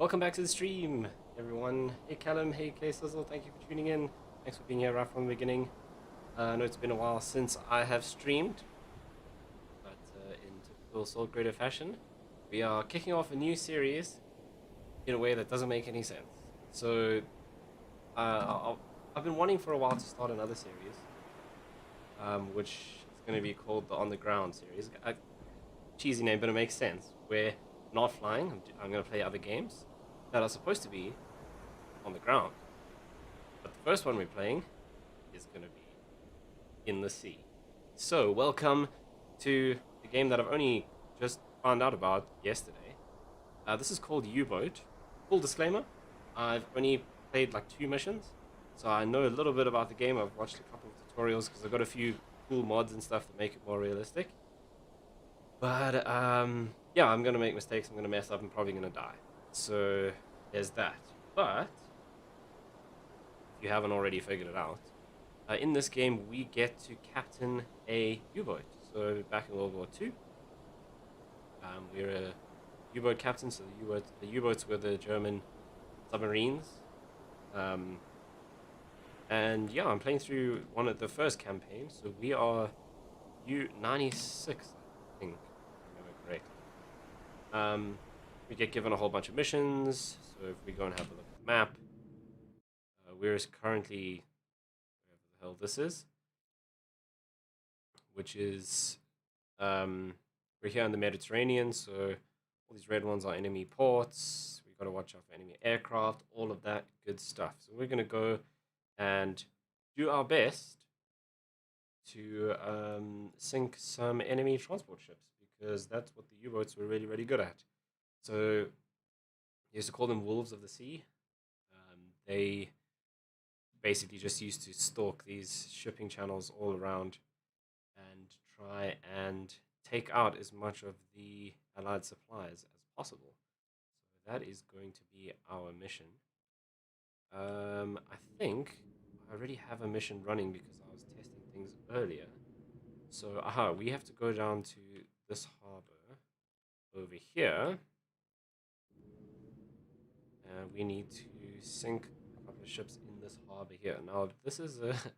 Welcome back to the stream, everyone. Hey Callum, hey K-Sizzle, thank you for tuning in. Thanks for being here right from the beginning. I know it's been a while since I have streamed, but in typical SaltGrater fashion, we are kicking off a new series in a way that doesn't make any sense. So, I've been wanting for a while to start another series, which is going to be called the On the Ground series. A cheesy name, but it makes sense. Where not flying, I'm going to play other games that are supposed to be on the ground. But the first one we're playing is going to be in the sea. So, welcome to the game that I've only just found out about yesterday. This is called UBOAT. Full disclaimer, I've only played like 2 missions, so I know a little bit about the game. I've watched a couple of tutorials because I've got a few cool mods and stuff that make it more realistic. But, yeah, I'm going to make mistakes, I'm going to mess up, I'm probably going to die. So, there's that. But, if you haven't already figured it out, in this game we get to captain a U-boat. So, back in World War II, we're a U-boat captain, so the U-boats were the German submarines. And yeah, I'm playing through one of the first campaigns, so we are U-96, I think. Correct. We get given a whole bunch of missions. So if we go and have a look at the map, we're currently wherever the hell this is, which is we're here in the Mediterranean. So all these red ones are enemy ports. We got to watch out for enemy aircraft, all of that good stuff. So we're gonna go and do our best to sink some enemy transport ships, because that's what the U-boats were really, really good at. So, you used to call them wolves of the sea. They basically just used to stalk these shipping channels all around and try and take out as much of the Allied supplies as possible. So that is going to be our mission. I think I already have a mission running because I was testing things earlier. So, we have to go down to this harbor over here. We need to sink a couple of ships in this harbor here. Now, this is I've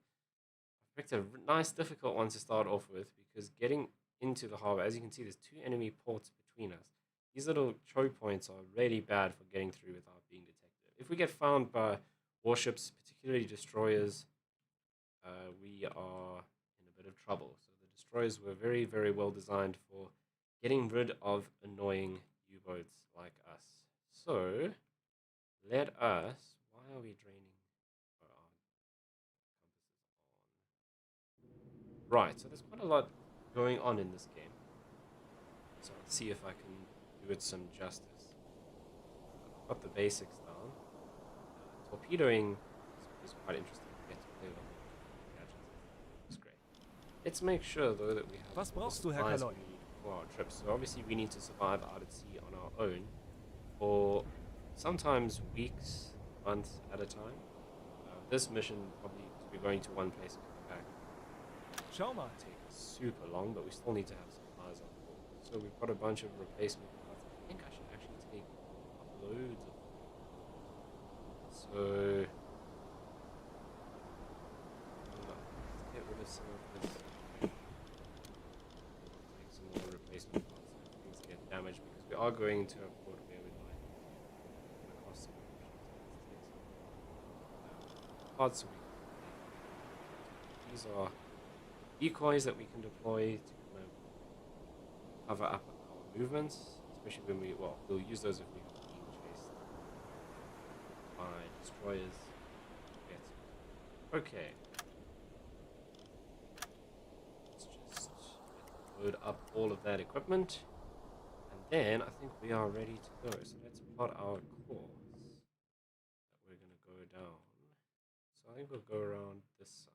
picked a nice difficult one to start off with, because getting into the harbor, as you can see, there's 2 enemy ports between us. These little choke points are really bad for getting through without being detected. If we get found by warships, particularly destroyers, we are in a bit of trouble. So the destroyers were very, very well designed for getting rid of annoying U-boats like us. So, let us... Why are we draining? Oh, our compass is on. Right, so there's quite a lot going on in this game. So let's see if I can do it some justice. I've got the basics down. Torpedoing is quite interesting. You get to play with gadgets. It's great. Let's make sure, though, that we have the supplies we need for our trip. So obviously we need to survive out at sea on our own for sometimes weeks, months at a time. This mission, probably, because we're going to one place and coming back, might take us super long, but we still need to have supplies on board. So we've got a bunch of replacement parts. I think I should actually take loads of them. So let's get rid of some of this. Take some more replacement parts so things get damaged, because we are going to a port where we might cost some parts. So these are decoys that we can deploy to kind of cover up our movements, especially when we'll use those if we're being chased by destroyers. Okay. Let's just load up all of that equipment, and then I think we are ready to go. So let's plot our course that we're going to go down. So I think we'll go around this side.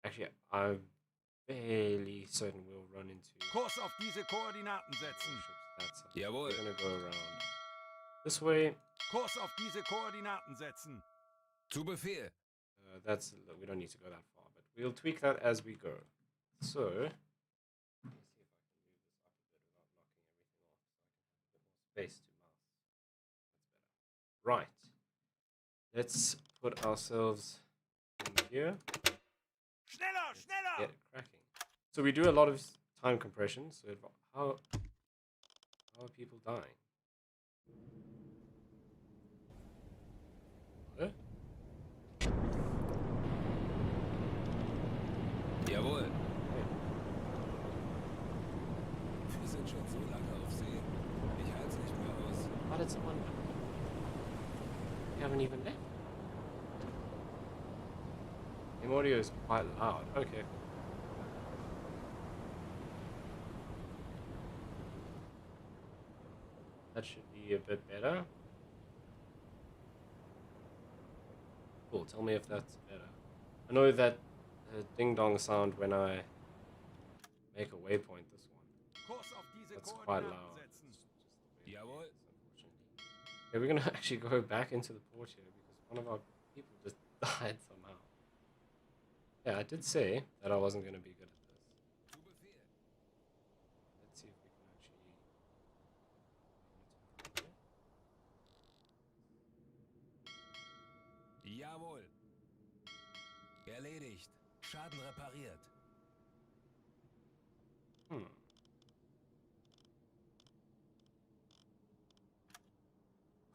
Actually, I'm fairly certain we'll run into Kurs auf diese Koordinaten setzen. That's Jawohl. We're gonna go around this way. Kurs auf diese Koordinaten setzen. Zu Befehl. We don't need to go that far, but we'll tweak that as we go. So, let me see if I can move this up face to mouse. That's better. Right. Let's put ourselves in here. Schneller, schneller! Get cracking. So we do a lot of time compression. So how are people dying? Huh? Jawohl. Hey. Wir sind schon so lange auf See. Ich halte es nicht mehr aus. How did someone die? We haven't even left. The audio is quite loud. Okay. That should be a bit better. Cool, tell me if that's better. I know that ding-dong sound when I make a waypoint, this one. Kurs auf diese That's quite Koordinaten loud. setzen. It's just the way Jawohl. it is, unfortunately. Okay, we're gonna actually go back into the port here because one of our people just died somehow. Yeah, I did say that I wasn't gonna be good at this. Zu Befehl. Let's see if we can actually. Jawohl. Erledigt. Schaden repariert.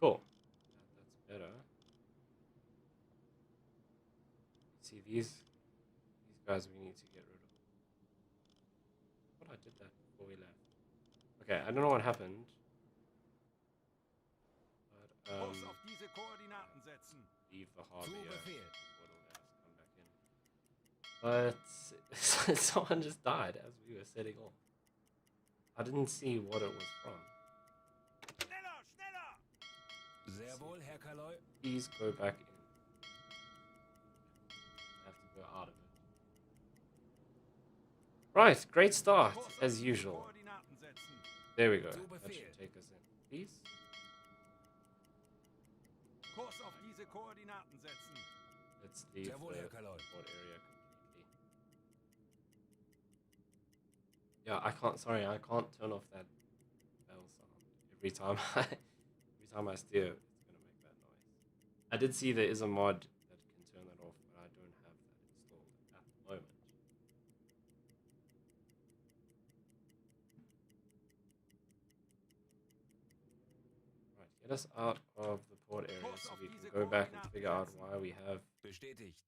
Cool. That's better. See these guys we need to get rid of. I thought I did that before we left. Okay, I don't know what happened. But Kurs auf diese Koordinaten setzen. leave the harbor Zu here Befehl. before it'll let us come back in. But someone just died as we were setting off. I didn't see what it was from. Schneller, schneller! Sehr wohl, Herr Kaloi. Please go back in. I have to go out of it. Right, great start, Kurs auf as diese usual. Koordinaten setzen. There we go. Zu That Befehl. should take us in. Please? Kurs auf diese Koordinaten setzen. Let's leave Sehr wohl, Herr the Kaloi. port area completely. Yeah, I can't turn off that bell sound. Every time I steer, it's gonna make that noise. I did see there is a mod that can turn that off, but I don't have that installed at the moment. Right, get us out of the port area so we can go back and figure out why we have Bestätigt.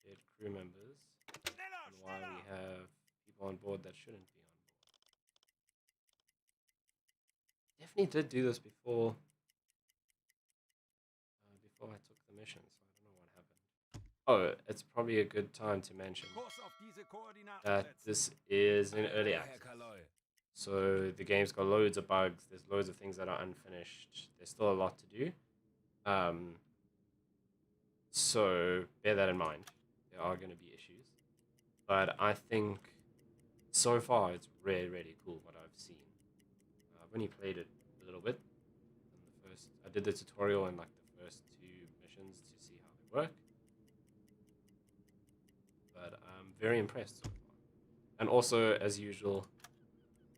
dead crew members Schneller, and why we schneller! have people on board that shouldn't be on board. Definitely did do this before I took the mission, so I don't know what happened. Oh, it's probably a good time to mention Kurs auf diese Koordinaten that setzen. this is in early Herr access. Kaloi. So the game's got loads of bugs. There's loads of things that are unfinished. There's still a lot to do. So bear that in mind. There are going to be issues. But I think so far it's really, really cool what I've seen. I've only played it a little bit. I did the tutorial in like the first 2 missions to see how they work. But I'm very impressed so far. And also, as usual,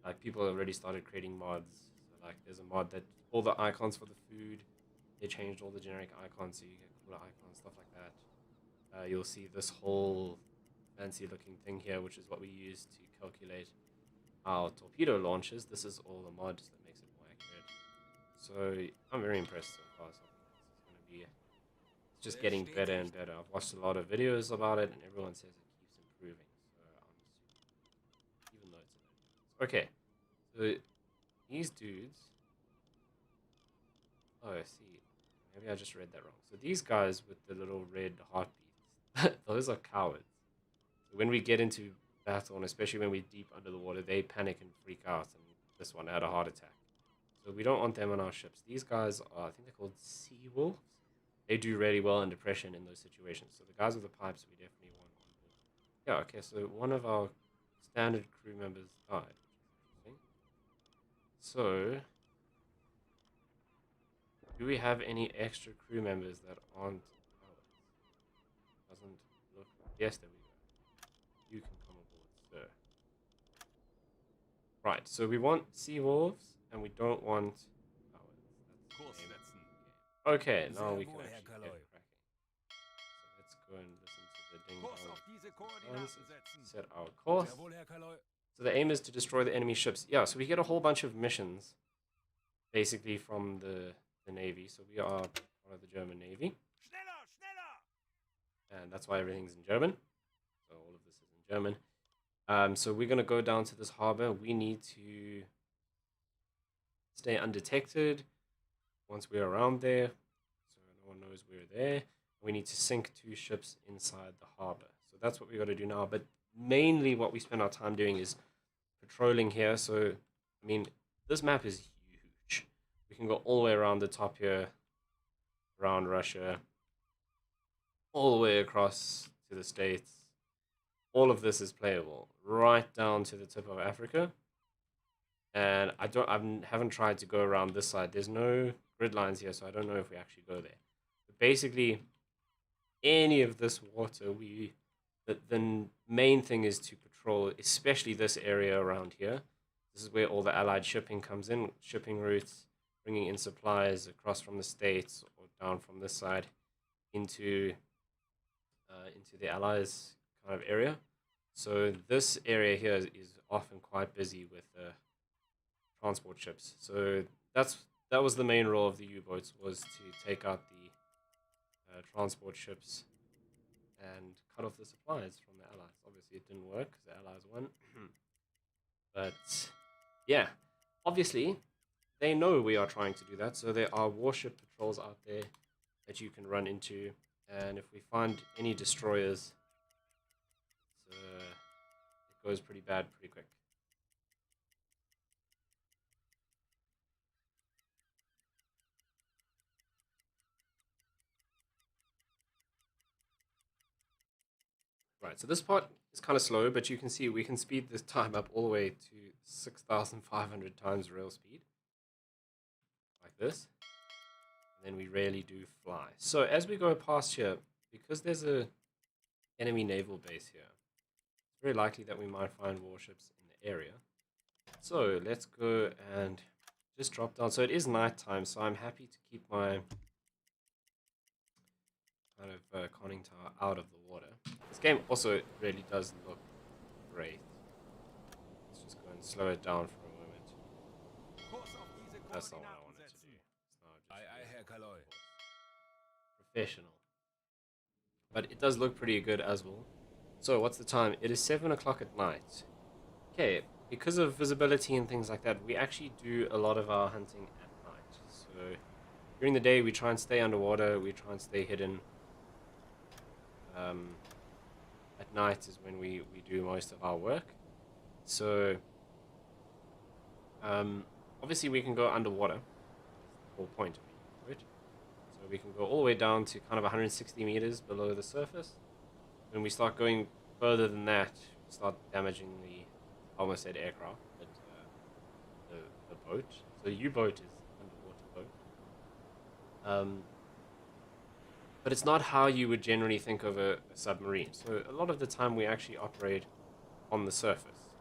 like people already started creating mods. So like there's a mod that all the icons for the food, they changed all the generic icons so you get cooler icons, stuff like that. You'll see this whole fancy looking thing here, which is what we use to calculate our torpedo launches. This is all the mods that makes it more accurate. So I'm very impressed so far. So I think this is going to be, it's just getting better and better. I've watched a lot of videos about it and everyone says it keeps improving. So I'm even though it's an okay. So these dudes, oh I see, maybe I just read that wrong. So these guys with the little red heartbeats, those are cowards. So when we get into battle, and especially when we're deep under the water, they panic and freak out, and this one had a heart attack. So we don't want them on our ships. These guys are, I think they're called sea wolves. They do really well under pressure in those situations. So the guys with the pipes we definitely want on board. Yeah, okay, so one of our standard crew members died, which is interesting. So do we have any extra crew members that aren't ours? Doesn't look. Yes, there we go. You can come aboard, sir. Right, so we want sea wolves and we don't want... Oh, that's Kurs the name. setzen. Okay, now Sehr we can wohl, actually Herr get Kaloi. cracking. So let's go and listen to the ding Kurs dong. auf diese Once Koordinaten it's setzen. set our course. Sehr wohl, Herr Kaloi. So the aim is to destroy the enemy ships. Yeah, so we get a whole bunch of missions, basically from the Navy. So we are part of the German Navy, Schneller, schneller! and that's why everything's in German. So all of this is in German. So we're going to go down to this harbor. We need to stay undetected once we're around there, so no one knows we're there. We need to sink 2 ships inside the harbor. So that's what we got to do now. But mainly what we spend our time doing is patrolling here. So, I mean, this map is huge. We can go all the way around the top here, around Russia, all the way across to the States. All of this is playable, right down to the tip of Africa. And I haven't tried to go around this side. There's no grid lines here, so I don't know if we actually go there. But basically, any of this water, the main thing is to patrol, especially this area around here. This is where all the Allied shipping comes in, shipping routes, bringing in supplies across from the States or down from this side into the Allies kind of area. So this area here is often quite busy with transport ships. So that was the main role of the U-boats, was to take out the transport ships and cut off the supplies from the Allies. Obviously, it didn't work because the Allies won. But yeah, obviously, they know we are trying to do that. So there are warship patrols out there that you can run into. And if we find any destroyers, it goes pretty bad pretty quick. Right, so this part is kind of slow, but you can see we can speed this time up all the way to 6,500 times rail speed. Like this. And then we rarely do fly. So as we go past here, because there's a enemy naval base here, it's very likely that we might find warships in the area. So let's go and just drop down. So it is nighttime, so I'm happy to keep my kind of conning tower out of the water. This game also really does look great. Let's just go and slow it down for a moment. Kurs auf diese That's not what I Koordinaten wanted to setzen. do. It's not just Ei, ei, Herr Kaloi. professional. But it does look pretty good as well. So what's the time? It is 7 o'clock at night. Okay, because of visibility and things like that, we actually do a lot of our hunting at night. So during the day, we try and stay underwater, we try and stay hidden. At night is when we do most of our work. So obviously we can go underwater. That's the whole point of it, right? So we can go all the way down to kind of 160 meters below the surface. When we start going further than that, we start damaging the, almost said aircraft, but the boat. So U-boat is underwater boat. But it's not how you would generally think of a submarine. So a lot of the time we actually operate on the surface.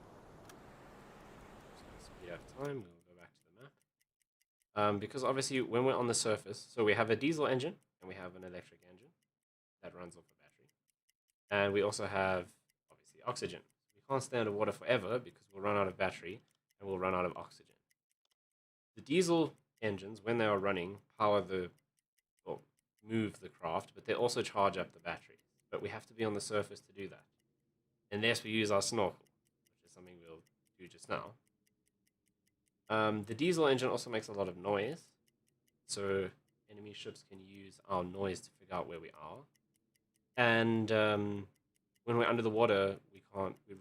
Just going to speed up time, we'll go back to the map. Because obviously when we're on the surface, so we have a diesel engine and we have an electric engine that runs off a battery. And we also have, obviously, oxygen. We can't stay underwater forever because we'll run out of battery and we'll run out of oxygen. The diesel engines, when they are running, power the, well, move the craft, but they also charge up the batteries. But we have to be on the surface to do that. Unless we use our snorkel, which is something we'll do just now. The diesel engine also makes a lot of noise. So enemy ships can use our noise to figure out where we are. And when we're under the water, we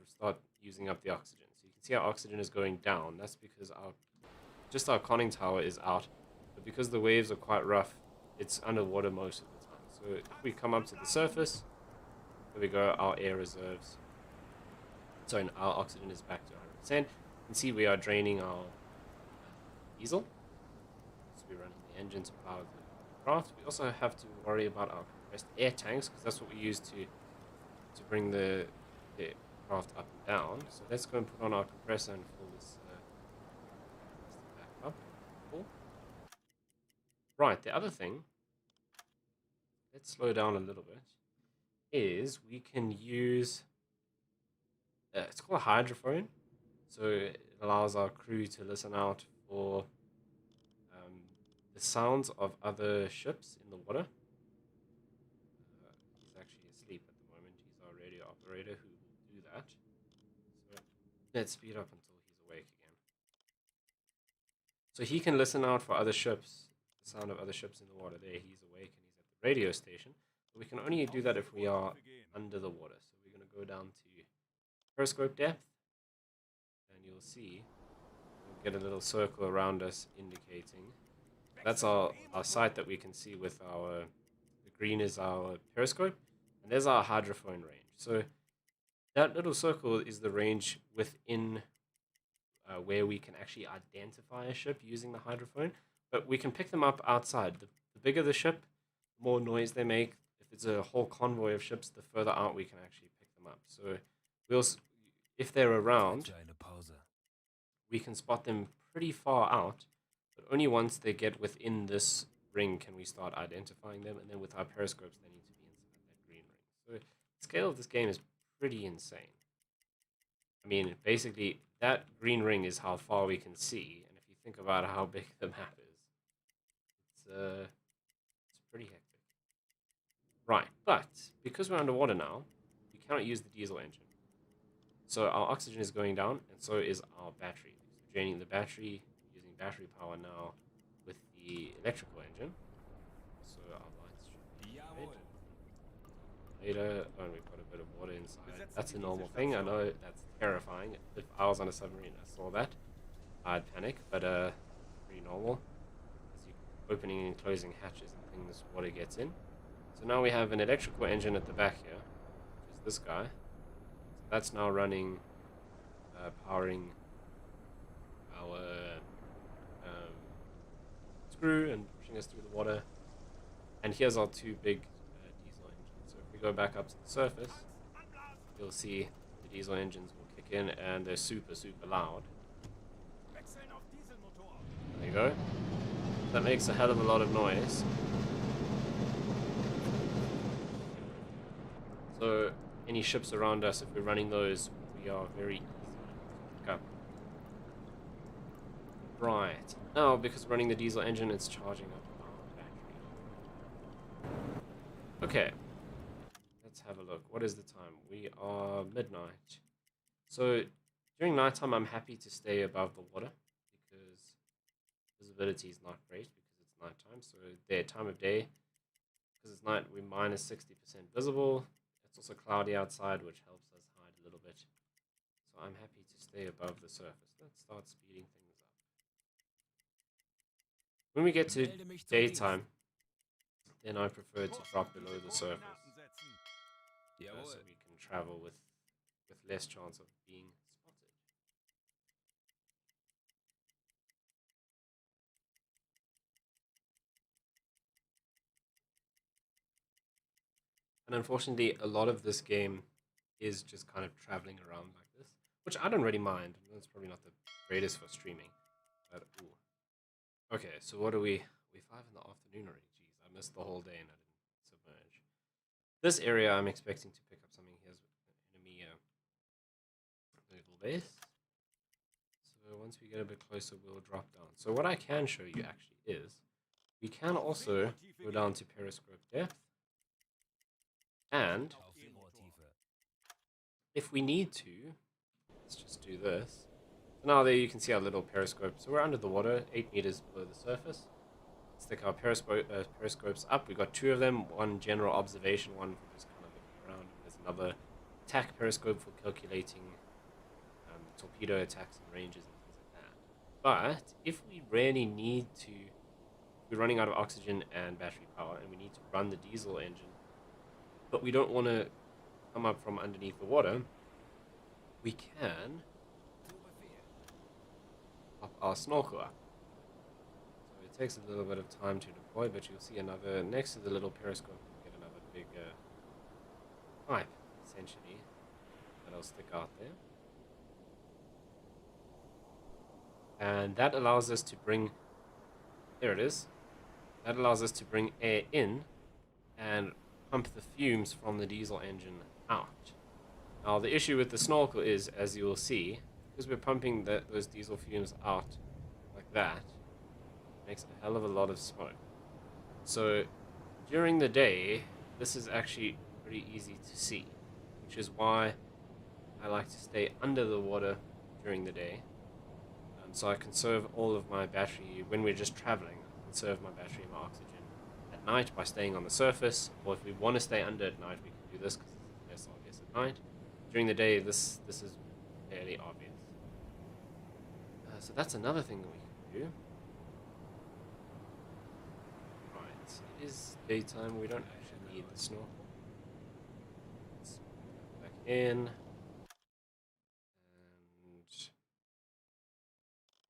start using up the oxygen. So you can see our oxygen is going down. That's because our conning tower is out. But because the waves are quite rough, it's underwater most of the time. So if we come up to the surface, there we go, our air reserves. So our oxygen is back to 100%. You can see we are draining our diesel. So we're running the engine to power the craft. We also have to worry about our compressed air tanks, because that's what we use to bring the craft up and down. So let's go and put on our compressor and fill this back up. Cool. Right, the other thing, let's slow down a little bit, is we can use, it's called a hydrophone. So it allows our crew to listen out for the sounds of other ships in the water. He's actually asleep at the moment. He's our radio operator who will do that. So let's speed up until he's awake again. So he can listen out for other ships, the sound of other ships in the water. There, he's awake and he's at the radio station. But we can only do that if we are under the water. So we're going to go down to periscope depth, and you'll see we'll get a little circle around us indicating. That's our sight that we can see with our, the green is our periscope, and there's our hydrophone range. So that little circle is the range within where we can actually identify a ship using the hydrophone, but we can pick them up outside. The bigger the ship, the more noise they make. If it's a whole convoy of ships, the further out we can actually pick them up. So we'll, if they're around, we can spot them pretty far out, but only once they get within this ring can we start identifying them, and then with our periscopes they need to be inside that green ring. So the scale of this game is pretty insane. I mean, basically, that green ring is how far we can see, and if you think about how big the map is, it's pretty hectic. Right, but because we're underwater now, we cannot use the diesel engine. So our oxygen is going down, and so is our battery. So draining the battery, using battery power now with the electrical engine. So our lights should be red. Later, oh, we've got a bit of water inside. That's a normal thing. I know that's terrifying. If I was on a submarine, I saw that, I'd panic. But pretty normal. As you opening and closing hatches and things, water gets in. So now we have an electrical engine at the back here, which is this guy. So that's now running, powering our screw and pushing us through the water. And here's our two big diesel engines. So if we go back up to the surface, you'll see the diesel engines will kick in, and they're super, super loud. There you go. That makes a hell of a lot of noise. So any ships around us, if we're running those, we are very easy to pick up. Right. Now, because we're running the diesel engine, it's charging up our battery. Okay. Let's have a look. What is the time? We are midnight. So during nighttime, I'm happy to stay above the water because visibility is not great because it's nighttime. So their time of day, because it's night, we're minus 60% visible. It's also cloudy outside, which helps us hide a little bit. So I'm happy to stay above the surface. Let's start speeding things up. When we get to daytime, then I prefer to drop below the surface. So we can travel with less chance of being spotted. And unfortunately, a lot of this game is just kind of traveling around like this, which I don't really mind. It's probably not the greatest for streaming, but ooh. Okay, so what are we? We're 5 in the afternoon already. Jeez, I missed the whole day and I didn't submerge. This area, I'm expecting to pick up something. Here's an enemy naval base. So once we get a bit closer, we'll drop down. So what I can show you actually is, we can also go down to periscope depth. And if we need to, let's just do this. So now there you can see our little periscope. So we're under the water, 8 meters below the surface. Stick our periscopes up. We've got 2 of them, one general observation, one for just kind of looking around. And there's another attack periscope for calculating torpedo attacks and ranges and things like that. But if we really need to, we're running out of oxygen and battery power, and we need to run the diesel engine, but we don't want to come up from underneath the water, we can pop our snorkel up. So it takes a little bit of time to deploy, but you'll see another, next to the little periscope, you get another big pipe, essentially, that'll stick out there. And that allows us to bring There it is. That allows us to bring air in and pump the fumes from the diesel engine out. Now, the issue with the snorkel is, as you will see, because we're pumping those diesel fumes out like that, it makes a hell of a lot of smoke. So, during the day, this is actually pretty easy to see, which is why I like to stay under the water during the day. So I conserve all of my battery when we're just traveling. I conserve my battery and my oxygen at night by staying on the surface, or if we want to stay under at night, we can do this because it's less obvious at night. During the day, this is fairly obvious. So that's another thing that we can do. Right, it is daytime. We don't actually need the snorkel. Let's put that back in.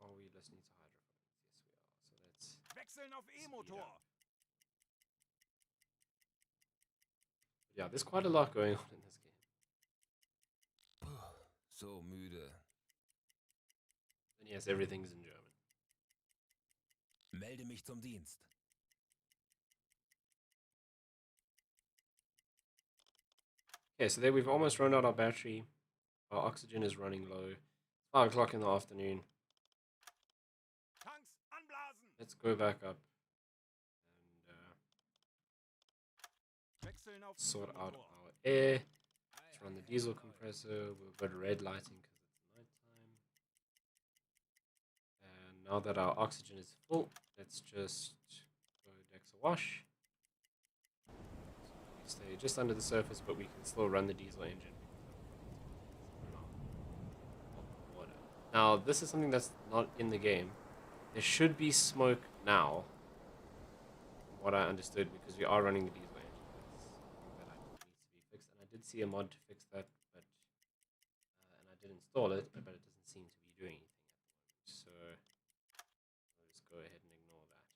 Are we listening to hydrophones? Yes, we are. So let's Wechseln auf speed E-Motor. up. Yeah, there's quite a lot going on in this game. So müde. And yes, everything's in German. Melde mich zum Dienst. Okay, so there we've almost run out our battery. Our oxygen is running low. It's 5 o'clock in the afternoon. Tanks anblasen. Let's go back up and Wechseln auf sort out Dieselmotor. our air. Let's run the diesel compressor. We've got red lighting because it's nighttime. And now that our oxygen is full, let's just go decks awash. We stay just under the surface, but we can still run the diesel engine. Now, this is something that's not in the game. There should be smoke now, from what I understood, because we are running the diesel engine. That's something that I think needs to be fixed, and I did see a mod to fix that, but and I did install it, but it doesn't seem to be doing anything at the moment. So I'll just go ahead and ignore that.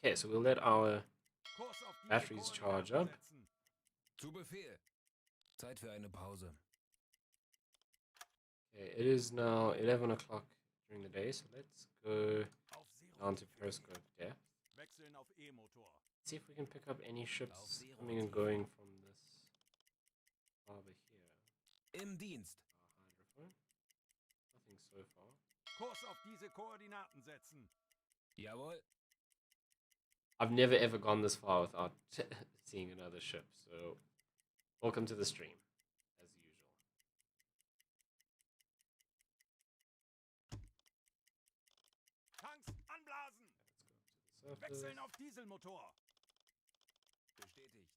Okay, so we'll let our Kurs auf diese batteries charge up. Koordinaten setzen. Zu Befehl. Zeit für eine Pause. Okay, it is now 11 o'clock during the day, so let's go Auf Zero. down to periscope depth. Wechseln auf E-Motor. See if we can pick up any ships Auf coming and Zero. going from this harbor here. Im Dienst. Hydrophone. Nothing so far. Kurs auf diese Koordinaten setzen. Jawohl. I've never ever gone this far without seeing another ship, so welcome to the stream, as usual. Tanks anblasen. Let's go up to the surface. Wechseln auf Dieselmotor. Bestätigt.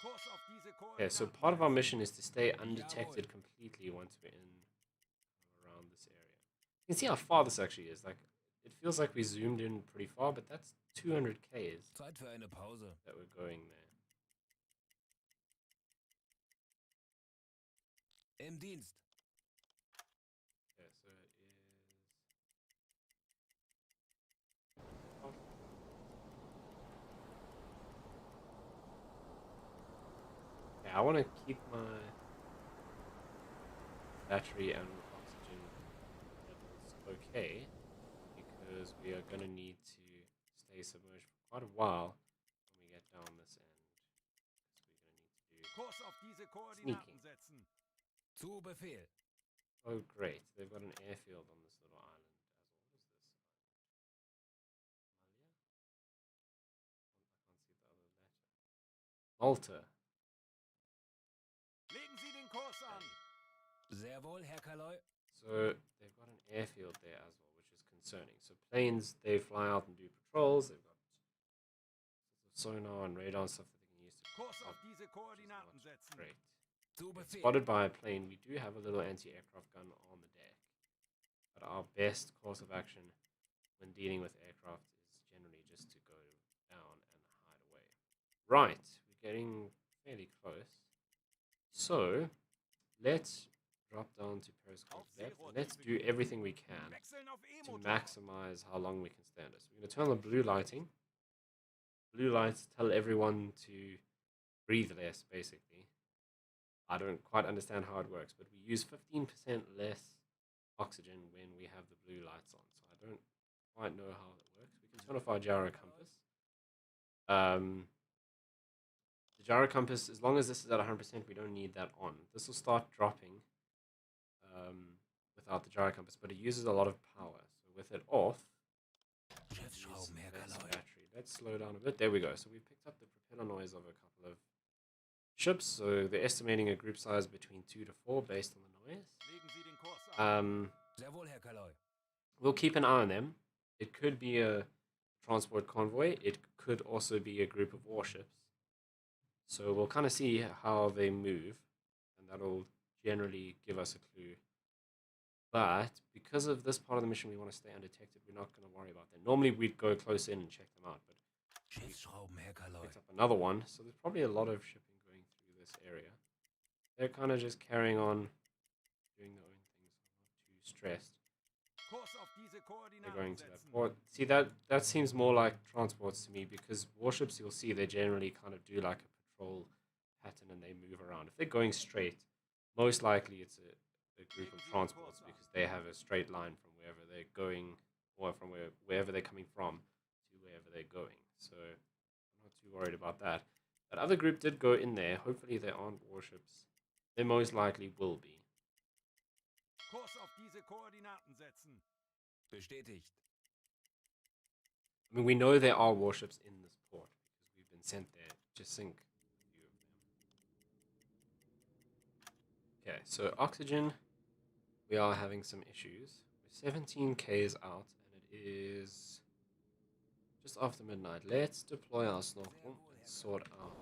Kurs auf diese Koordinaten. Okay, so part of our mission is to stay undetected completely once we're in around this area. You can see how far this actually is. Like, it feels like we zoomed in pretty far, but that's 200 k's Zeit für eine Pause. that we're going there. Im Dienst. Okay, so it is. Okay, I want to keep my battery and oxygen levels okay, because we are going to need to stay submerged for quite a while when we get down this end. Because we're going to need to do. Kurs auf diese Koordinaten setzen. Zu Befehl. Oh, great! They've got an airfield on this little island as well. What is this? Malta. Legen Sie den Kurs an. Sehr wohl, Herr Kaloi. So they've got an airfield there as well, which is concerning. So planes, they fly out and do patrols. They've got sonar and radar and stuff that they can use to Kurs pick up, auf diese Koordinaten which is not setzen. great. Zu If Befehl. spotted by a plane, we do have a little anti-aircraft gun on the deck. But our best course of action when dealing with aircraft is generally just to go down and hide away. Right, we're getting fairly close. So let's drop down to periscope depth and let's do everything we can Wechseln auf to E-Motor. maximize how long we can stand us. We're going to turn on the blue lighting. Blue lights tell everyone to breathe less, basically. I don't quite understand how it works, but we use 15% less oxygen when we have the blue lights on. So I don't quite know how that works. We can turn off our gyro compass. The gyro compass, as long as this is at 100%, we don't need that on. This will start dropping without the gyro compass, but it uses a lot of power. So with it off, use less battery. Let's slow down a bit. There we go. So we picked up the propeller noise of a couple of ships. So they're estimating a group size between 2 to 4 based on the noise. Sehr wohl, Herr Kaloi. We'll keep an eye on them. It could be a transport convoy. It could also be a group of warships. So we'll kind of see how they move, and that'll generally give us a clue. But because of this part of the mission, we want to stay undetected. We're not going to worry about that. Normally, we'd go close in and check them out, but Schiffsschrauben, Herr Kaloi. picked up another one. So there's probably a lot of shipping going through this area. They're kind of just carrying on doing their own things, so I'm not too stressed. They're going to that port. See, that seems more like transports to me, because warships, you'll see, they generally kind of do like a patrol pattern and they move around. If they're going straight, most likely it's a group of transports, because they have a straight line from wherever they're going, or from wherever they're coming from to wherever they're going. So I'm not too worried about that. That other group did go in there. Hopefully they aren't warships. They most likely will be. Kurs auf diese Koordinaten setzen. Bestätigt. I mean, we know there are warships in this port because we've been sent there to sink a few of them. Okay, so oxygen, we are having some issues. We're 17 Ks out, and it is just after midnight. Let's deploy our snorkel and sort out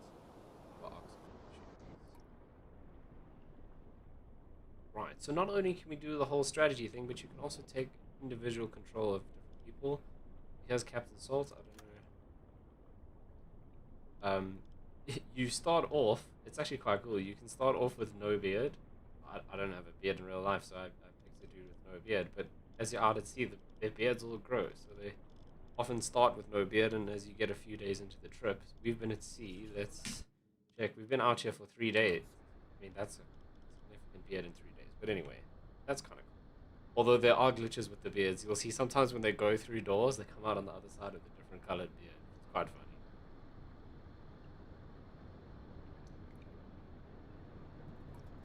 our oxygen issues. Right, so not only can we do the whole strategy thing, but you can also take individual control of different people. Here's Captain Salt. I don't know. You start off. It's actually quite cool. You can start off with no beard. I don't have a beard in real life, so I picked a dude with no beard. But as you're out at sea, their beards all grow, so they often start with no beard. And as you get a few days into the trip, we've been at sea. Let's check. We've been out here for 3 days. I mean, that's a significant beard in 3 days. But anyway, that's kind of cool. Although there are glitches with the beards. You'll see sometimes when they go through doors, they come out on the other side of the different colored beard. It's quite funny.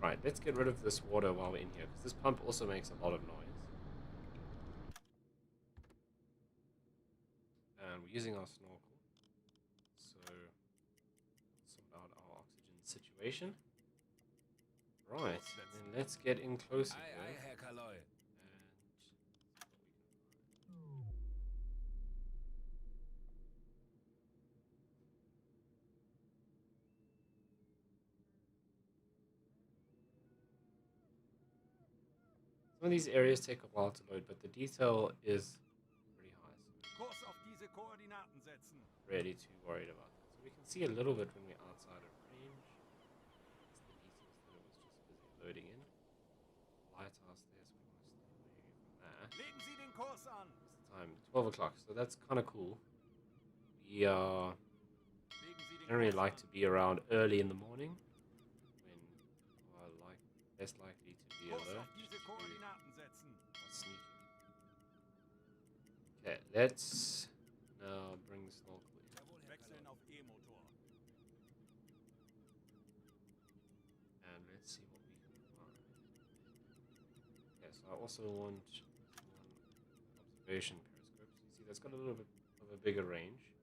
Right, let's get rid of this water while we're in here, because this pump also makes a lot of noise. And we're using our snorkel. So, sort out our oxygen situation. Right, and then let's get in closer Ei, here. ei, Herr Kaloi. Some of these areas take a while to load, but the detail is pretty high, so Kurs auf diese Koordinaten setzen. I'm really too worried about that. So we can see a little bit when we're outside of range. It's the details that it was just busy loading in. Lighthouse there, so we want to stay away from that. Legen Sie den Kurs an. What's the time? 12 o'clock, so that's kind of cool. We Legen Sie den generally Kurs like an. to be around early in the morning, when people are less likely to be Kurs alert. auf diese Koordinaten setzen. Sneaking. Okay, let's now bring the snorkel in. Wechseln auf E-Motor. And let's see what we can find. Okay, so I also want one observation periscope. So you see that's got a little bit of a bigger range.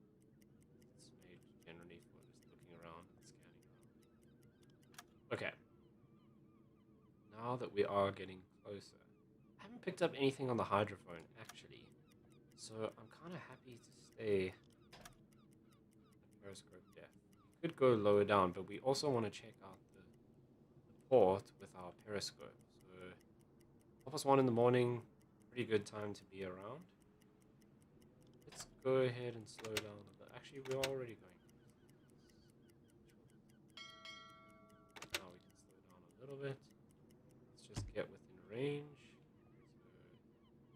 It's made generally for just looking around and scanning around. Okay. Now that we are getting closer, I haven't picked up anything on the hydrophone actually, so I'm kind of happy to stay at periscope depth. We could go lower down, but we also want to check out the port with our periscope. So 1:30 in the morning, pretty good time to be around. Let's go ahead and slow down a bit. Actually, we're already going. Now we can slow down a little bit. Let's just get within range.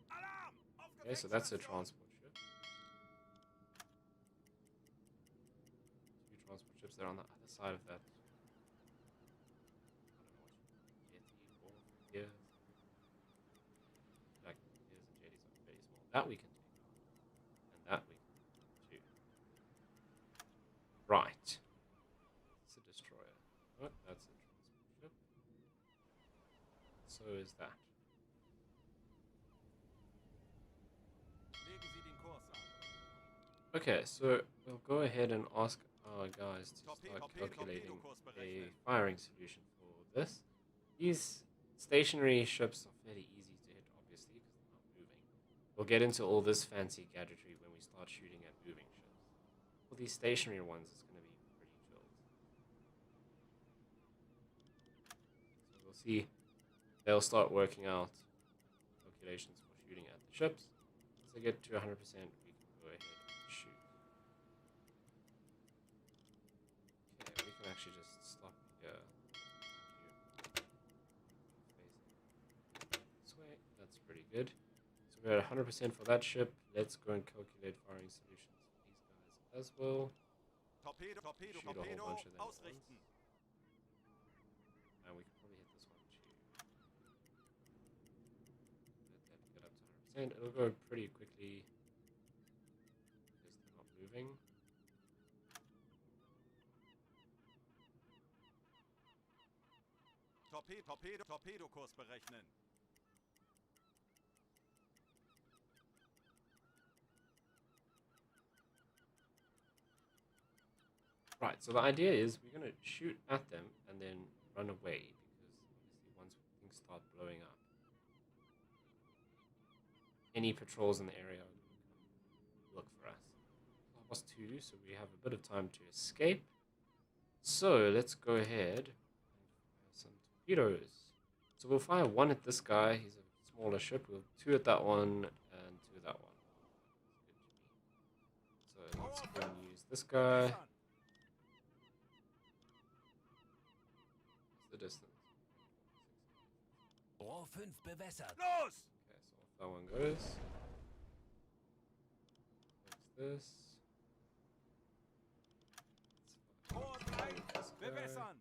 Alarm! Okay, so that's a transport ship. 2 transport ships. They're on the other side of that. I don't know what you jetty or here. Like, here's a jetty, so very small. That we can take out. And that we can take out too. Right. It's a destroyer. Oh, that's a transport ship. So is that. Legen Sie den Kurs an. Okay, so we'll go ahead and ask our guys to start calculating a firing solution for this. These stationary ships are fairly easy to hit, obviously, because they're not moving. We'll get into all this fancy gadgetry when we start shooting at moving ships. For these stationary ones, it's going to be pretty chilled. So we'll see. They'll start working out calculations for shooting at the ships. Once they get to 100%, we can go ahead and shoot. Okay, we can actually just stop here. This way, that's pretty good. So we're at 100% for that ship. Let's go and calculate firing solutions for these guys as well. Torpedo, torpedo, Shoot a whole torpedo, bunch of them at ausrichten. once. And we can probably hit this one too. Let that get up to 100%. It'll go pretty quickly because they're not moving. Torpedo, torpedo, Torpedokurs berechnen. Right, so the idea is we're going to shoot at them and then run away because obviously once things start blowing up, any patrols in the area are going to come look for us. Lost 2, so we have a bit of time to escape. So let's go ahead and fire some torpedoes. So we'll fire 1 at this guy, he's a smaller ship. We'll 2 at that one and 2 at that one. That's good to me. So let's go and use this guy. The distance. Rohr 5 bewässert. Los! Okay, so off that one goes. What's this? Rohr 3, This guy. bewässern.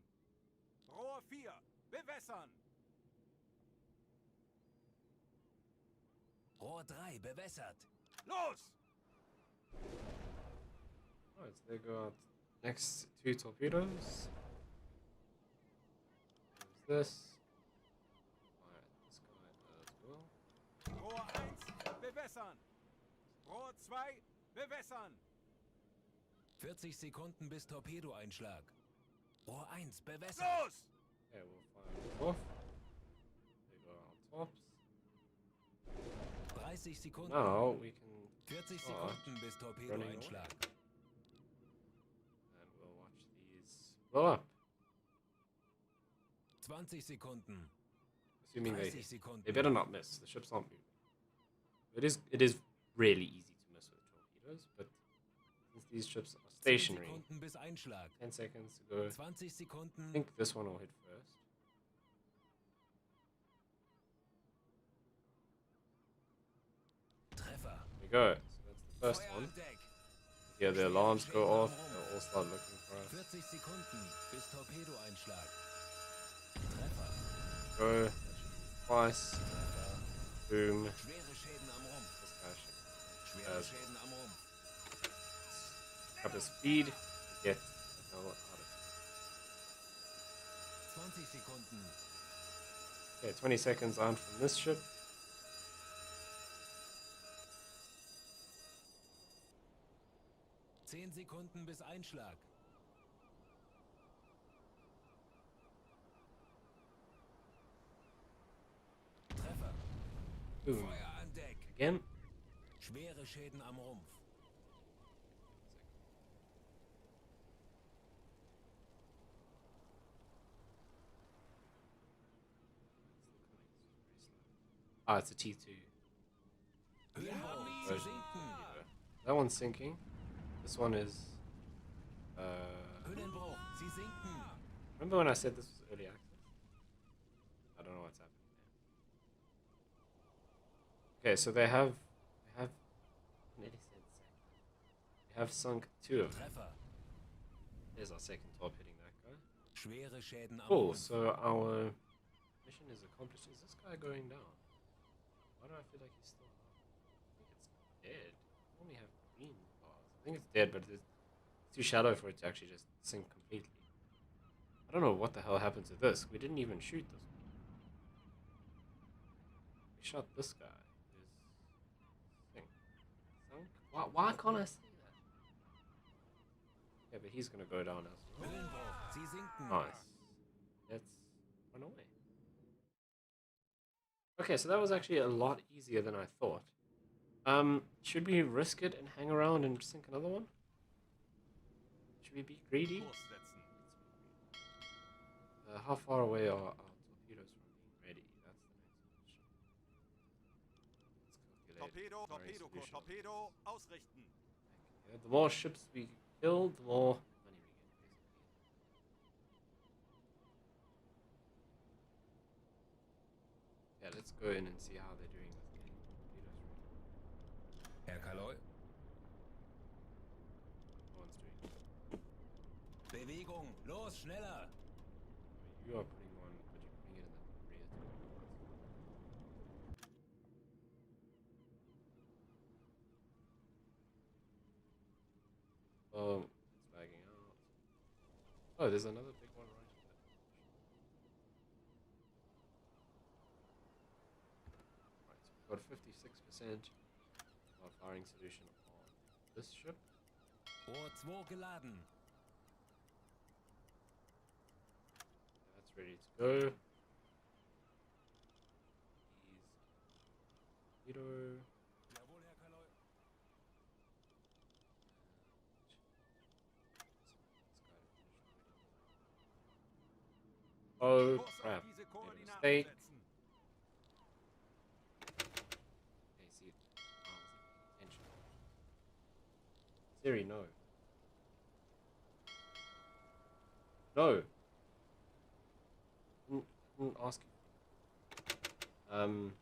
Rohr 4, bewässern. Rohr 3 bewässert. Los! Alright, so they go out next 2 torpedoes. There's this. Fire at this guy as well. Rohr 1, bewässern. Rohr 2, bewässern. 40 Sekunden bis Torpedoeinschlag. Rohr 1 bewässert. Los! Okay, we'll fire them off. They go out tops. 30 Sekunden. Now we can 40 start Sekunden bis running Torpedoeinschlag. and we'll watch these blow up. 20 Sekunden. Assuming 30 Sekunden. they better not miss. The ship's not moving. It is really easy to miss with torpedoes, but since these ships are 10 stationary, Sekunden bis Einschlag. 10 seconds to go. 20 I Sekunden. think this one will hit first. Treffer. There we go. So that's the first Feuer one. an Deck. Yeah, the alarms go off. They'll all start looking for us. 40 Sekunden bis Torpedoeinschlag. Treffer. Go. That should be twice. Treffer. Boom. Schwere Schäden am Rumpf. This guy should Schwere Schäden am Rumpf. up his speed and get the hell out of 20 Sekunden. here. Okay, 20 seconds on from this ship. Zehn Sekunden bis Einschlag. Treffer. Boom. Feuer an Deck. Again. Schwere Schäden am Rumpf. Ah, it's a T2. Höhenbruch. Sie version. sinken. That one's sinking. This one is. Höhenbruch. Sie sinken. Remember when I said this was early access? I don't know what's happening there. Okay, so they have nearly said second. They have sunk 2 of them. Treffer. There's our second top hitting that guy. Schwere Schäden am Cool, Rumpf. so our mission is accomplished. Is this guy going down? Why do I feel like he's still up? I think it's dead. I only have green bars. I think it's dead, but it's too shallow for it to actually just sink completely. I don't know what the hell happened to this. We didn't even shoot this one. We shot this guy. Sink. Sunk? Why can't I see that? Yeah, but he's gonna go down as well. Willenbruch, Sie sinken. Nice. Let's run away. Okay, so that was actually a lot easier than I thought. Should we risk it and hang around and sink another one? Should we be greedy? Kurs setzen. How far away are our torpedoes from being ready? That's the next question. Let's calculate Torpedo, firing Torpedo, solution. Torpedo, ausrichten. Okay, the more ships we kill, the more money we get, basically. Yeah, let's go in and see how they're doing with getting torpedoes ready. Herr Kaloi, No one's doing it. Bewegung, los, schneller. You are putting one, but you're putting it in the rear. Oh, it's lagging out. Oh, there's another big one right here. Right, so we've got 56% of our firing solution on this ship. Ohr 2 geladen. That's ready to go. Ease torpedo. Jawohl, Herr Kaloi. Oh Kurs auf crap! diese Made a Koordinaten mistake. setzen. Okay, see, I wasn't paying attention. Siri, no. No. Didn't ask you.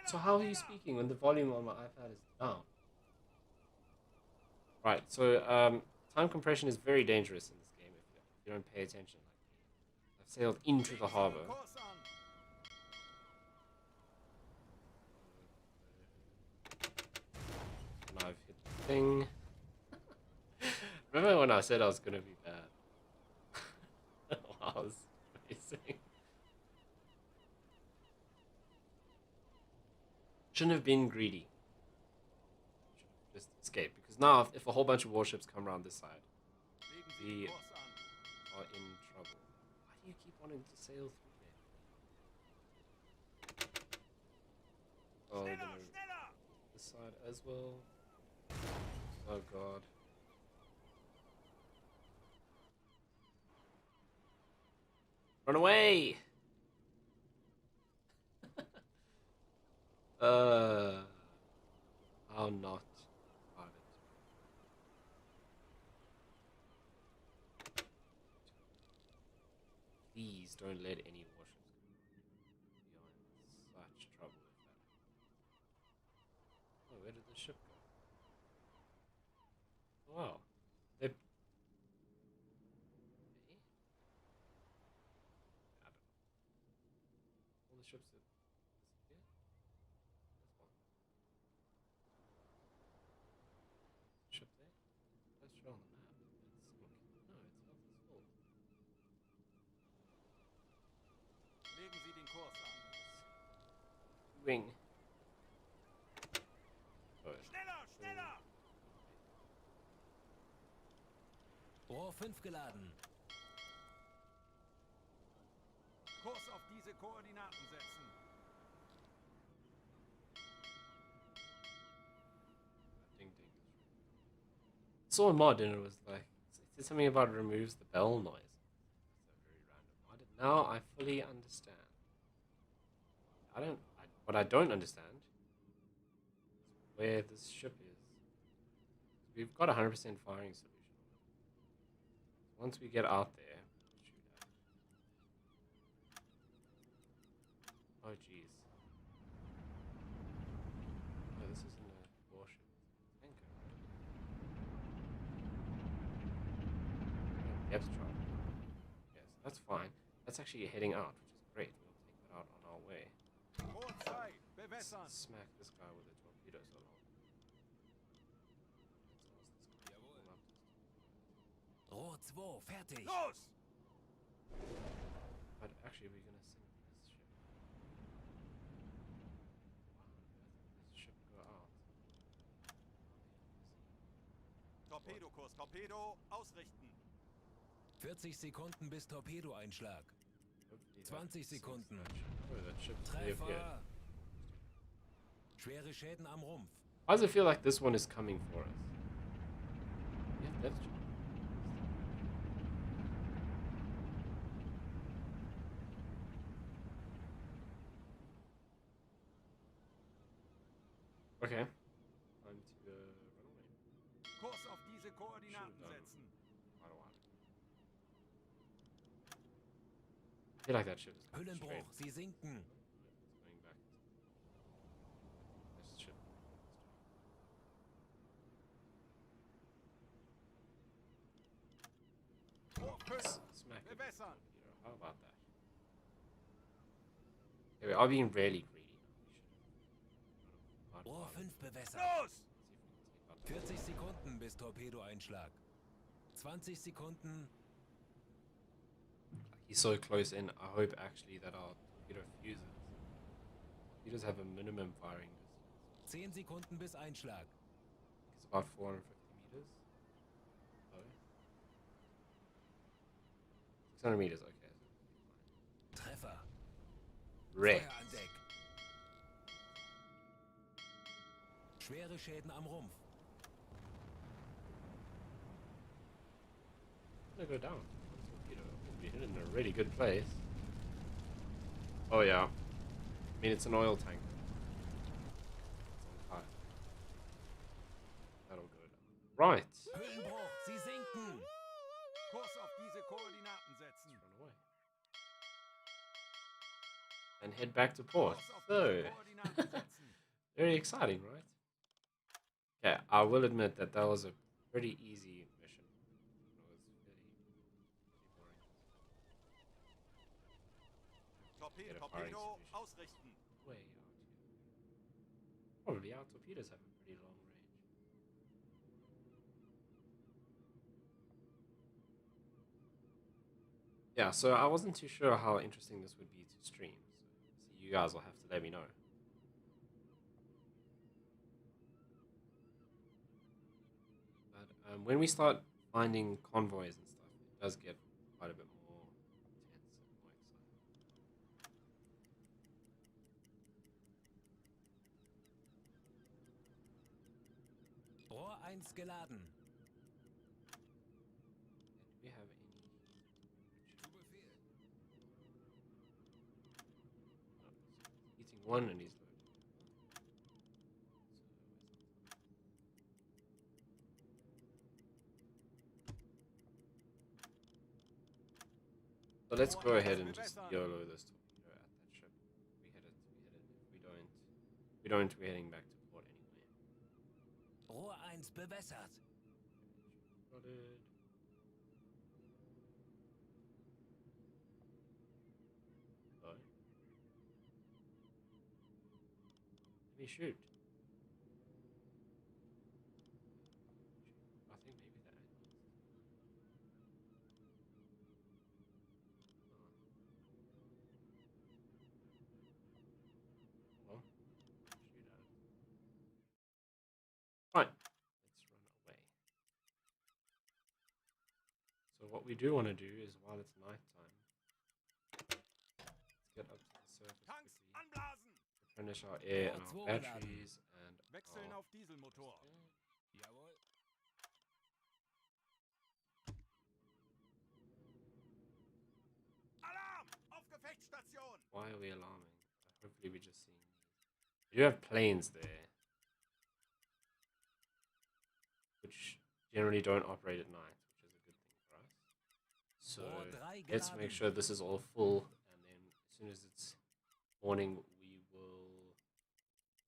So how are you speaking when the volume on my iPad is down? Right. So time compression is very dangerous in this game if you don't pay attention like me. I've sailed into the harbor. Kurs an. And I've hit the thing. Remember when I said I was gonna be bad? Wow, I was amazing. Shouldn't have been greedy. Should have just escaped. Because now, if a whole bunch of warships come around this side, Legen Sie den we Kurs an. are in trouble. Why do you keep wanting to sail through there? Oh, we're Schneller, gonna schneller. this side as well. Oh god. Run away! I'll not have it. Please don't let any warships come. We are in such trouble with that. Oh, where did the ship go? Wow. They. Eh? I don't know. All the ships that disappeared? There's one. Ship there? Let's show on the map. It's sink. No, it's health is full. Legen Sie den Kurs an. Wing. Oh, Schneller, schneller. Ohr 5 geladen. Kurs auf diese Koordinaten setzen. ding ding. I saw a mod and it was like it said something about it removes the bell noise. That's a very random mod. Now I fully understand. What I don't understand is where this ship is. We've got 100% firing solution. Once we get out there, shoot at it. Oh jeez. No, this isn't a warship. It's an anchor. Depth chart. Yes, that's fine. That's actually heading out, which is great. We'll take that out on our way. Rohr 2, bewässern. Smack this guy with a torpedo so long. Rohr 2, fertig. Los! But actually, we're gonna sink this ship. Wow, this ship go out. Torpedokurs, Torpedo, ausrichten. 40 Sekunden bis Torpedoeinschlag. Hopefully that 20 sinks Sekunden. that ship. Oh, that ship's reappeared. Treffer. Schwere Schäden am Rumpf. Why does it feel like this one is coming for us? Yeah, that's true. Okay. Time to run away. Kurs auf diese Koordinaten Should've done. setzen. Quite a while ago. I feel like that ship is going straight. Hüllenbruch, Sie sinken. It's going back. This ship. Rohr 5, Smack it. bewässern. How about that? Okay, we are being really greedy now. We should Rohr 5 bewässert. Los! see if we can take out that. 40 Sekunden bis Torpedoeinschlag. 20 Sekunden. He's so close in. I hope actually that our torpedo fuses. He does have a minimum firing distance. 10 Sekunden bis Einschlag. It's about 450 meters. Oh. 600 meters, okay. Treffer. Wreck. Feuer an Deck. Schwere Schäden am Rumpf. Gonna go down. Torpedo will be hit in a really good place. Oh yeah. I mean, it's an oil tank. It's on fire. That'll go down. Right. Hüllenbruch, Sie sinken. Kurs auf diese Koordinaten setzen. Run away. And head back to port. Kurs auf So, diese Koordinaten setzen. very exciting, right? Okay, I will admit that that was a pretty easy mission. It was pretty boring. Get a firing Torpedo, solution. ausrichten. Way out here. Probably our torpedoes have a pretty long range. Yeah, so I wasn't too sure how interesting this would be to stream. So you guys will have to let me know. But when we start finding convoys and stuff, it does get quite a bit more intense and more exciting. Rohr 1 geladen. Do we have any? Zu Befehl. No, he's eating one and he's loaded. So let's go ahead and just YOLO this torpedo at that ship. We hit it. We hit it. If we don't, we're heading back to port anyway. Rohr 1 bewässert. Got it. Oh. Let me shoot. I think maybe that. Well, shoot at it. Fine. Let's run away. So what we do want to do is, while it's nighttime, let's get up to the surface Tanks quickly, anblasen. replenish our air and our Rohr 2 batteries, and Wechseln our auf Dieselmotor. Jawohl. Alarm! Auf Gefechtsstation! Why are we alarming? Hopefully we're just seeing these. We do have planes there, which generally don't operate at night, which is a good thing for us. So Rohr 3 let's make geladen. sure this is all full, and then as soon as it's morning, we will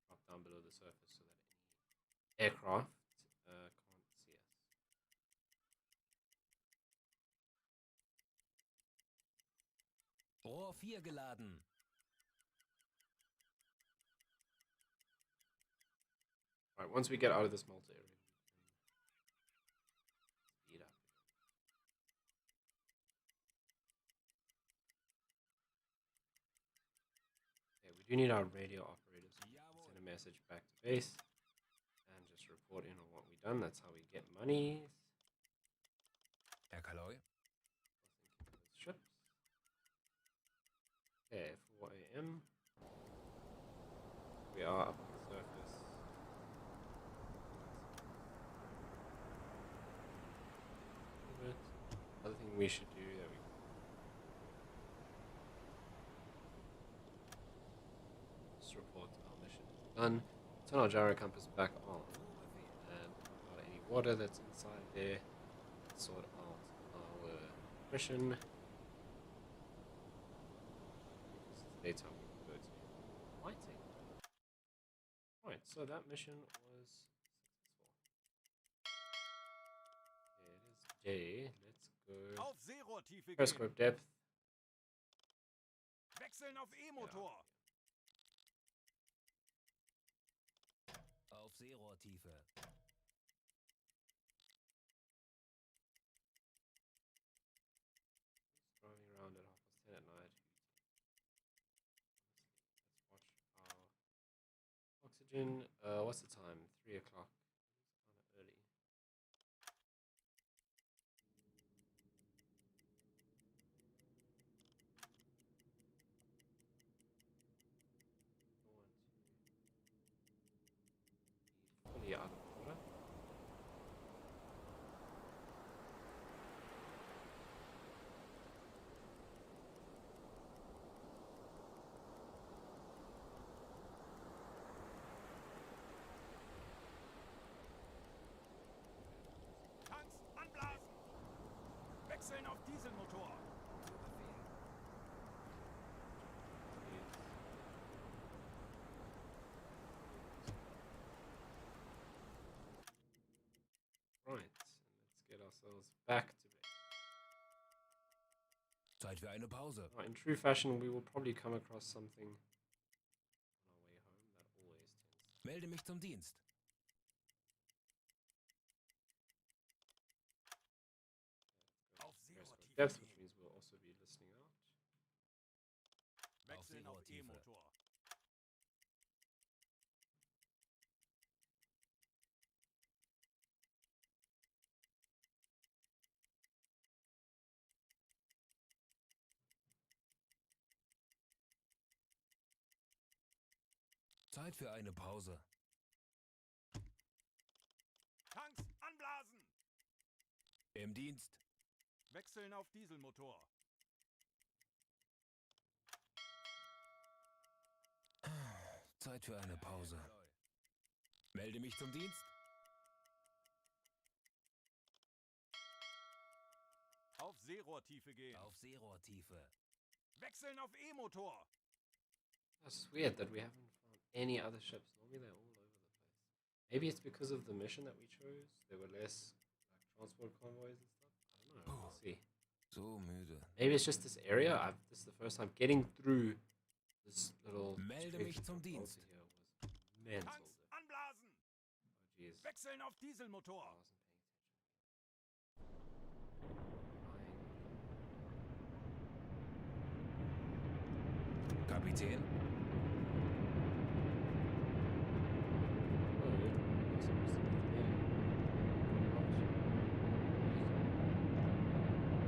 drop down below the surface so that any aircraft can't see us. Rohr 4 geladen. Right, once we get out of this melter area, we can speed up. do need our radio operators to send a message back to base and just report in on what we've done. That's how we get money. Herr Kaloi? Ships. Okay, 4 a.m. We are up on the surface. Other thing we should do that we just report our mission done. Turn our gyro compass back on. And without any water that's inside there, sort out our mission. Because it's daytime, we can go to fighting. Right, so that mission was successful. Okay, it is day. Let's go. Auf Seerohrtiefe gehen. Periscope depth. Wechseln auf E-Motor. Auf Seerohrtiefe. Driving around at 10:30 at night. Let's watch our oxygen. What's the time? 3 o'clock. It's kind of early. Don't want to be fully out of water. Tanks anblasen. Wechseln auf Dieselmotor. Right, and let's get ourselves back to bed. Zeit für eine Pause. Right, in true fashion, we will probably come across something on our way home. That always tends. Melde mich zum Dienst. Auf Periscope Seerohrtiefe depth, which gehen. means we'll also be listening out. Wechseln auf Seerohrtiefe. E-Motor. Zeit für eine Pause. Tanks anblasen. Im Dienst. Wechseln auf Dieselmotor. Zeit für eine Pause. Melde mich zum Dienst. Auf Seerohrtiefe gehen. Auf Seerohrtiefe. Wechseln auf E-Motor. That's weird that we haven't found any other ships. Normally they're all over the place. Maybe it's because of the mission that we chose. There were less like transport convoys and stuff. I don't know. We'll see. So müde. Maybe it's just this area. This is the first time getting through this little. Melde stretch mich of zum water Dienst. here was mental. Tanks anblasen. Oh jeez. Wechseln auf I Dieselmotor. wasn't paying attention. Kapitän.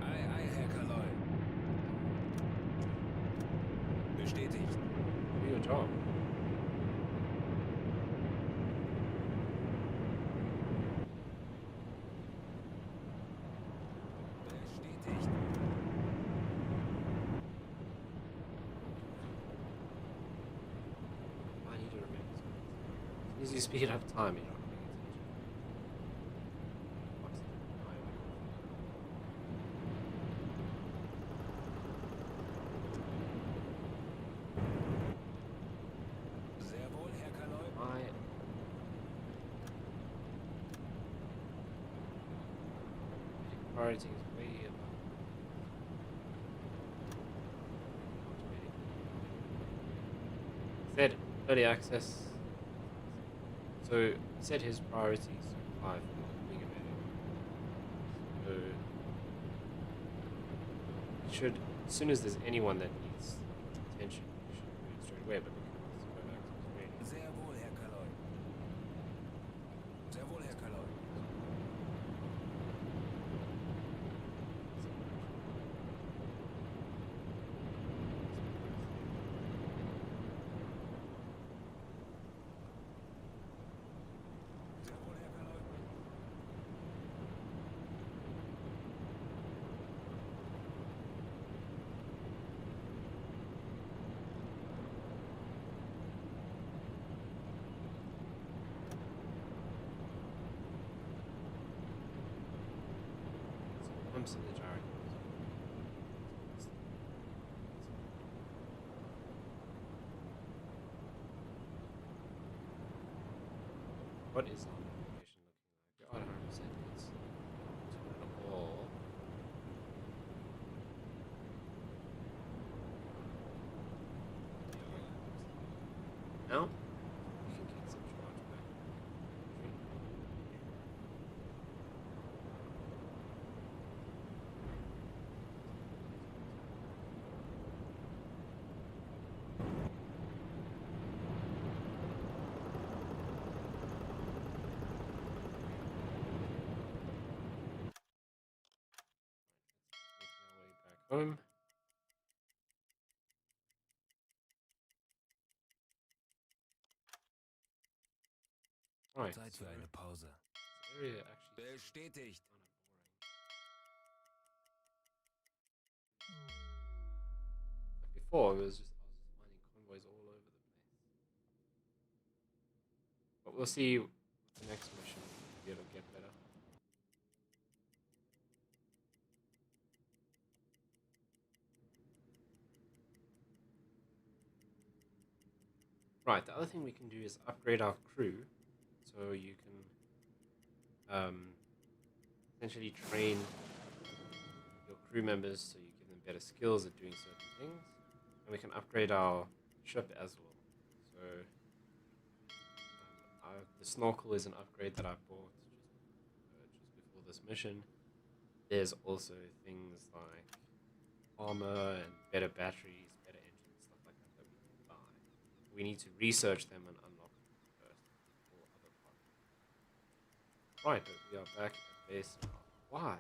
Ei, ei, Herr Kaloi. Bestätigt. Do your job. Bestätigt. I need to remember this. As soon as you speed up time, you're not paying attention. Oxygen highway. Sehr wohl, Herr Kaloi. Priority is way above. Said early access. So he said his priorities are 5 for being a medic. So we should, as soon as there's anyone that needs attention, we should do it straight away. But we can jumps in the gyro. What is our navigation looking like? We're at 100%. Let's turn it all. Now we can get some charge back. Making our way back home. Right, Zeit so für eine Pause. this area actually Bestätigt. kind of boring. Like before, I was just finding convoys all over the place. But we'll see with the next mission. Maybe it'll get better. Right, the other thing we can do is upgrade our crew, so you can essentially train your crew members so you give them better skills at doing certain things, and we can upgrade our ship as well. So the snorkel is an upgrade that I bought just before this mission. There's also things like armor and better batteries, better engines, stuff like that that we can buy. We need to research them and unlock them first before other parts. Right, but we are back at base now. Why?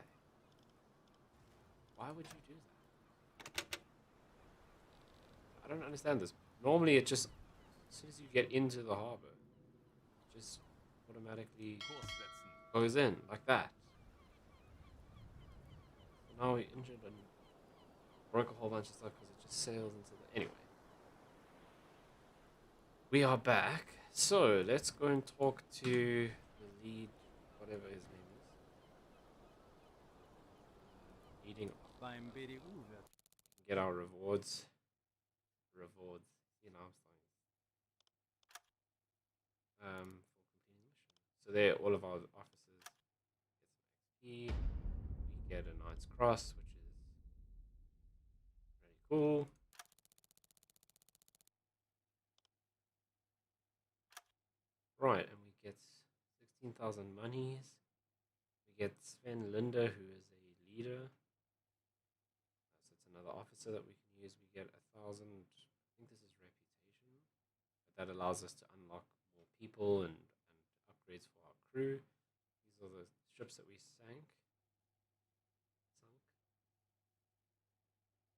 Why would you do that? I don't understand this. Normally it just, as soon as you get into the harbor, it just automatically Kurs setzen. goes in, like that. So now we injured and broke a whole bunch of stuff because it just sails into the... Anyway. We are back. So, let's go and talk to the lead, whatever his name is. Leading... Beim BDU wird Get our rewards. Rewards. You know, for completing the mission. So there, all of our officers get some XP. We get a Knight's Cross, which is really cool. Right, and we get 16,000 monies. We get Sven Linder, who is a leader. So it's another officer that we can use. We get 1,000, I think this is reputation. But that allows us to unlock more people and upgrades for our crew. These are the ships that we sank. We sunk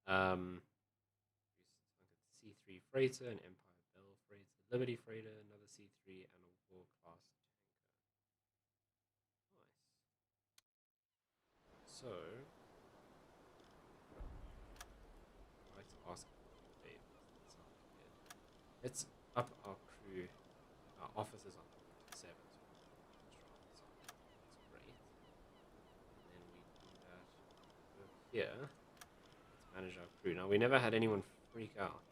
a C3 freighter, an Empire Bell freighter, Liberty freighter, another C3, and a war class tanker. Nice. So, I'd like to ask a favor. Let's up our crew, our officers up to 7. That's great. And then we do that over here. Let's manage our crew. Now, we never had anyone freak out.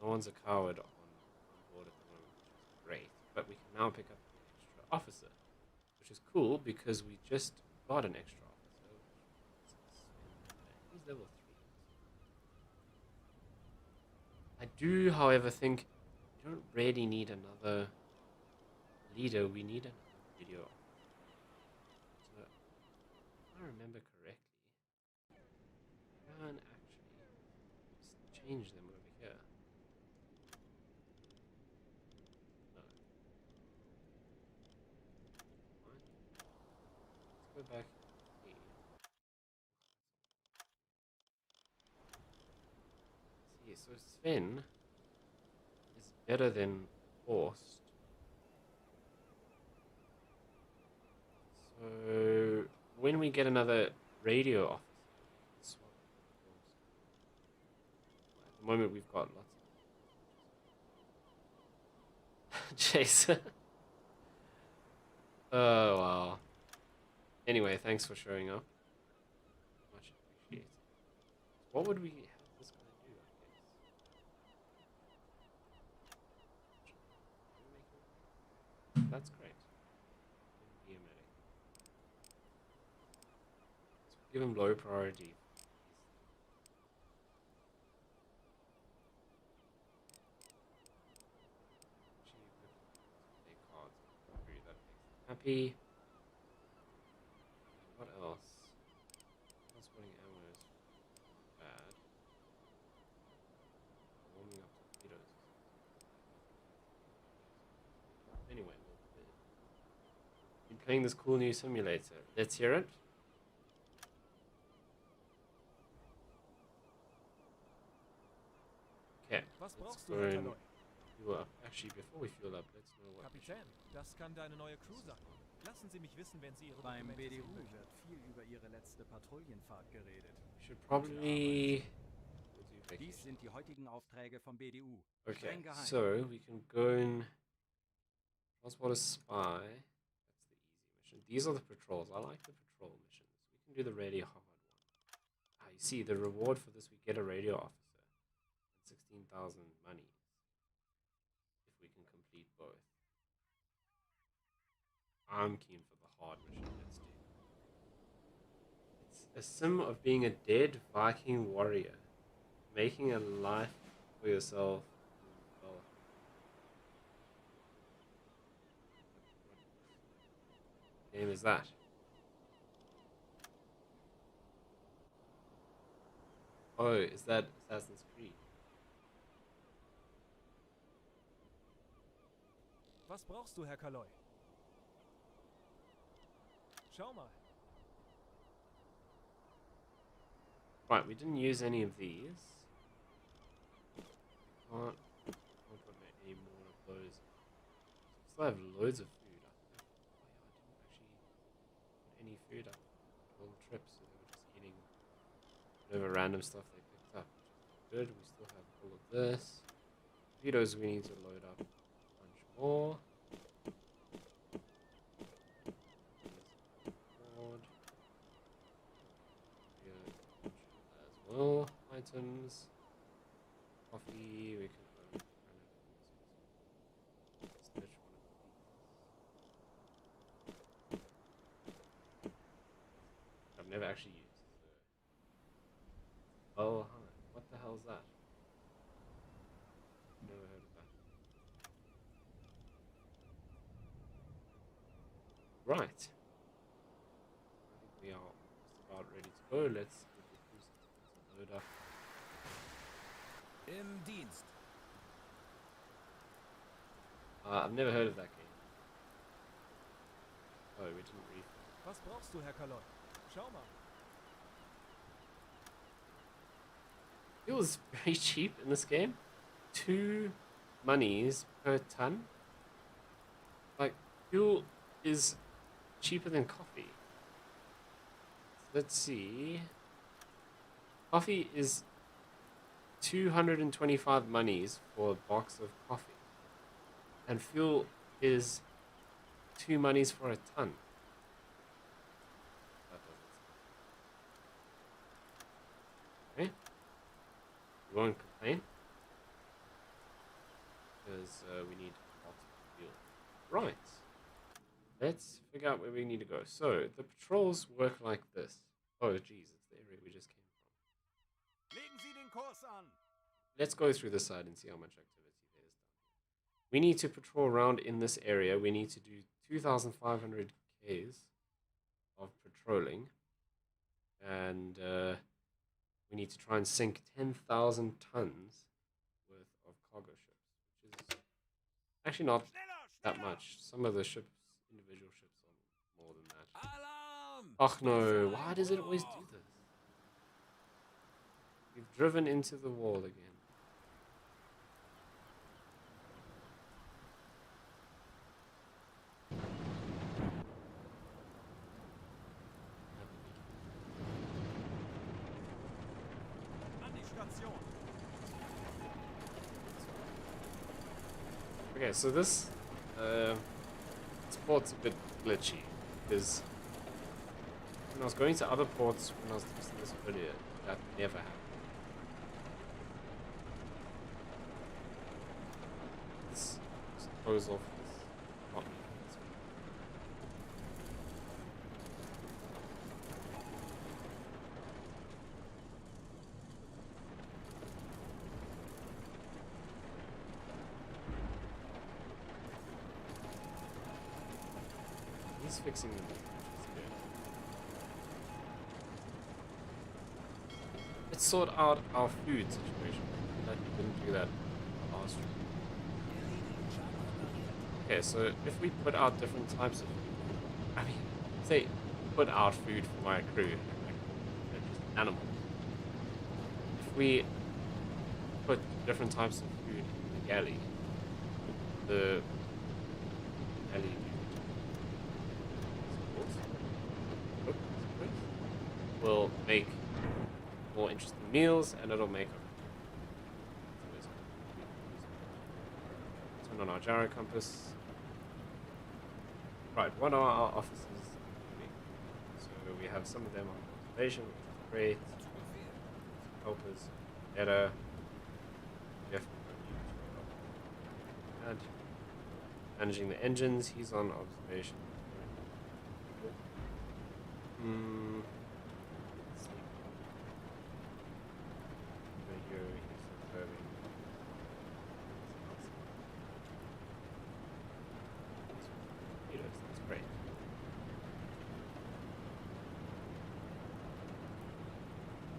No one's a coward on board at the moment, which is great. But we can now pick up an extra officer, which is cool because we just got an extra officer. He's level 3. I do, however, think we don't really need another leader. We need another video officer. So, if I remember correctly, I can actually just change them over here. No. Fine. Let's go back and see. So Sven is better than Horst. So when we get another radio officer, we can swap Horst. At the moment we've got lots of Jason. Oh wow. Anyway, thanks for showing up. Much appreciated. What would we have this guy do, I guess? That's great. Be a medic. So give him low priority. Happy. What else? Transporting ammo is bad. Warming up torpedoes. Anyway, we've been playing this cool new simulator. Let's hear it. Okay, Was let's brauchst go du, Herr and Kaloi? fuel up. Actually, before we fuel up, let's know what Kapitän, das kann deine neue Crew sein. Lassen Sie mich wissen, wenn Sie Ihre Beim Dokumente BDU sehen möchten. wird viel über Ihre letzte Patrouillenfahrt geredet. we should probably we'll do Dies vacation. sind die heutigen Aufträge vom BDU. Okay, Streng geheim. so we can go and transport a spy. That's the easy mission. These are the patrols. I like the patrol missions. We can do the radio hard one. Ah, you see, the reward for this, we get a radio officer and 16,000 money if we can complete both. I'm keen for the hard mission. Let's do it. It's a sim of being a dead Viking warrior, making a life for yourself. Well, what game is that? Oh, is that Assassin's Creed? Was brauchst du, Herr Kaloi? Schau mal. Right, we didn't use any of these. Can't put any more of those. Still have loads of food. Oh yeah, I didn't actually put any food up all the trips, so they were just eating whatever random stuff they picked up, which is good. We still have all of this. Torpedoes we need to load up a bunch more. As well, items, coffee, we can search one of these. I've never actually used the... Oh, hi. What the hell is that? Never heard of that. Right. I think we are just about ready to go. Let's get the cruise load up. Im Dienst. I've never heard of that game. Oh, we didn't read. Was brauchst du, Herr Kaloi? Schau mal. Fuel is very cheap in this game. 2 monies per ton. Like, fuel is cheaper than coffee. Let's see. Coffee is 225 monies for a box of coffee. And fuel is 2 monies for a ton. That doesn't sound. Okay. You won't complain. Because we need lots of fuel. Right. Let's figure out where we need to go. So, the patrols work like this. Oh, geez, it's the area we just came from. Legen Sie den Kurs an. Let's go through this side and see how much activity there is down here. We need to patrol around in this area. We need to do 2,500 Ks of patrolling. And we need to try and sink 10,000 tons worth of cargo ships, which is actually not that much. Some of the ships, individual ships, are more than that. Alarm! Oh no, why does it always do this? We've driven into the wall again. An die Station. Okay, so this port's a bit glitchy because when I was going to other ports when I was testing this earlier, that never happened. This goes off this. Not me. This one. He's fixing them, which is good. Let's sort out our food situation. That didn't do that last week. Okay, so if we put out different types of food, I mean, say, put out food for my crew, like, they're just animals. If we put different types of food in the galley, the galley will make more interesting meals, and it'll make turn on our gyro compass. Right, what are our officers doing? So we have some of them on observation, which is great. Helpers, better. Definitely don't need to. Managing the engines, he's on observation.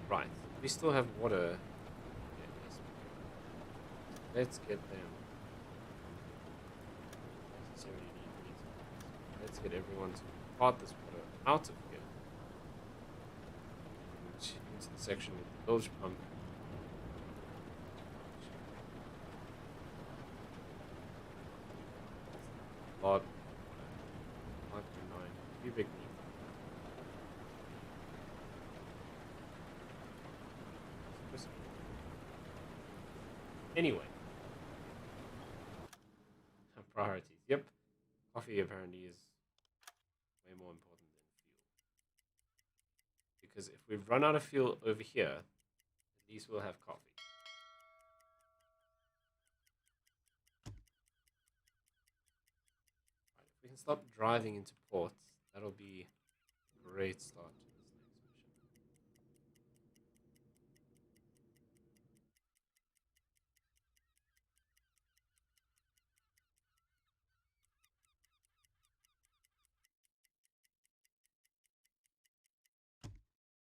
Right, we still have water. Yes. Let's get them. Let's get everyone to part this water out of here. And into the section with the bilge pump. A lot. 5.9 cubic meters. Anyway, priorities. Yep, coffee apparently is way more important than fuel. Because if we've run out of fuel over here, at least we'll have coffee. Right, if we can stop driving into ports, that'll be a great start to this next mission.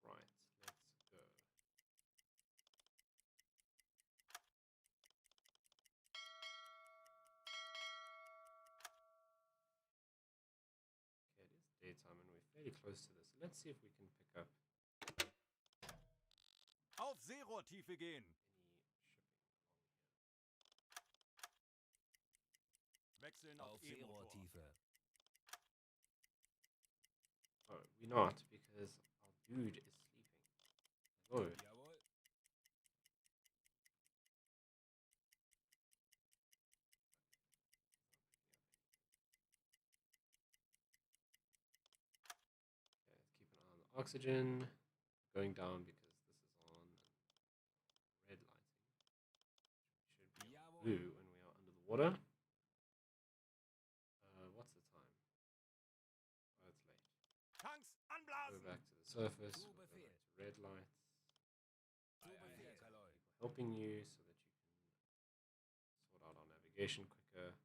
Right, let's go. Okay, it is daytime and we're fairly close to this. Let's see if we can pick up Auf Seerohrtiefe gehen. Wechseln auf Auf E-Motor. Seerohrtiefe. Oh, we're not, because our dude is sleeping. Oh, Jawohl. okay, let's keep an eye on the oxygen. Going down because this is on red lighting. Should be on Jawohl. blue when we are under the water. What's the time? Oh, it's late. Tanks Go anblasen. back to the surface. Zu We'll go Befehl. back to red lights. Zu Befehl, Kaloi. Helping you so that you can sort out our navigation quicker.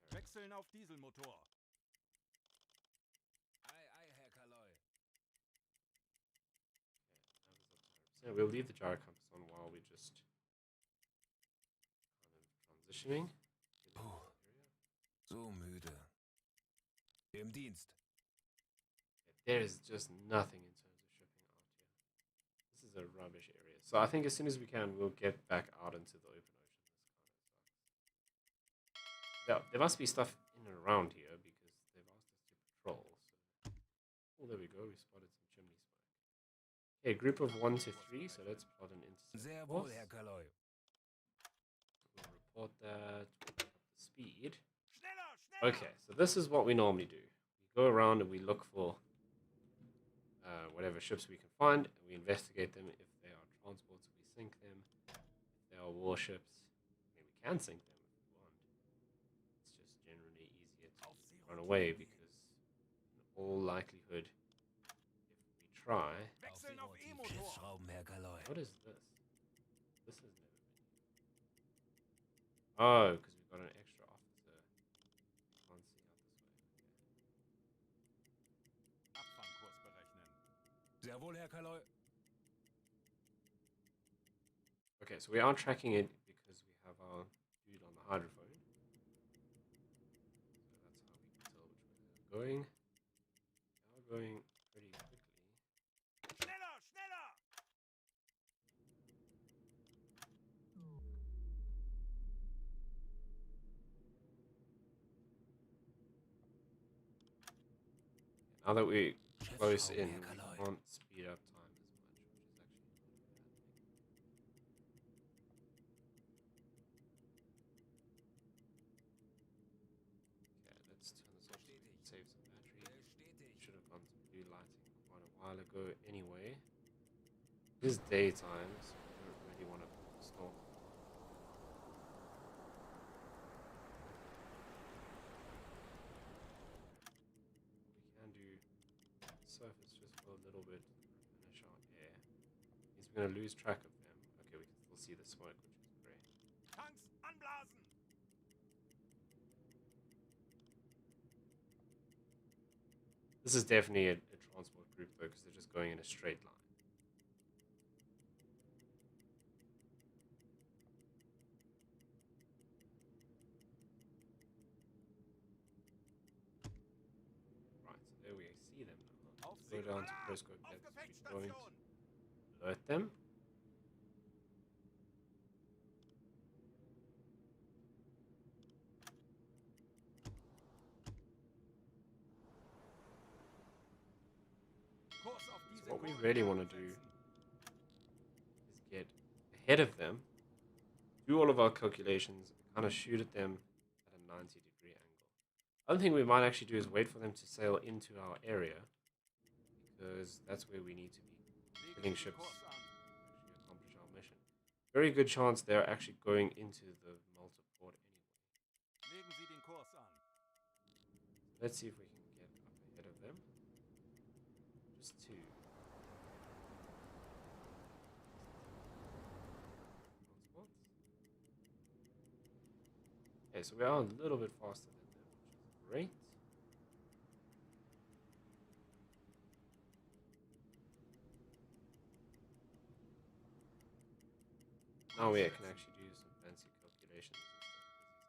Let's carry Wechseln auf Dieselmotor. Ei, ei, Herr Kaloi. So we'll leave the gyro compass on while we're just kind of transitioning. Puh. So müde. Im Dienst. There is just nothing in terms of shipping out here. This is a rubbish area. So I think as soon as we can, we'll get back out into the open ocean. This kind of sucks. There must be stuff in and around here because they've asked us to patrol. So. Oh, there we go. We spotted some chimney smoke. Okay, group of 1 to 3. So let's plot an intercept Sehr course. wohl, Herr Kaloi. We'll report that. We'll pick up the speed. Schneller, schneller. Okay, so this is what we normally do. We go around and we look for whatever ships we can find, and we investigate them. If they are transports, we sink them. If they are warships, I mean, we can sink them if we want. It's just generally easier to run away because, in all likelihood, if we try. Wechseln auf Die E-Motor. Schiffsschrauben, Herr Kaloi. What is this? This has never been used. Oh, because we've got an extra officer. Can't see out this way. Abfangkurs berechnen. Sehr wohl, Herr Kaloi. Okay, so we are tracking it because we have our dude on the hydrophone. So that's how we can tell which way they're going. They are going pretty quickly. Schneller, schneller! Now that we're close in, Schiffsschrauben, Herr we Kaloi. can't speed up time as much, which is actually not a bad thing. Okay, let's turn this off so we can save some battery. Should have gone to blue lighting quite a while ago anyway. It is daytime, so we don't really want to snorkel. We can do surface just for a little bit to replenish our air. Means we're going to lose track of them. Okay, we can still see the smoke, which is great. Tanks anblasen! This is definitely a transport group though, because they're just going in a straight line. Right, so there we see them now. Auf Go Sie! down to Alarm! periscope depth. We don't Aufgefechtsstation! alert them. Kurs auf diese So what we really want to do Koordinaten is get ahead of them, do all of our calculations, kind of shoot at them at a 90-degree angle. Other thing we might actually do is wait for them to sail into our area, because that's where we need to be setzen. hitting Legen Sie ships den to Kurs an. actually accomplish our mission. Very good chance they're actually going into the multiport anyway. Legen Sie den Kurs an. Let's see if we can get up ahead of them. Just two. Transports. Okay, so we are a little bit faster than them, which is great. Now we can actually do some fancy calculations and stuff because he's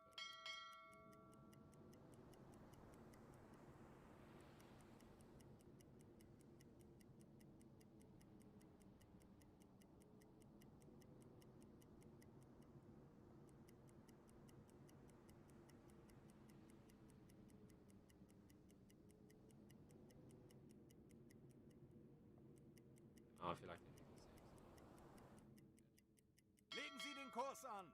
got I feel like they're doing the same. Legen Sie den Kurs an.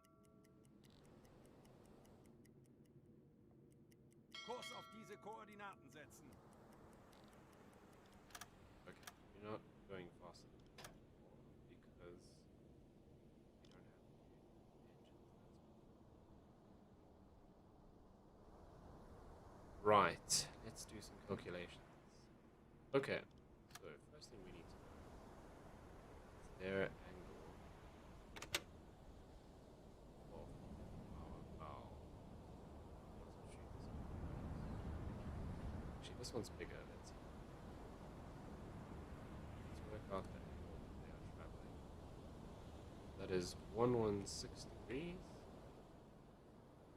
Kurs auf diese Koordinaten setzen. Okay, you're not going faster than before because we don't have new engines. Right, let's do some calculations. Okay, so first thing we need to know is their angle of our bow. Actually, this one's bigger. Let's see. Let's work out the angle that they are traveling. That is 116 degrees.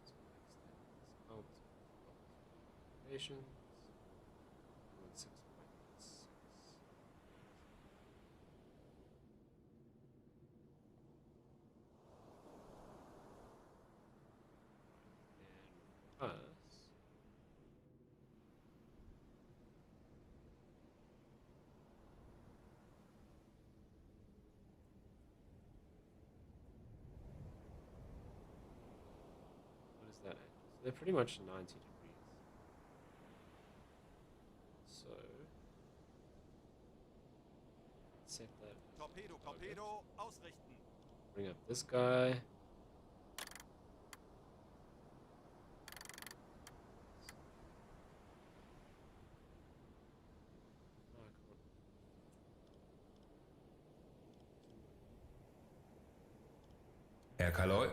So we'll extend this out. Calculations. 116.6. And for us, what is that angle? So they're pretty much 90 degrees. So Torpedo, Torpedo, ausrichten. Bring up this guy. Herr Kaloy?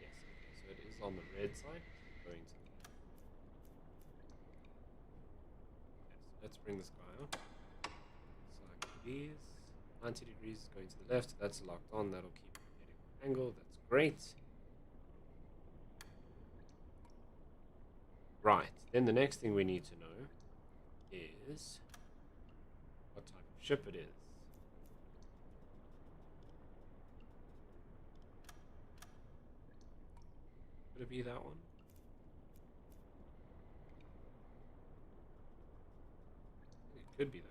Yes, okay, so it is on the red side. Going to the left. Okay, so let's bring this guy up. Select these. 90 degrees is going to the left. That's locked on. That'll keep it getting an angle. That's great. Right. Then the next thing we need to know is what type of ship it is. Could it be that one? It could be that.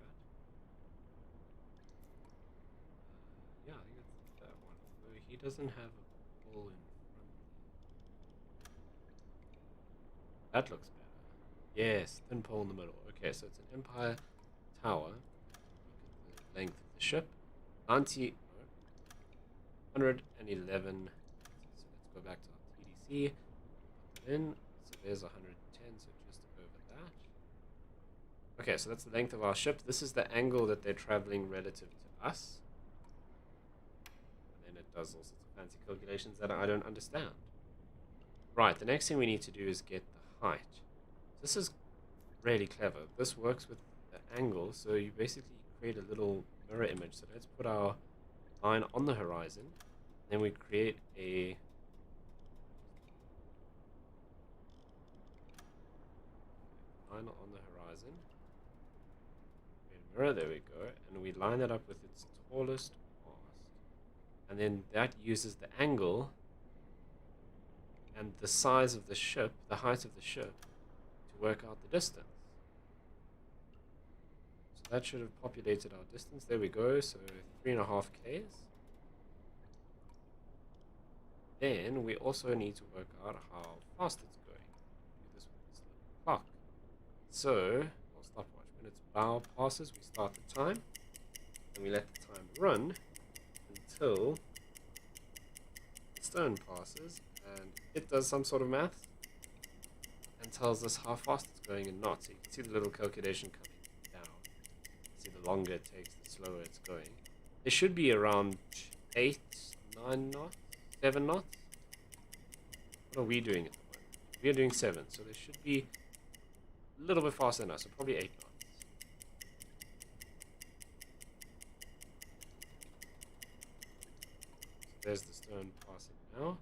Yeah, I think it's that one. Although he doesn't have a pole in front. That looks better. Yes, thin pole in the middle. Okay, so it's an Empire Tower. Look at the length of the ship. 111. So let's go back to our TDC. Put that in. So there's 110, so just over that. Okay, so that's the length of our ship. This is the angle that they're traveling relative to us. And then it does all sorts of fancy calculations that I don't understand. Right, the next thing we need to do is get the height. This is really clever. This works with the angle, so you basically create a little mirror image. So let's put our line on the horizon. Then we create a line on the horizon. Create a mirror, there we go. And we line it up with its tallest mast. And then that uses the angle and the size of the ship, the height of the ship, to work out the distance. So that should have populated our distance. There we go. So 3.5 Ks. Then we also need to work out how fast it's going. Do this with this little clock. So, or stopwatch. When its bow passes, we start the time, and we let the time run until the stern passes, and it does some sort of math and tells us how fast it's going in knots. So you can see the little calculation coming down. See, the longer it takes, the slower it's going. It should be around 8, 9 knots, 7 knots. What are we doing at the moment? We are doing 7, so they should be a little bit faster than us, so probably 8 knots. So there's the stern passing now.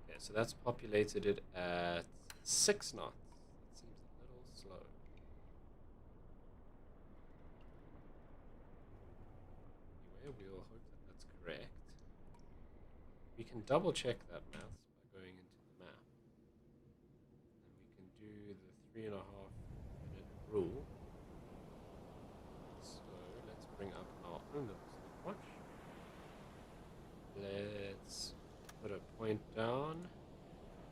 Okay, so that's populated it at 6 knots. That seems a little slow. Anyway, we'll hope that that's correct. We can double check that math by going into the map. And we can do the 3.5 minute rule. So let's bring up our own little stopwatch. Let's put a point down.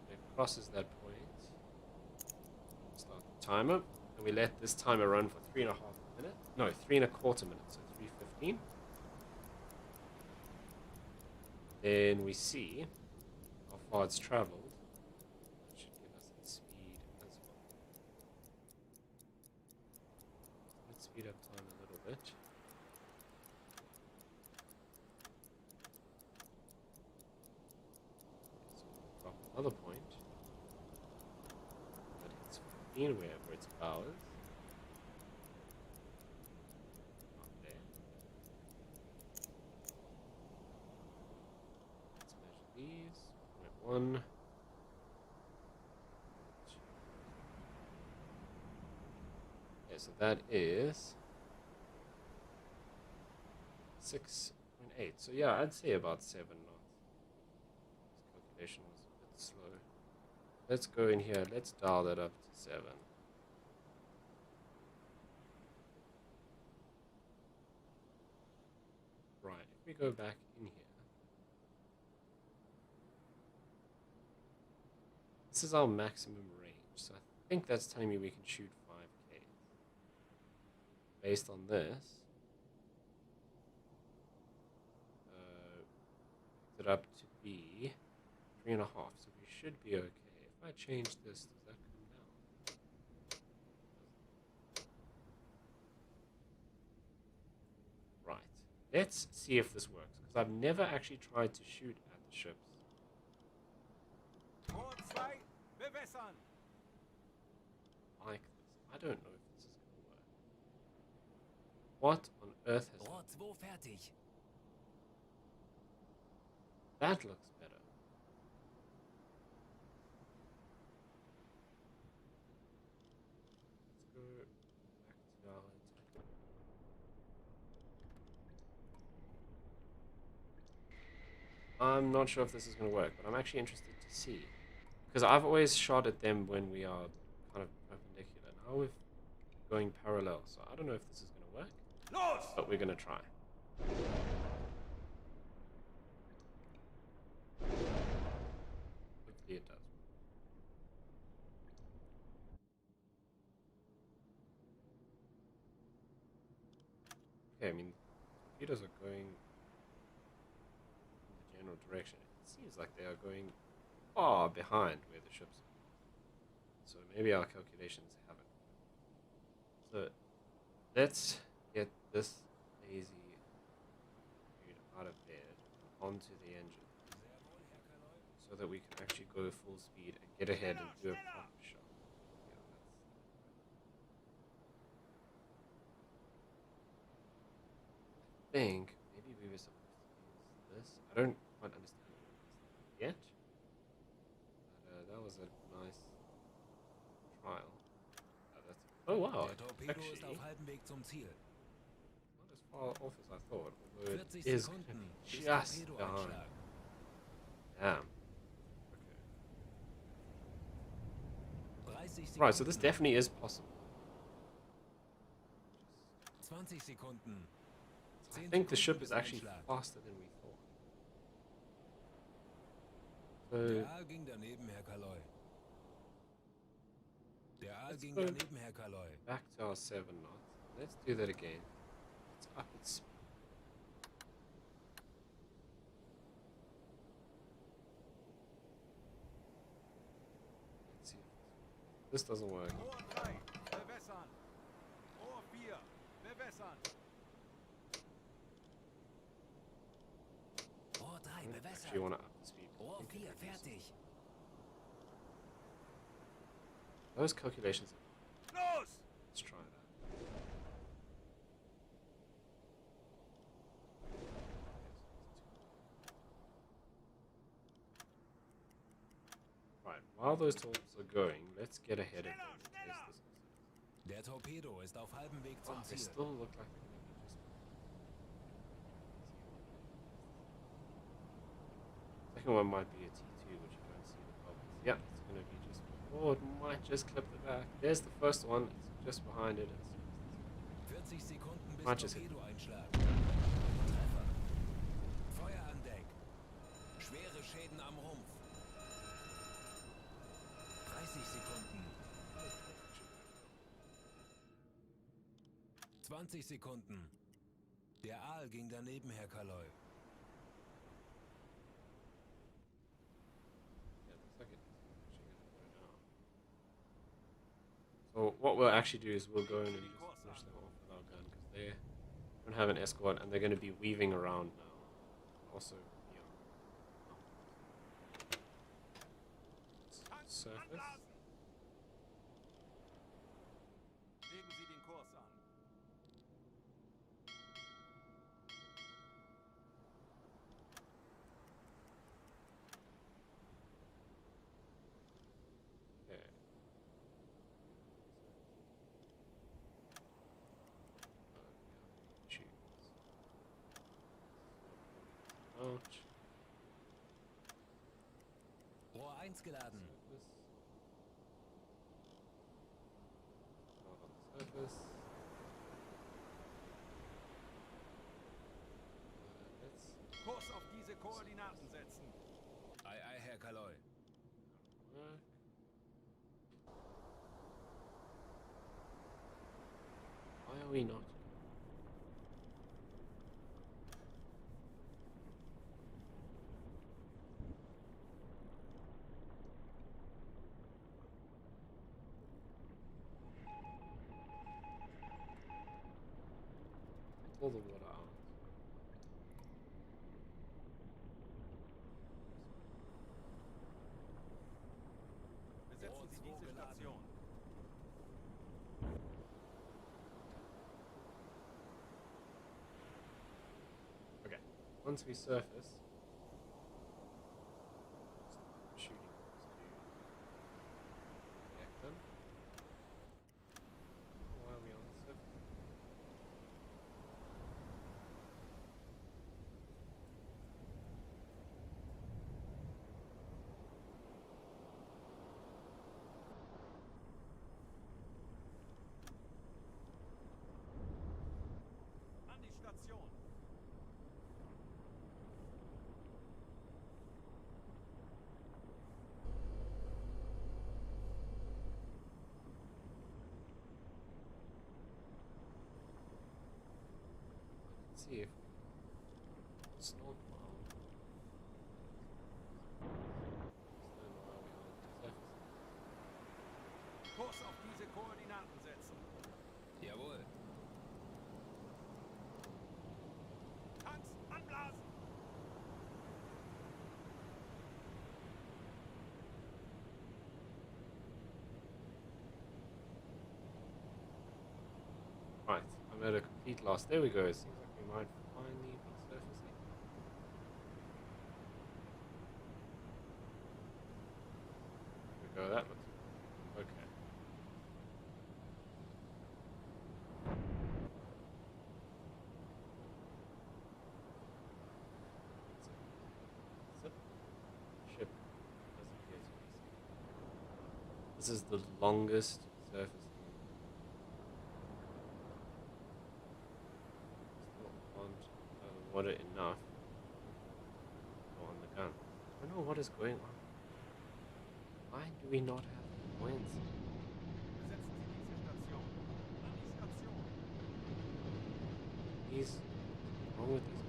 When it crosses that point, start the timer. And we let this timer run for 3.5 minutes. No, 3.25 minutes, so 3:15. Then we see how far it's traveled. That should give us its speed as well. Let's speed up time a little bit. So we'll drop another point. That hits 15 wherever its bow is. Not there. Let's measure these. Point 1. Okay, so that is 6.8. So yeah, I'd say about 7 knots. This calculation was a bit slow. Let's go in here. Let's dial that up to 7. Right, if we go back in here. This is our maximum range. So I think that's telling me we can shoot 5K. Based on this, picked it up to be 3.5, so we should be okay. If I change this, does that come down? Right. Let's see if this works, because I've never actually tried to shoot at the ships. Boot 2, bewässern. Like this. I don't know if this is going to work. What on earth has Rohr 2 fertig. that? Looks better. Let's go back to our I'm not sure if this is going to work, but I'm actually interested to see. Because I've always shot at them when we are kind of perpendicular. Now we're going parallel, so I don't know if this is going to work, Los! but we're going to try. Hopefully it does. Okay, I mean, torpedoes are going in the general direction. It seems like they are going far behind where the ships are. So maybe our calculations haven't. So let's get this lazy dude out of bed onto the engine so that we can actually go full speed and get ahead and do a proper shot. Yeah, I think maybe we were supposed to use this. I don't quite understand this yet, but that was a nice trial. Oh wow, Der Torpedo actually ist auf halbem Weg zum Ziel. not as far off as I thought, although it 40 is Sekunden bis just Torpedo behind. einschlagen. Damn. Okay. 30 Sekunden. Right, so this definitely is possible. 20 Sekunden. I 10 think the Sekunden ship bis is actually Einschlag. faster than we thought. So Der Aal ging daneben, Herr Kaloy. Der Aal Let's ging go. daneben, Herr Kaloy. back to our 7 knots. Let's do that again. Let's up its speed. Let's see if this doesn't work. Rohr 3, bewässern. Rohr 4, bewässern. Rohr 3 I actually bewässert. want to up the speed. Rohr I think 4 it reduces. fertig. Those calculations. Los! Let's try that. Right, while those torps are going, let's get ahead of them in case this is. Der Torpedo ist auf halbem Weg Oh, zum they Ziel. still look like they're going to be just. Second one might be a T2, which you don't see the bubbles. Yeah, it's going to be just. Oh, it might just clip the back. There's the first one. It's just behind it. 40 Sekunden bis Manches hit. Torpedo einschlagen. Treffer. Feuer an Deck. Schwere Schäden am Rumpf. 30 Sekunden. 20 Sekunden. Der Aal ging daneben, Herr Kaloy. Yeah, looks like it's actually going to go down. So what we'll actually do is we'll go in and just finish them off with our gun because they don't have an escort and they're going to be weaving around now. Also, yeah. Surface. Anblasen! Legen Sie den Kurs an. Okay. Shoot. Out. Rohr 1 geladen. Surface. Out on the surface. Let's Kurs auf diese Koordinaten setzen. Ei, ei, Herr Kaloy. work. are we not? All the water out. Besetzen Sie diese Station. Okay. Once we surface, shooting reactor. Why are we on the surface? An die Station. Let's see if snorkel out. Then why are we on the surface? Kurs auf diese Koordinaten setzen. Jawohl. Tanks anblasen. Right, I'm at a complete loss. There we go. Seems like we might finally be surfacing. There we go. That looks okay. Zip. Ship doesn't appear to be sinking. This is the longest surface. Still aren't the water enough to go on the gun. I don't know what is going on. Why do we not have buoyancy? Besetzen Sie diese Station. An die Station. What's wrong with these?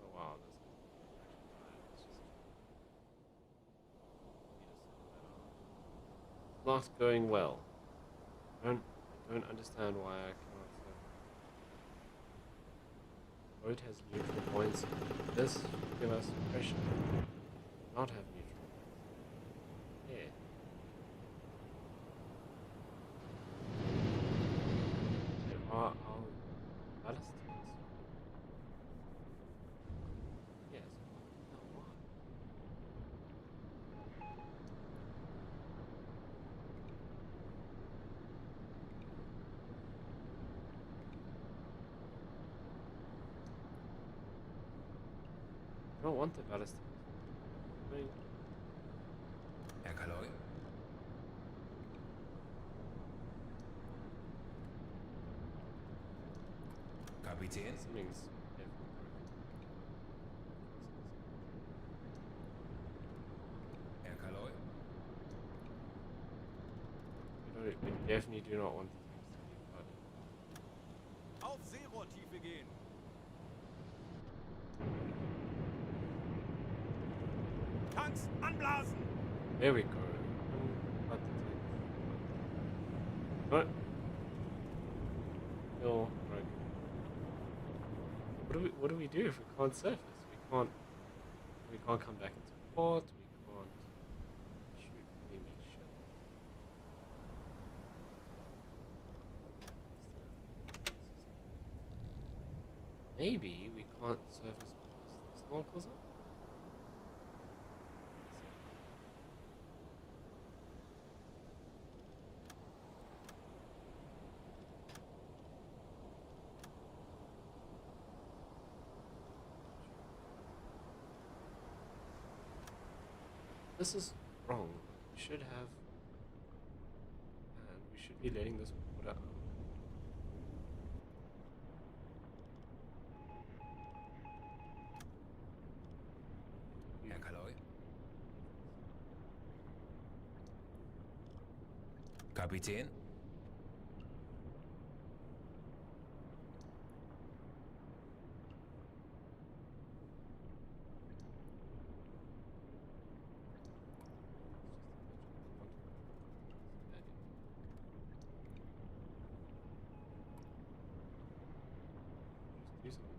Oh wow, this is not going well. I don't understand why I cannot surf. Boat has neutral buoyancy. This should give us pressure. Not have neutral buoyancy. Yeah. There are our ballast tanks. Yes. No, why? I don't want the ballast tanks. I mean, Herr Kaloi? Kapitän? something's definitely Herr Kaloi? we definitely do not want the tanks to be flooded. Auf Seerohrtiefe gehen. Tanks anblasen. There we go. Flood the tanks. What? Still broken. What do we do if we can't surface? We can't come back into port, we can't shoot enemy ships. Maybe we can't surface past the snorkels up? This is wrong. We should have should be letting this water out. Herr Kaloi? Kapitän? Do something.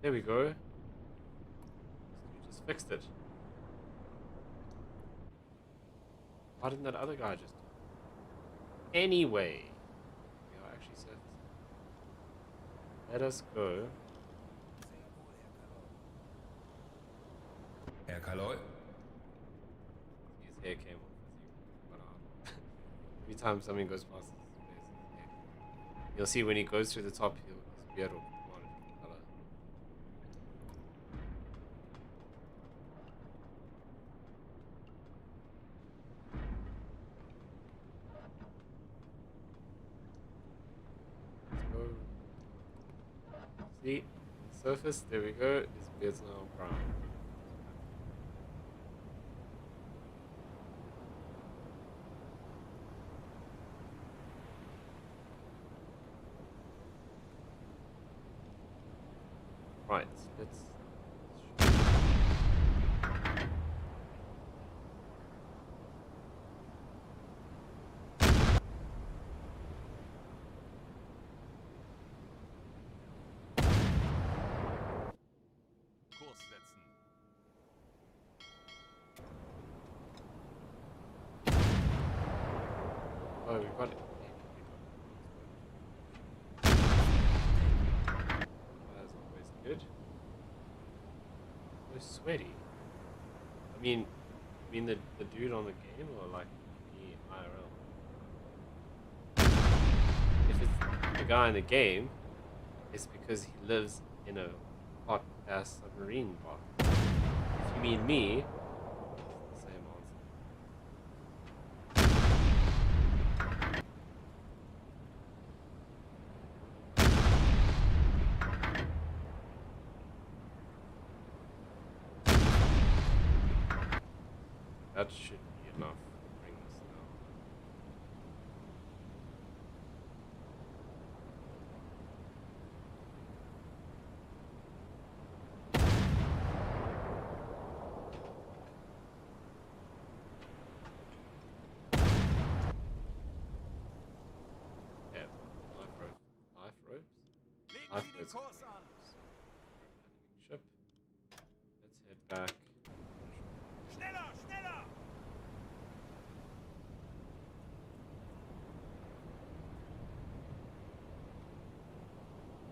There we go. You just fixed it. Why didn't that other guy just do it? Anyway, we are actually surfacing. Let us go. Herr Kaloi? His hair came off as he went out. Every time something goes past his face, his hair. You'll see when he goes through the top, his beard will come out a different color. Let's go. See, surface, there we go. His beard's now brown. Right, let's. Kurs setzen. Oh, we got it. That's always good. So sweaty. I mean the dude on the game or like the IRL? If it's the guy in the game, it's because he lives in a hot ass submarine bar. If you mean me, it's the same answer. That should be enough to bring this down. Yeah, life ropes. Life ropes? Legen Life Sie den ropes. Kurs an. Ship. Let's head back. Schneller, schneller!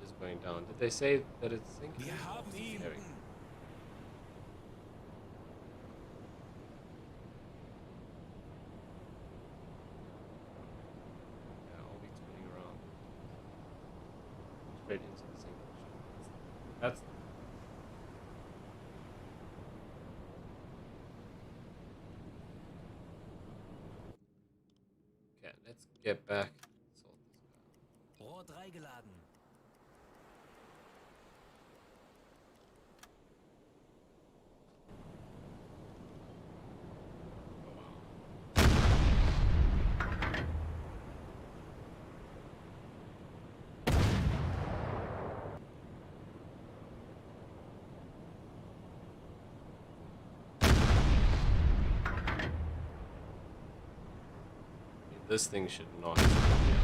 Is going down. Did they say that it's sinking? Wir haben ihn! There we go. Yeah, I'll be turning around. Straight into the sinking ship. That's okay, let's get back. Sort this guy out. Rohr 3 geladen. Oh wow. I mean, this thing should not still be up.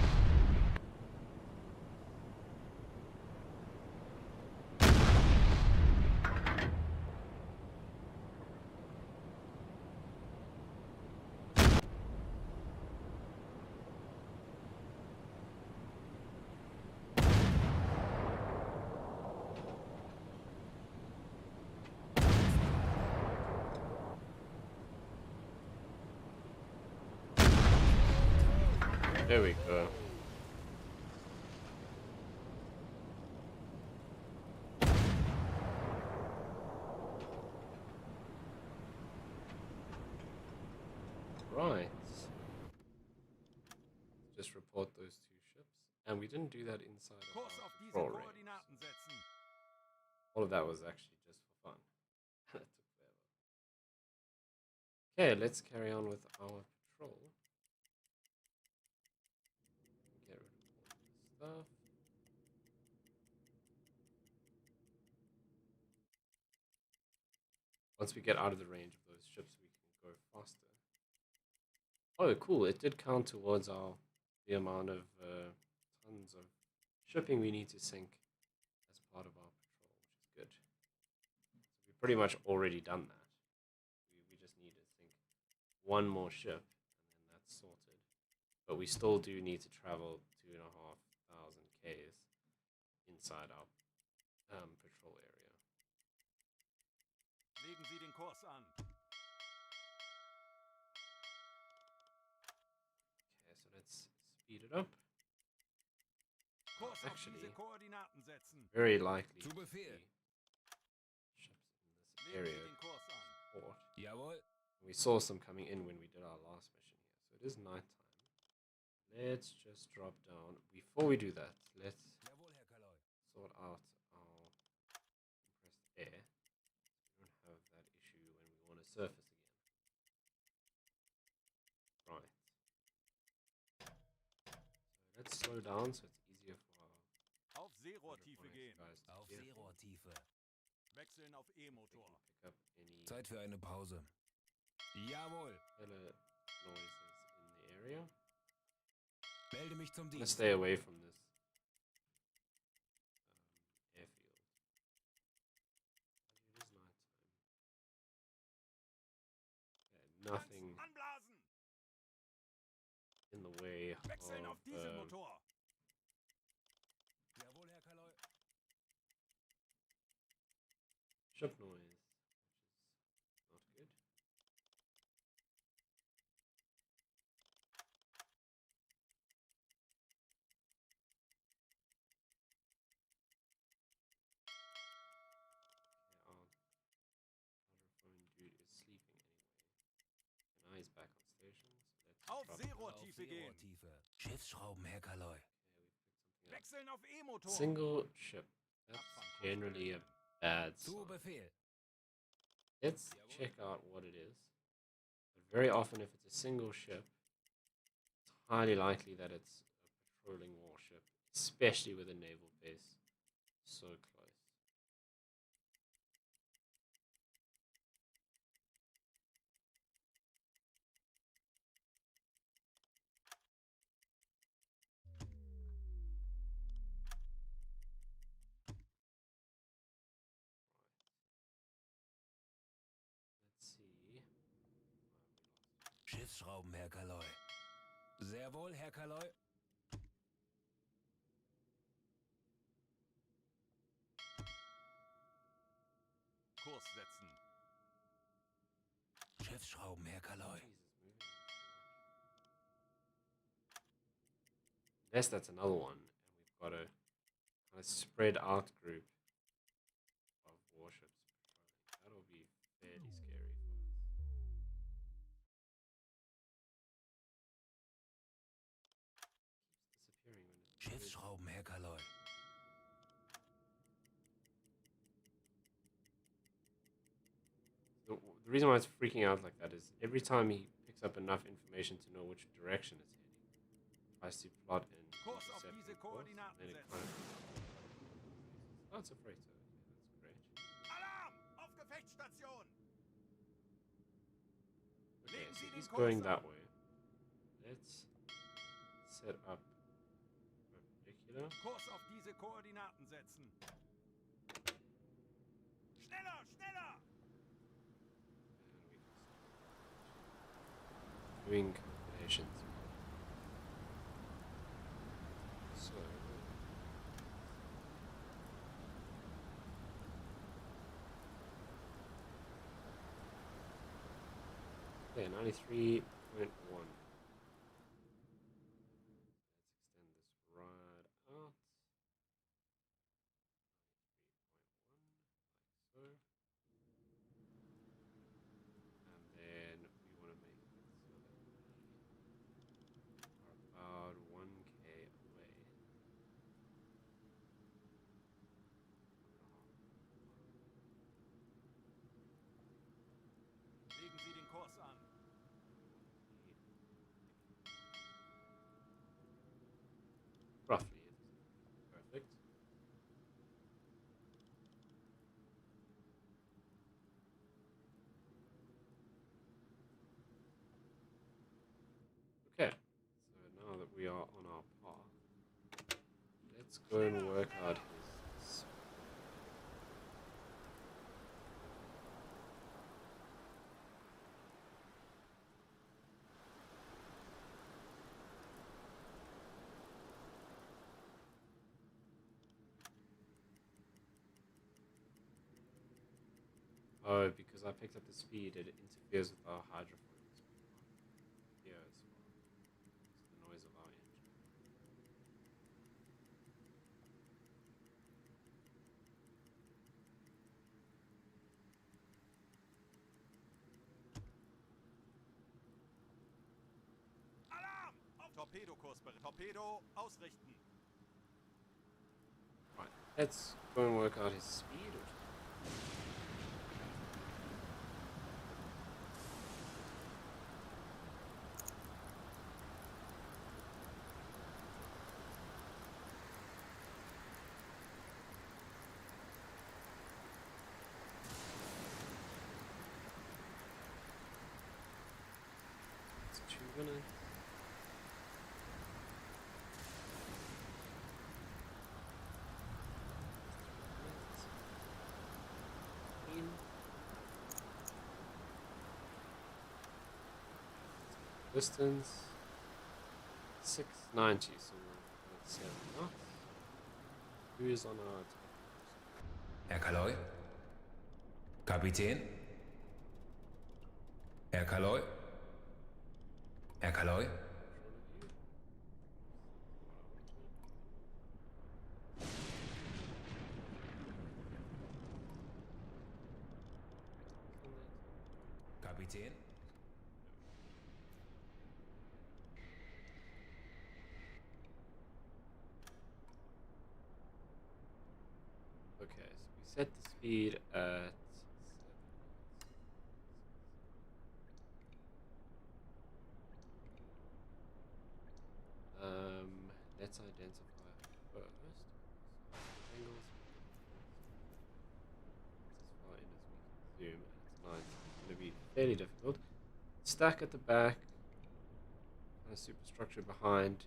There we go. Right. just report those two ships. And we didn't do that inside of Kurs our auf diese patrol range. Koordinaten setzen. All of that was actually just for fun. That took forever. Okay, let's carry on with our patrol. Get rid of all this stuff. Once we get out of the range of those ships, we can go faster. Oh, cool. It did count towards the amount of tons of shipping we need to sink as part of our patrol, which is good. So we've pretty much already done that. We just need to sink one more ship, and then that's sorted. But we still do need to travel 2,500 Ks inside our patrol area. Legen Sie den Kurs an. Okay, so let's speed it up. Kurs auf Actually, diese Koordinaten setzen. very likely Zu to Befehl. see ships in this Legen area Sie den Kurs an. port. Jawohl. We saw some coming in when we did our last mission here, so it is nighttime. Let's just drop down. Before we do that, let's Jawohl, Herr Kaloi. sort out our compressed air. We don't have that issue when we want to surface again. Right. So let's slow down so it's easier for our Auf Seerohrtiefe hydroponics gehen. guys to Auf steer. Seerohrtiefe. Wechseln auf They E-Motor. can pick up any Zeit für eine Pause. Jawohl. killer noises in the area. Melde mich zum I'm gonna Dienst. stay away from this airfield. It is nighttime. Okay, nothing Anblasen. in the way Wechseln auf of Dieselmotor. Jawohl, Herr Kaloi. ship noise, which is not good. Okay, our hydrophone dude is sleeping anyway. And now he's back on station, so let's Auf drop Auf Seerohrtiefe gehen. Seerohrtiefe. Schiffsschrauben, Herr Kaloi. Okay, we picked something up. Wechseln auf E-Motor. Single ship. That's Abfangkurs generally a berechnen. bad Zu sign. Befehl. Let's Jawohl. check out what it is. But very often, if it's a single ship, it's highly likely that it's a patrolling warship, especially with a naval base so close. Let's see. Schiffsschrauben, Herr Kaloi. Sehr wohl, Herr Kaloi. Kurs setzen. Schiffsschrauben, Herr Kaloi. Jesus, moving too much. Unless that's another one, and we've got a kind of spread out group of warships patrolling. That'll be fairly scary for us. Keeps disappearing when it's Schiffsschrauben, Herr Kaloi. The reason why it's freaking out like that is every time he picks up enough information to know which direction it's heading, tries to plot and Kurs auf intercept diese the course, Koordinaten then it setzen. kind of... Oh, it's a freighter. Okay, that's great. Alarm! Auf Gefechtsstation. Okay, Legen so Sie den he's Kurs going an. that way. Let's set up perpendicular. Kurs auf diese Koordinaten setzen. Schneller, schneller! And we can start doing calculations. So okay, 93.1. Let's extend this right out. 93.1, like so. And then we want to make it so that we are about 1 roughly. Perfect. Okay, so now that we are on our path, let's go and work out his. Oh, because I picked up the speed, it interferes with our hydroponics here as well. It's the noise of our engine. Alarm! Auf Torpedokurs Torpedo ausrichten. Right, let's go and work out his speed. It's 2 minutes. Distance 690, so we're at 7 knots. Who is on our Herr Kaloy? Kapitän? Herr Kaloy? Herr Kaloy? Kapitän? Okay, so we set the speed at 7. Let's identify first. Angles. It's as far in as we can zoom, and it's 9. It's going to be fairly difficult. Stack at the back, kind of superstructure behind,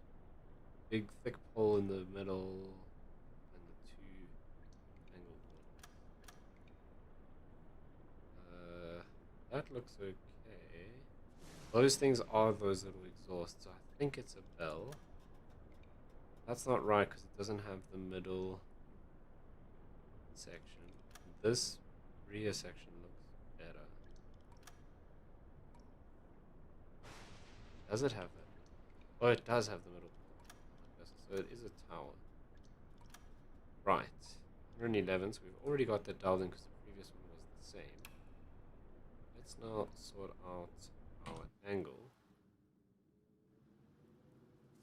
big thick pole in the middle, and the 2 angled ones. That looks okay. Those things are those little exhausts. So I think it's a bell. That's not right because it doesn't have the middle section. This rear section looks better. Does it have that? Oh, it does have the middle. So it is a tower. Right. 111, so we've already got that dialed in because the previous one was the same. Let's now sort out our angle.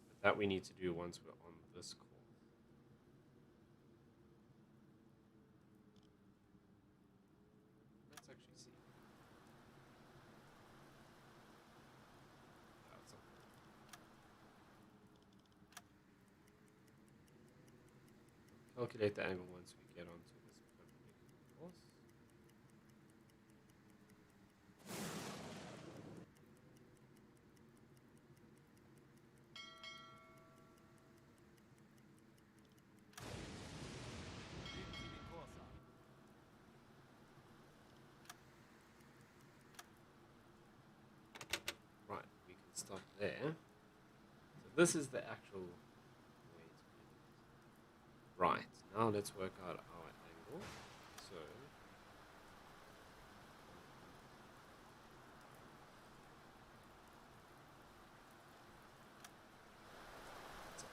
But that we need to do once we're on this course. Let's actually see. That's okay. Calculate the angle once we get onto this perpendicular course. Geben Sie den Kurs an. Right, we can stop there. So this is the actual way to do it. Right, now let's work out our angle. So it's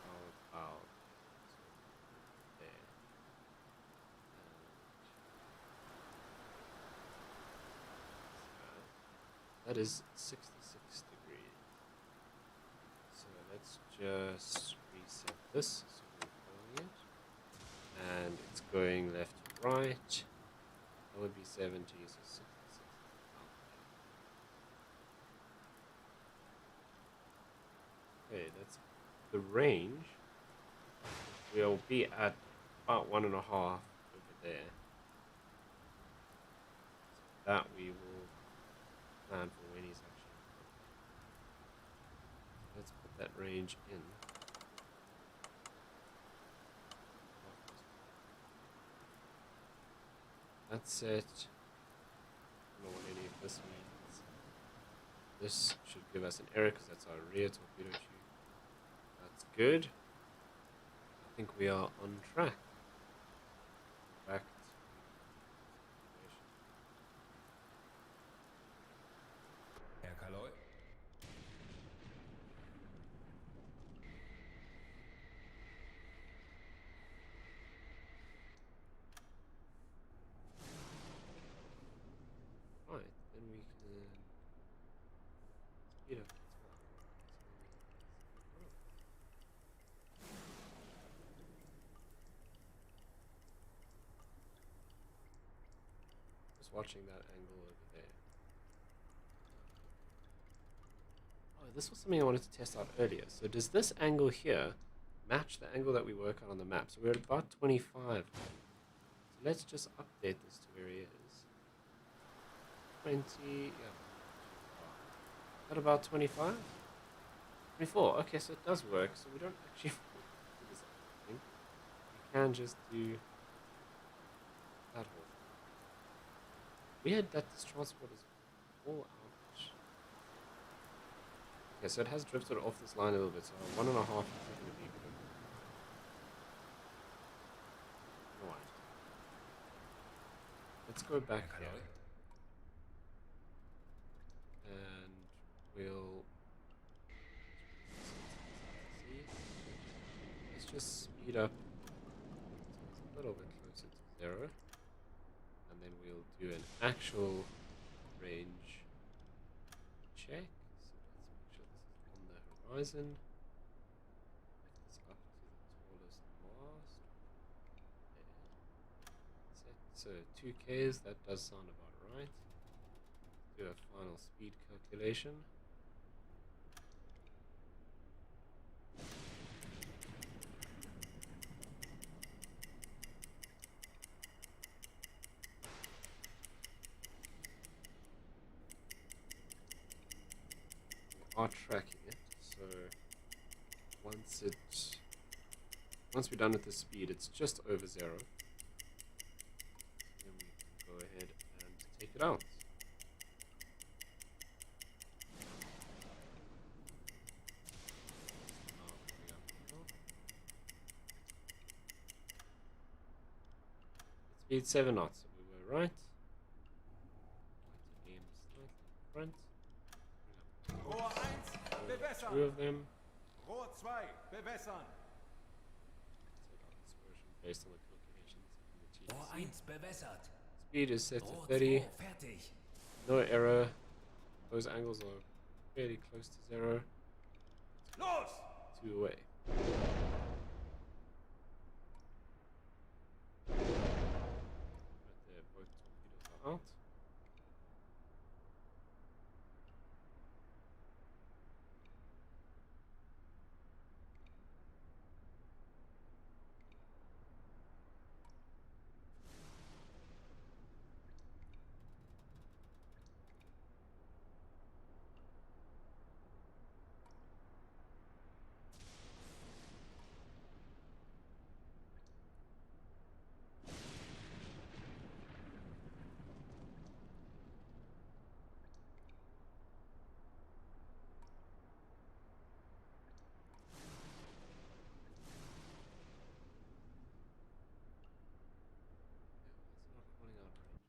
about there. And that is 66 degrees. So let's just reset this so we're following it. And it's going left to right. That would be 70, so 66 is about there. Okay, that's the range we'll be at about 1.5 over there. So that we will plan for when he's actually. Let's put that range in. That's it. I don't know what any of this means. This should give us an error because that's our rear torpedo tube. That's good. I think we are on track. Back to situation. Herr Kaloi. Right, then we can speed up. Just watching that angle over there. Oh, this was something I wanted to test out earlier. So does this angle here match the angle that we work on the map? So we're at about 25. So let's just update this to where he is. 20, yeah. At about 25? 24, okay, so it does work. So we don't actually do this other thing. We can just do that whole thing. Weird that this transport is all out. Okay, so it has drifted off this line a little bit, so 1.5 is going to be good. Alright. Let's go back Herr here. Kaloi. And we'll see. Let's just speed up a little bit closer to 0. And then we'll do an actual range check. So let's make sure this is on the horizon. Lift this up to the tallest mast. There. Set. So 2Ks, that does sound about right. Do a final speed calculation. We are tracking it, so once we're done with the speed, it's just over 0. Then we can go ahead and take it out. Speed 7 knots, so we were right. Aim slightly front. Rohr 1, Two bewässern. of them. Rohr 2, bewässern. Set our dispersion based on the calculations in the Rohr TC. 1 bewässert. Speed is set to Rohr 30. 2 fertig. No error. Those angles are fairly close to 0. Los! 2 away. Right there, both torpedoes are out. It's not running out of range.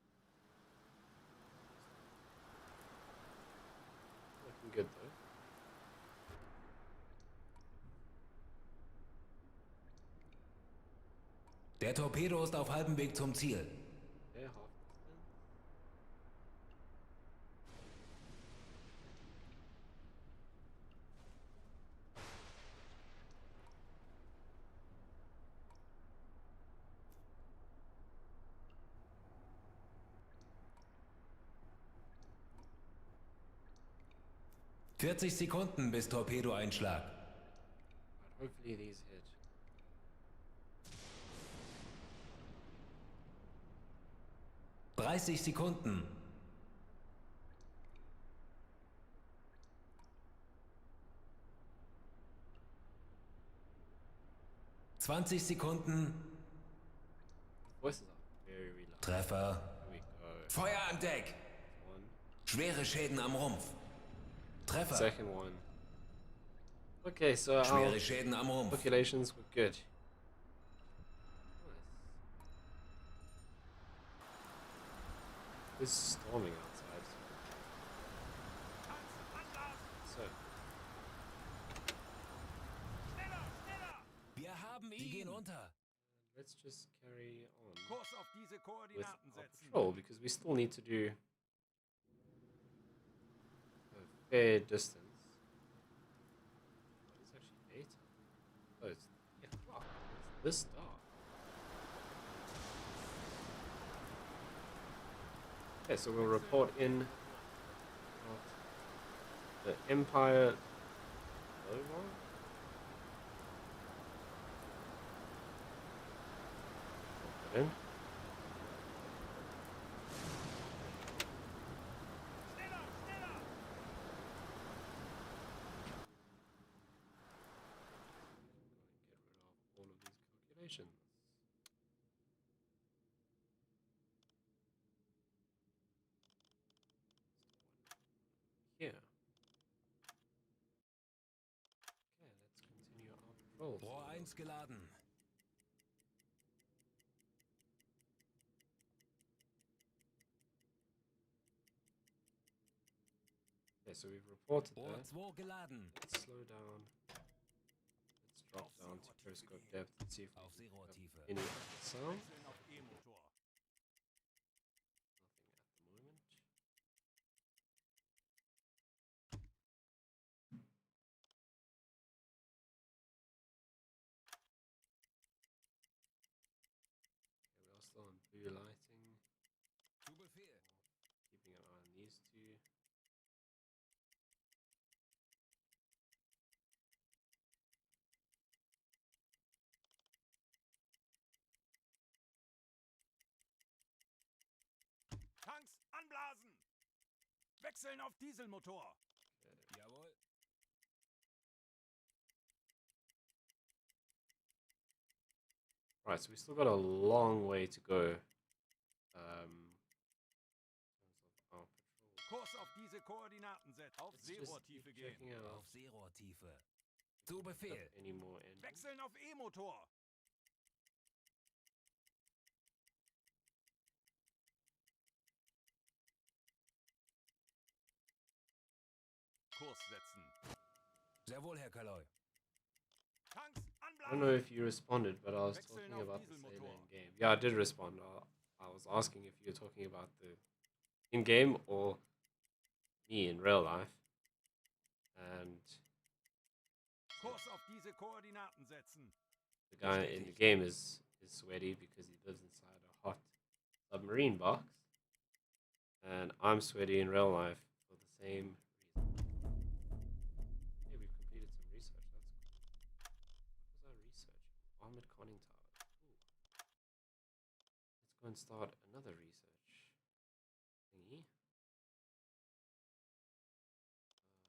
Looking good though. Der Torpedo ist auf halbem Weg zum Ziel. Okay, half distance. 40 Sekunden bis Torpedoeinschlag. But hopefully these hit. 30 Sekunden. Zwanzig Sekunden. Voices are very loud. Treffer. Here we go. Feuer an Deck. One. Schwere Schäden am Rumpf. Treffer. Second one. Okay, so our Schwere Schäden am Rumpf. calculations were good. Nice. It's storming outside. So, Wir haben ihn. Sie gehen unter. let's just carry on Kurs auf diese with Koordinaten our setzen. patrol because we still need to do a fair distance. Oh, it's actually daytime. Oh, it's 8 o'clock. It's this dark. Okay, so we'll report in the Empire Loma. Put in. Get rid of all of these calculations. Here. Okay, let's continue our patrol. Rohr 1 geladen. Okay, so we've reported Rohr that. 2 geladen. Let's slow down. Let's drop down to periscope depth and see if we Auf can pick up Seerohrtiefe. any other sound. Wechseln auf E-Motor. Nothing at the moment. Okay, we are still on blue lighting. Zu Befehl. Keeping an eye on these two. Tanks anblasen! Wechseln auf Dieselmotor. Jawohl. Right, so we still got a long way to go. In terms of our patrol. Kurs auf diese Koordinaten setzen. Auf Let's just Seerohrtiefe keep gehen. checking out Auf Seerohrtiefe. Zu if we Befehl. have any more engines. Wechseln auf E-Motor. Kurs setzen. Sehr wohl, Herr Kaloi. Tanks I don't know anblasen! if you responded, but I was Wechseln talking auf about the Dieselmotor. sailor in game. Yeah, I did respond. I was asking if you're talking about the in game or me in real life. And Kurs auf diese Koordinaten setzen. the guy in the game is sweaty because he lives inside a hot submarine box. And I'm sweaty in real life for the same reason. Hey, we've completed some research. That's cool. What was I researching? Armored conning tower. Ooh. Let's go and start another research thingy.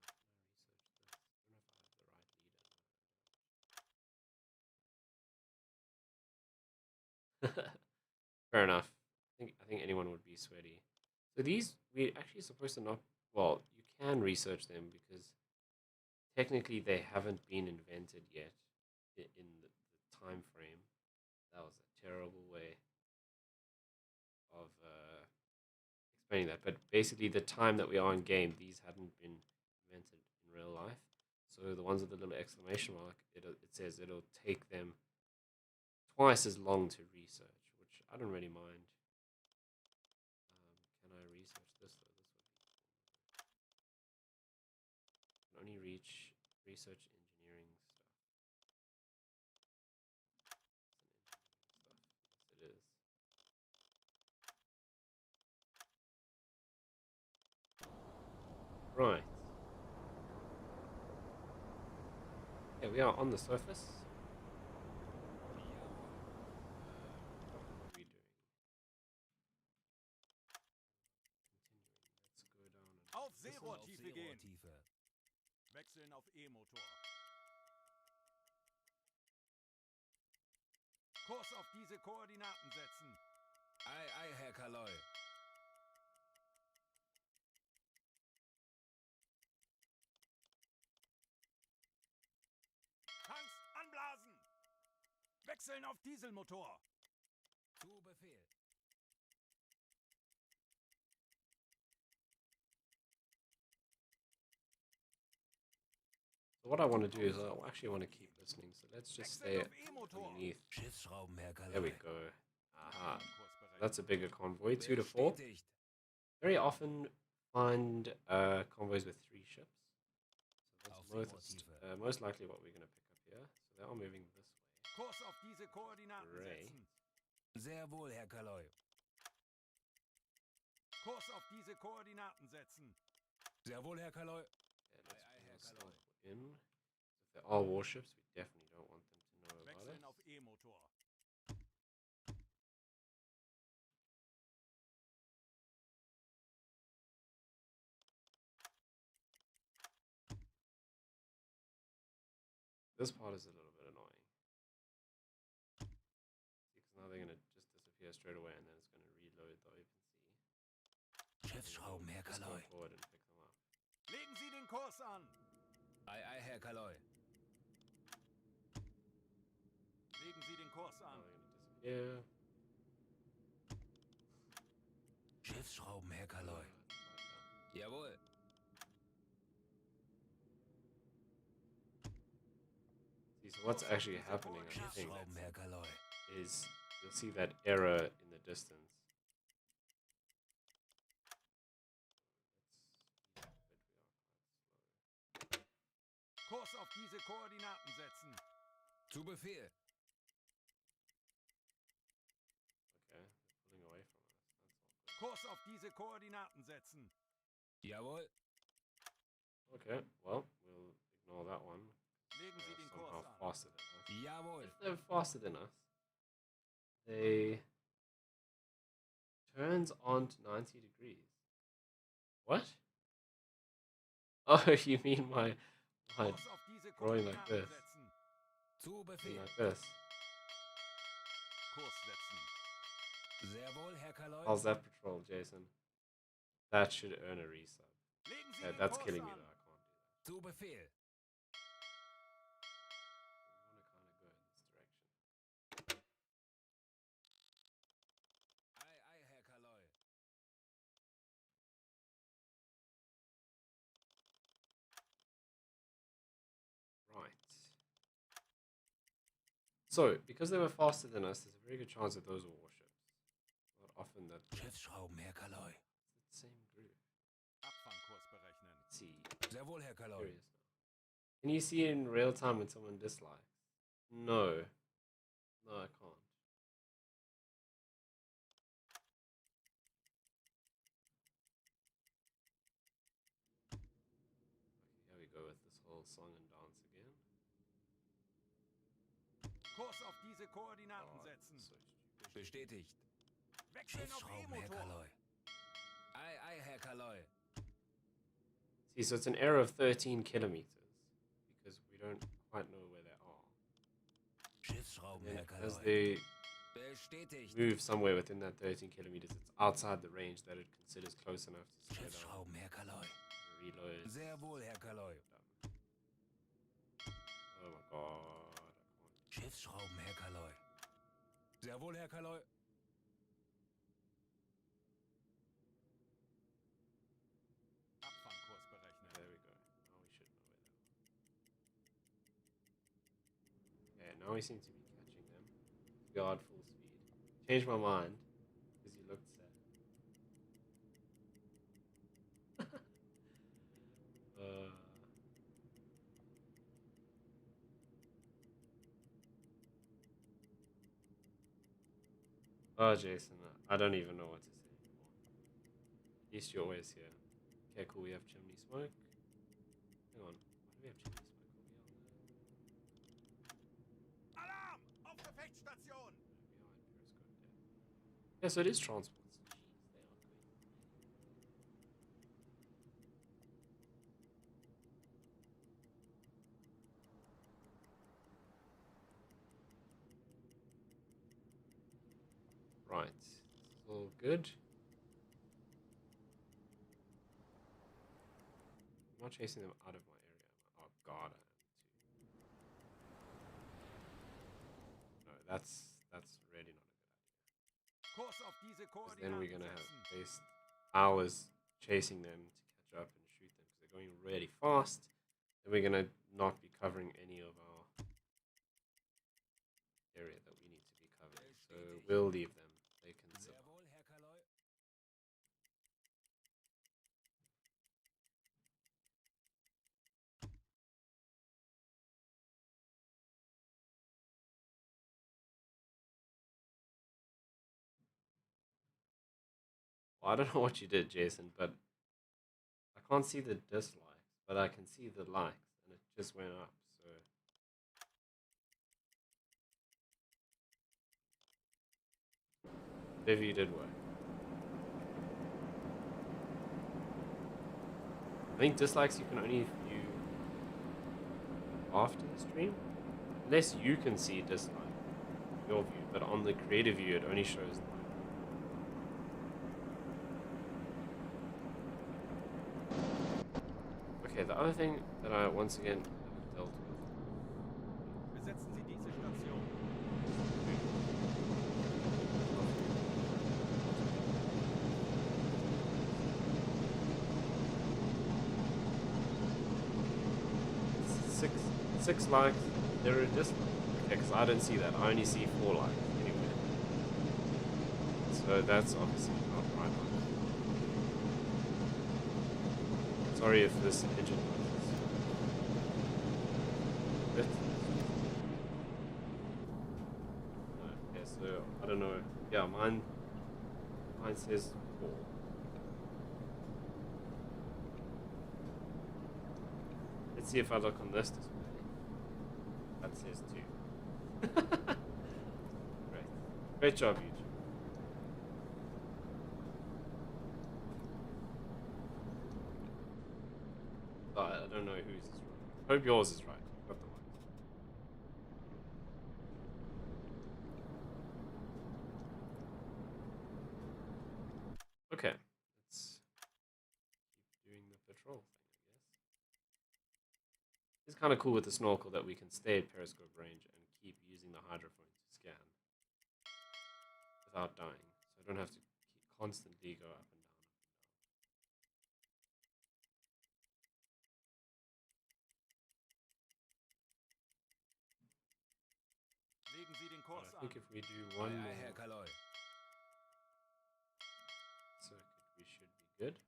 Can I research this? I don't know if I have the right leader. Fair enough. I think anyone would be sweaty. So these we actually supposed to not. Well, you can research them because technically they haven't been invented yet in the time frame. That was a terrible way of explaining that. But basically, the time that we are in game, these hadn't been invented in real life. So the ones with the little exclamation mark, it says it'll take them twice as long to research, which I don't really mind. Can I research this though? This would be cool. Can only research engineering stuff. It's an engineering stuff. Yes, it is. Right. Yeah, we are on the surface. What are we doing? Tiefe. Wechseln auf E-Motor. Kurs auf diese Koordinaten setzen. Ei, ei, Herr Kaloi. Tanks anblasen. Wechseln auf Dieselmotor. Zu Befehl. So what I want to do is I actually want to keep listening. So let's just stay Wechseln auf E-Motor. underneath. Schiffsschrauben, Herr There we Kaloi. go. Aha. Kursberechnung. That's a bigger convoy, 2 to 4. Bestätigt. Very often find convoys with 3 ships. So Auf that's Seemoortiefe. most likely what we're going to pick up here. So they are moving this way. Kurs auf diese Koordinaten Great. setzen. Sehr wohl, Herr Kaloi. Kurs auf diese Koordinaten setzen. Sehr wohl, Herr Kaloi. Okay, let's Aye, bring Herr this Kaloi. in. So if there are warships, we definitely don't want them to know about Wechseln it. auf E-Motor. This part is a little bit annoying. Because now they're going to just disappear straight away and then it's going to reload the open sea. Schiffsschrauben, Herr Just go Kaloi. forward and pick them up. Legen Sie den Kurs an. Ei, ei, Herr Kaloi. Legen Sie den Kurs Now an. they're going to disappear. Schiffsschrauben, Herr Kaloi. Jawohl. See, so what's actually happening, I think, Schiffsschrauben, Herr Kaloi. is you'll see that error in the distance. Kurs auf diese Koordinaten setzen. Zu Befehl. Okay, they're pulling away from us. That's Kurs auf diese Koordinaten setzen. Jawohl. all good. Okay, well, we'll ignore that one. Legen Sie They're den somehow Kurs an. faster than us. Jawohl. If they're faster than us, they turns on to 90 degrees. What? Oh, you mean my Kurs auf diese drawing like Koordinaten this. setzen. Zu thing Befehl. like this? Kurs setzen. Sehr wohl, Herr Kaloi. How's that patrol, Jason? That should earn a resub. Legen Sie Yeah, den that's Kurs killing me an. though. I can't do that. Zu Befehl. We want to kind of go in this direction. Ei, ei, Herr Kaloi. Right. So, because they were faster than us, there's a very good chance that those were warships. Not often that Schiffsschrauben, Herr Kaloi. it's the same group. Abfangkurs berechnen. Let's see. Sehr wohl, Herr Kaloi. Curious now. Can you see in real time when someone dislikes? No. No, I can't. Okay, here we go with this whole song and dance again. Kurs auf diese Koordinaten Oh, setzen. so stupid. Bestätigt. Wechseln auf Schiffsschrauben, Herr E-Motor. Kaloi. Ei, ei, Herr Kaloi. See, so it's an error of 13 kilometers because we don't quite know where they are. Schiffsschrauben, And Herr as Kaloi. they Bestätigt. move somewhere within that 13 kilometers, it's outside the range that it considers close enough to slow down, Schiffsschrauben, Herr Kaloi. reload. Sehr wohl, Herr Kaloi. Oh my god, I can't. Schiffsschrauben, Herr Kaloi. Sehr wohl, Herr Kaloi. Abfangkurs berechnen. There we go. Now we should know where they are. Okay, now we seem to be catching them. God, full speed. Changed my mind because you looked sad. uh, oh, Jason, I don't even know what to say anymore. At least you're always here. Okay, cool. We have chimney smoke. Hang on. Why do we have chimney smoke over here? Alarm! Auf Gefechtsstation! Behind periscope there. Yeah, so it is transports. Jeez, they are quick. Right. This is all good. I'm not chasing them out of my area. Oh god, I am too. No, that's really not a good idea. Kurs auf diese Because then we're Koordinaten gonna have setzen. waste hours chasing them to catch up and shoot them because they're going really fast. And we're gonna not be covering any of our area that we need to be covering. So we'll leave them. They can Sehr survive. wohl, Herr Kaloi. Well, I don't know what you did, Jason, but I can't see the dislikes, but I can see the likes, and it just went up. So whatever you did work. I think dislikes you can only view after the stream, unless you can see dislike in your view, but on the creative view it only shows like. Okay, the other thing that I once again haven't dealt with. Besetzen Sie diese Station. Six likes, there are dislikes. Okay, because I don't see that. I only see 4 likes anyway. So that's obviously not right. Sorry if this engine noises. Bit. Okay, so I don't know. Yeah, mine says 4. Let's see if I look on this display. That says 2. Great. Great job, YouTube. I don't know whose is right. Hope yours is right. You got the one. Okay. Let's keep doing the patrol thing, I guess. It's kind of cool with the snorkel that we can stay at periscope range and keep using the hydrophone to scan without dying. So I don't have to constantly go up and down. Legen Sie den But Kurs I an. think if we do one Aye, more aye, Herr Kaloi. circuit, we should be good.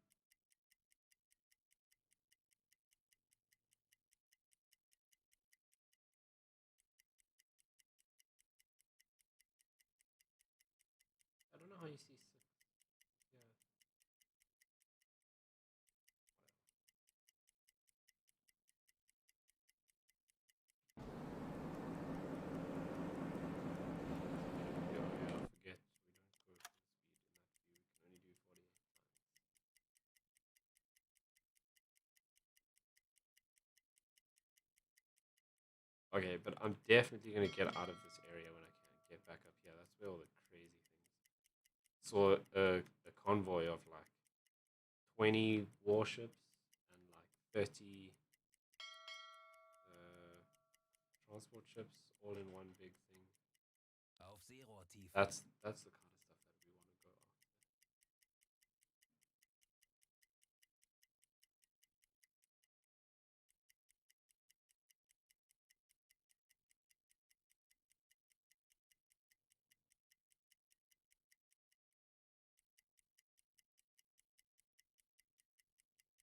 I don't know how you see. Yeah. Yeah, I forget. We don't go full speed in that view. We can only do 48 times. Okay, but I'm definitely gonna get out of this area when I can get back up here. That's where all the crazy things. Saw a convoy of like 20 warships and like 30 transport ships all in one big thing. Auf Seerohrtiefe. That's the kind of stuff that we want to go after.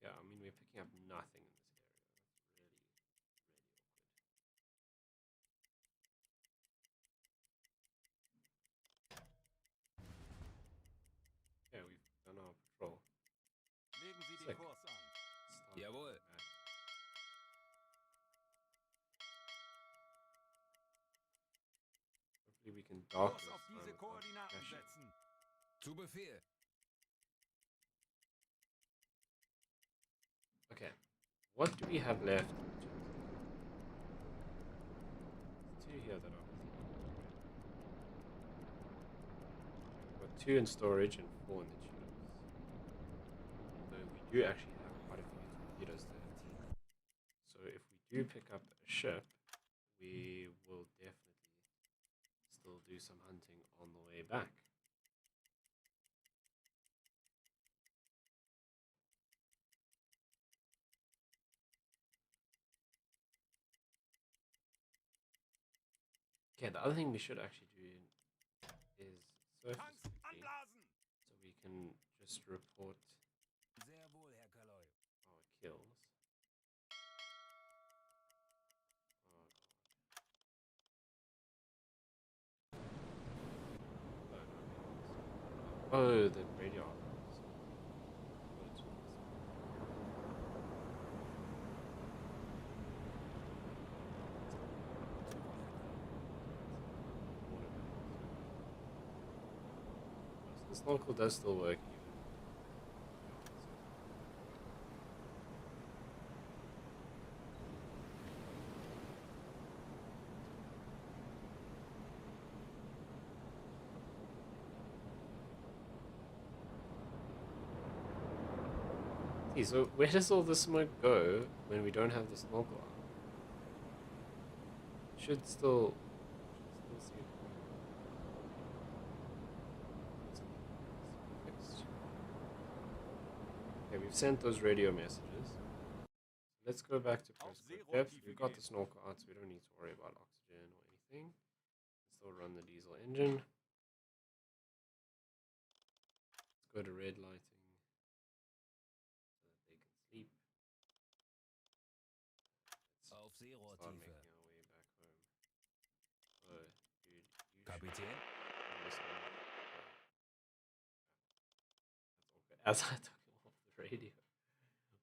Yeah, I mean we're picking up nothing in this area. That's really awkward. Yeah, we've done our patrol. Legen Sie den Sick. Kurs an. Start Jawohl. back. Hopefully we can dock Kurs this auf time diese without Koordinaten crashing. setzen. Zu Befehl. Okay, what do we have left? There's 2 here that are. 2 in storage and 4 in the tutos. Although we do actually have quite a few torpedoes there. So if we do pick up a ship, we will definitely still do some hunting on the way back. Okay, the other thing we should actually do is surface Tanks quickly, anblasen! so we can just report Sehr wohl, Herr Kaloi. our kills. Oh, no. Oh, the radio. The snorkel does still work even. See, so where does all the smoke go when we don't have the snorkel on? Should still see it. Fixed. Okay, we've sent those radio messages. Let's go back to periscope depth. We've got the snorkel out, so we don't need to worry about oxygen or anything. Still run the diesel engine. Let's go to red lighting so that they can sleep. Auf Start Seerohrtiefe. making our way back home. Oh, dude, you Kapitän? should listen. That's awkward. As I took him off the radio,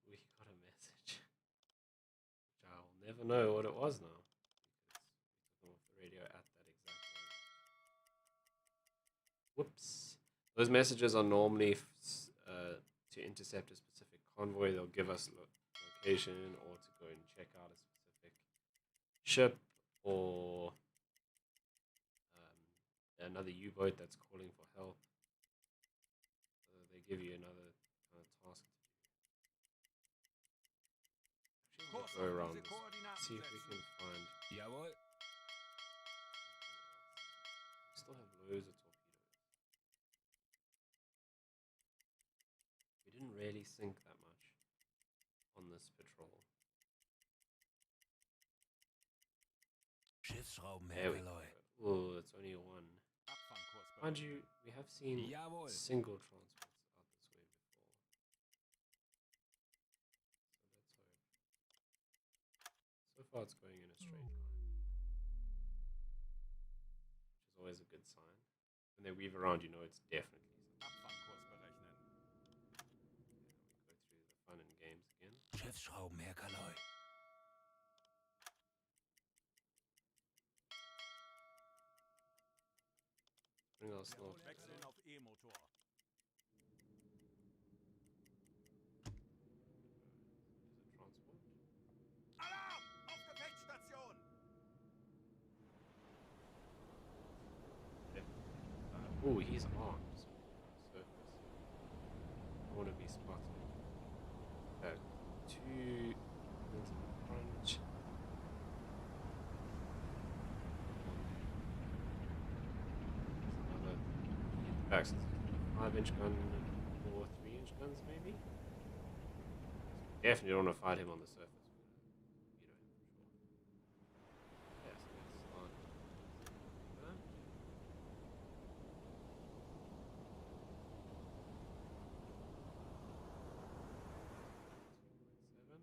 we got a message. Which I'll never know what it was now. Because we took him off the radio at that exact moment. Whoops. Those messages are normally to intercept a specific convoy. They'll give us location or to go and check out a specific ship or another U-boat that's calling for help. So they give you another kind of task to do. Actually, we'll go around this. See if we can find. Jawohl. We still have loads of torpedoes. We didn't really sink that much on this patrol. Schiffsschrauben, There Herr we go. Kaloi. Oh, it's only one. Abfangkurs Mind berechnen. you, we have seen Jawohl. single transports out this way before. So let's hope. So far it's going in a straight line, which is always a good sign. When they weave around, you know it's definitely something. Abfangkurs berechnen. We go through the fun and games again. Schiffsschrauben, Herr Kaloi. Bring our snorkel. Wechseln auf E-Motor. There's a transport. Alarm! Auf Gefechtsstation! Oh, he's armed. Surface. I want to be spotted. Two into the front. Another in the back. So 5-inch gun or 3-inch guns, maybe. Definitely don't want to fight him on the surface. We're gonna beat him for sure. Yes, let's start. That. Seven.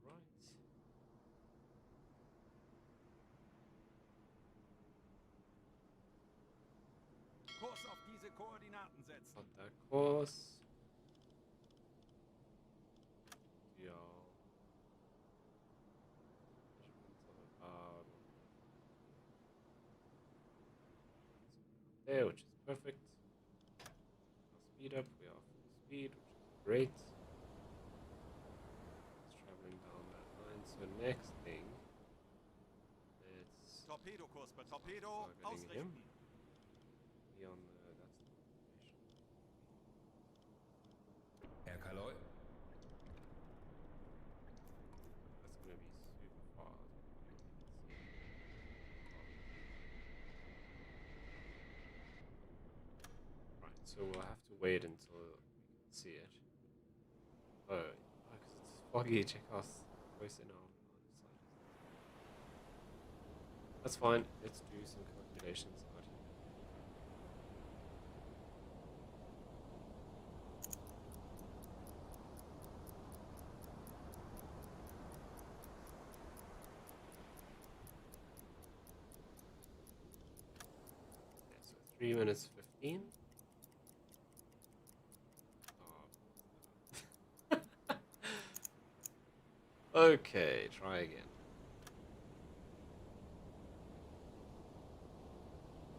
Right. Kurs auf diese Koordinaten setzen. Got that course. Yeah. There, which is perfect. Our speed up. We are full speed, which is great. Let's try So next thing, let's Torpedokurs bei Torpedo targeting him. ausrichten. Be on the that's the location. Herr Kaloi. That's gonna be super far. Right, so we'll have to wait until we can see it. Oh, because it's foggy. Check us close in on the side. That's fine. Let's do some calculations out here. Yeah, so 3 minutes 15. Oh. Okay, try again.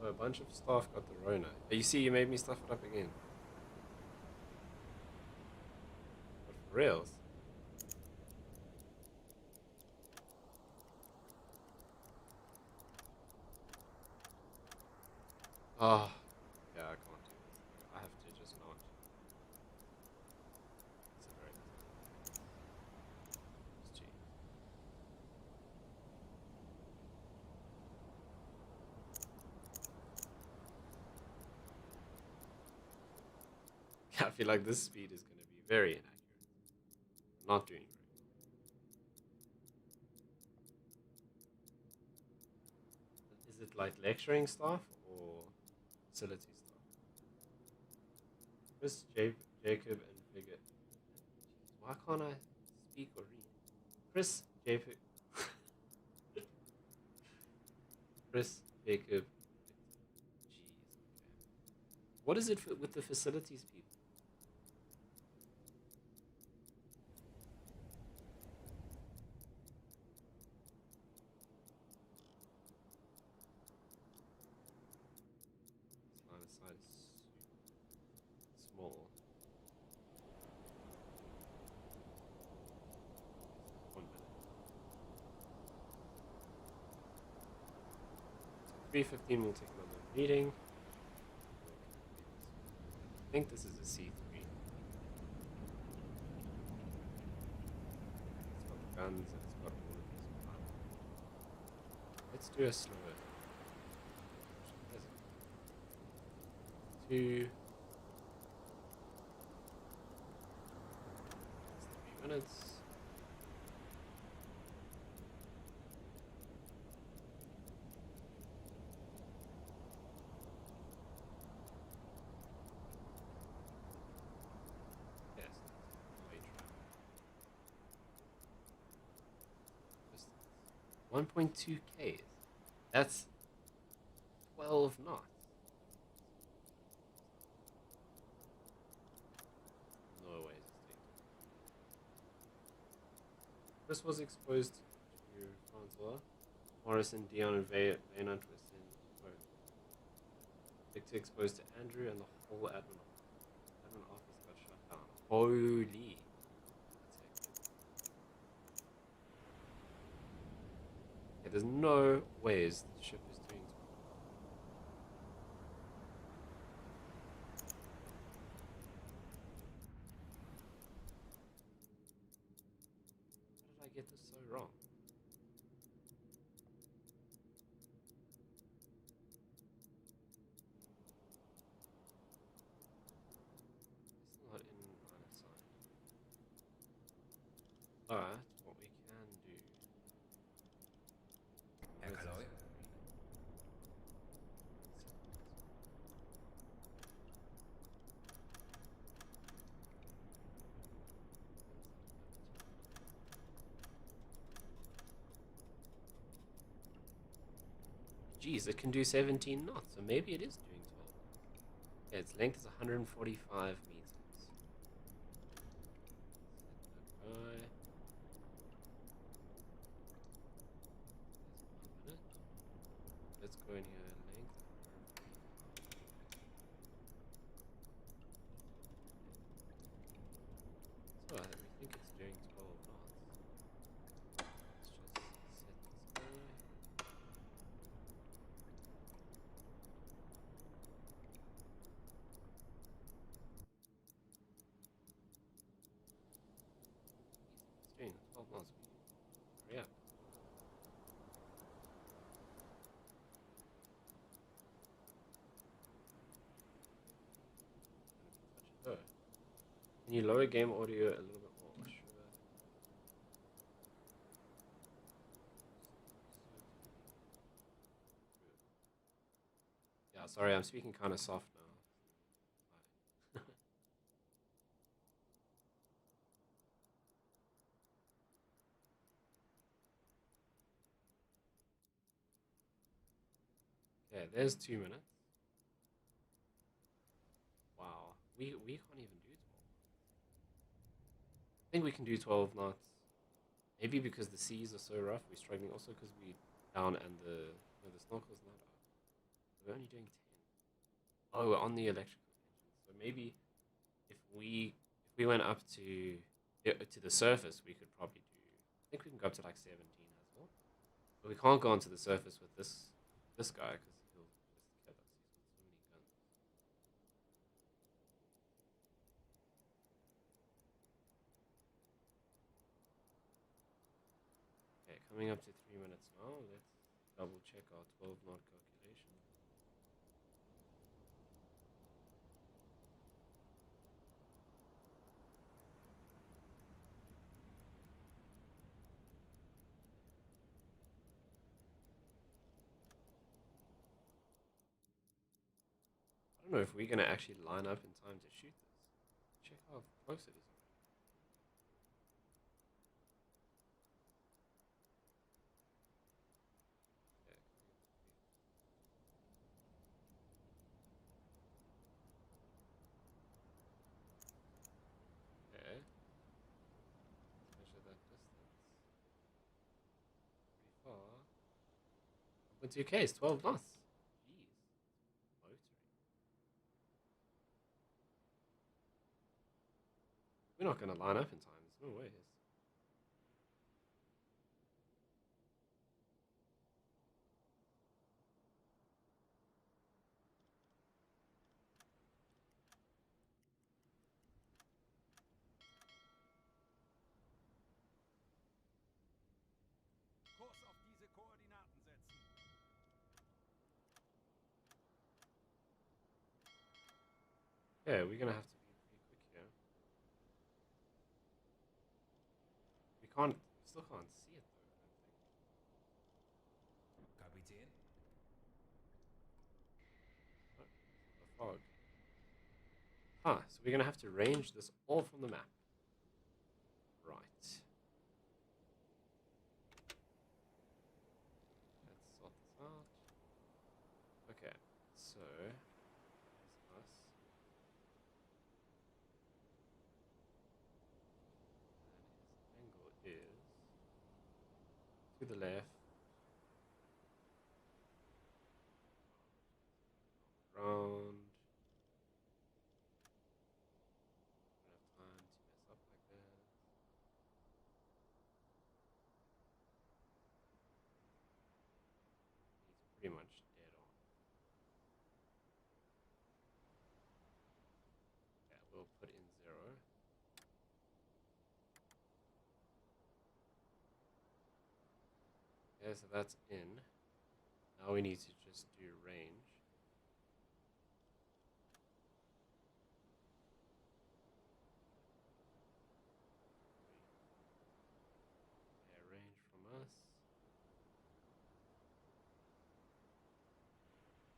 Oh, a bunch of staff got the Rona. Oh, you see, you made me stuff it up again. But for reals? Oh, yeah, I can't do this. I have to just not. It's a very it's cheap. I feel like this speed is going to be very inaccurate. Not doing great. Is it like lecturing staff or facility staff? Chris, Jacob, and Figure. Jeez, why can't I speak or read? Chris, Jacob, Chris, Jacob, Victor. Jeez, okay. What is it with the facilities people? This line of sight is small. 1 minute. 3:15 we'll take another meeting. I think this is a C3. It's got the guns and it's got all of this. Let's do a slower. 2. That's 3 minutes. Yes, that's way travel. Distance. 1.2 Ks. That's 12 knots. No way this thing. Chris was exposed to Francois. Morrison, Dion, and Vaynant were sent home. Victor exposed to Andrew, and the whole admin office got shut down. Holy. That's hectic. Okay, there's no ways the ship is doing so. How did I get this so wrong? It's not in line of sight. But what we can do. Herr Kaloi. Geez, it can do 17 knots, so maybe it is doing 12. Okay, its length is 145 meters. Set that by. There's 1 minute. Let's go in here length. So we think it's doing 12 knots. Can you lower game audio a little bit more? Sure. Yeah, sorry, I'm speaking kind of soft now. Okay, there's 2 minutes. Wow, we can't even do 12. I think we can do 12 knots. Maybe because the seas are so rough, we're struggling. Also because we down and the snorkel's not up. We're only doing 10. Oh, we're on the electrical engine. So maybe if we went up to the surface, we could probably do. I think we can go up to like 17 as well. But we can't go onto the surface with this guy because he'll just kill us. He's got so many guns. Okay, coming up to 3 minutes now. Let's double check our 12 knot calculation. I don't know if we're gonna actually line up in time to shoot this. Check how close it is already. Okay, okay. Let's measure that distance. Pretty far. 1.2k is 12 knots. Jeez. Motoring. We're not gonna line up in time. There's no way. Kurs auf diese Koordinaten setzen. Yeah, we're gonna have to be pretty quick here. We still can't see it though, I don't think. Kapitän? Oh, the fog. Ah, so we're gonna have to range this all from the map. Right. Let's sort this out. Okay, so there's us. And his angle is to the left. Round. Don't have time to mess up like that. He's pretty much dead on. Yeah, we'll put in 0. Okay, so that's in. Now we need to just do range. Yeah, range from us.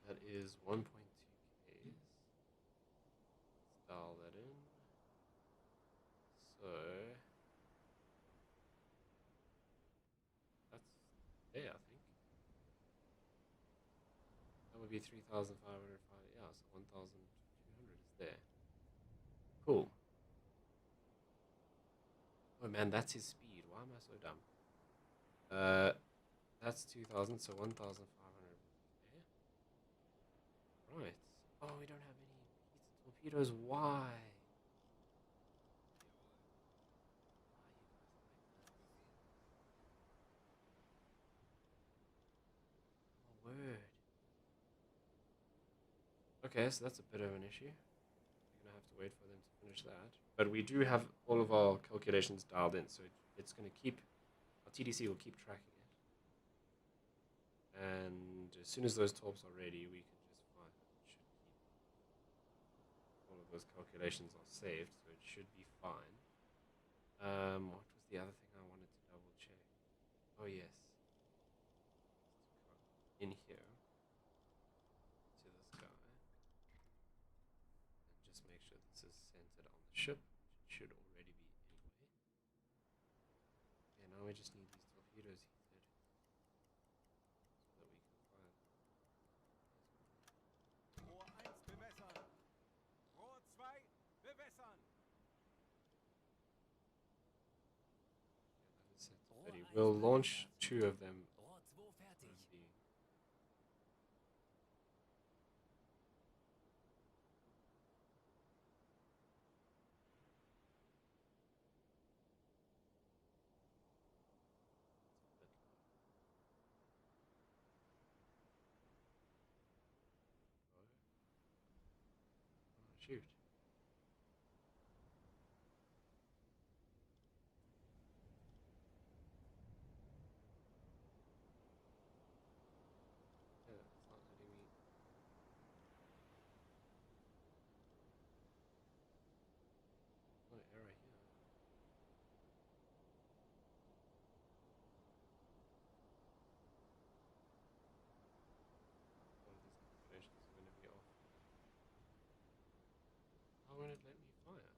That is 1.2 Ks. Let's dial that in. So that's there, I think. That would be 3,505. Yeah, so 1,200 is there. Cool. Oh man, that's his speed. Why am I so dumb? That's 2,000, so 1,500 there. Right. Oh, we don't have any pizza torpedoes. Why? Oh, word. Okay, so that's a bit of an issue. We're gonna have to wait for them to finish that. But we do have all of our calculations dialed in, so it's gonna keep our TDC will keep tracking it. And as soon as those torps are ready, we can just fire. Should keep all of those calculations are saved, so it should be fine. What was the other thing I wanted to double check? Oh yes, in here to this guy, and just make sure this is centered on the ship, which it should already be anyway. Okay, now we just need these torpedoes heated so that we can fire them. Rohr 1 bewässern. Rohr 2 bewässern. Okay, that is set to 30. We'll launch 2 of them. Rohr 2 fertig. on the Oh, shoot. Yeah, it's not letting me. No error here. All of these calculations are going to be off. How won't it let me fire?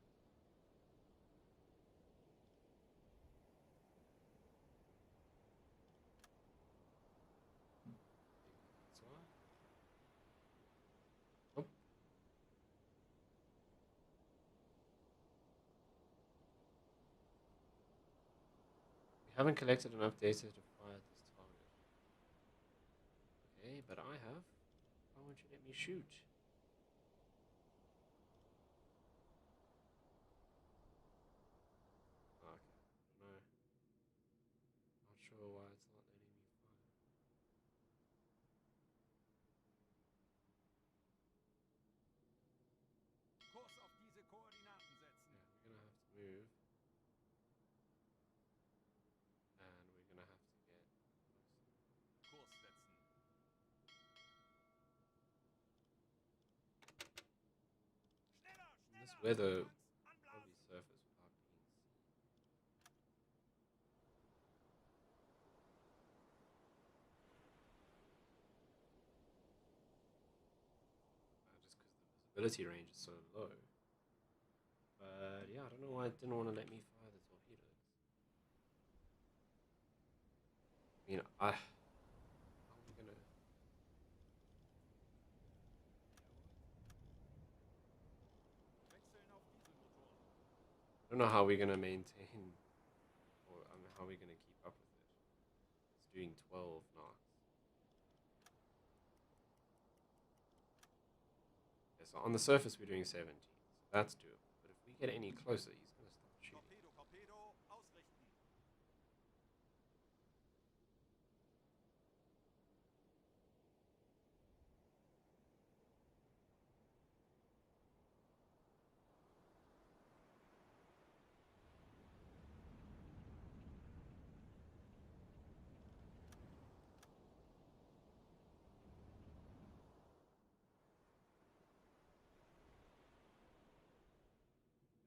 Maybe that's why. Oh. We haven't collected enough data to fire this target. Okay, but I have. Why won't you let me shoot? Okay, no. Not sure why it's not letting me fire. Kurs auf diese Koordinaten setzen. Yeah, we're gonna have to move. And we're gonna have to get closer. Kurs setzen. Schneller, In this schneller. weather, Tanks probably anblasen. surface without being seen. Just because the visibility range is so low. But yeah, I don't know why it didn't want to let me fire the torpedoes. I mean, how are we gonna? Wechseln auf Dieselmotor. I don't know how we're gonna maintain, or I mean, how we're gonna keep up with it. It's doing 12 knots. Okay, so on the surface we're doing 17, so that's doable. But if we get any closer, he's gonna start shooting. Torpedo, Torpedo, ausrichten.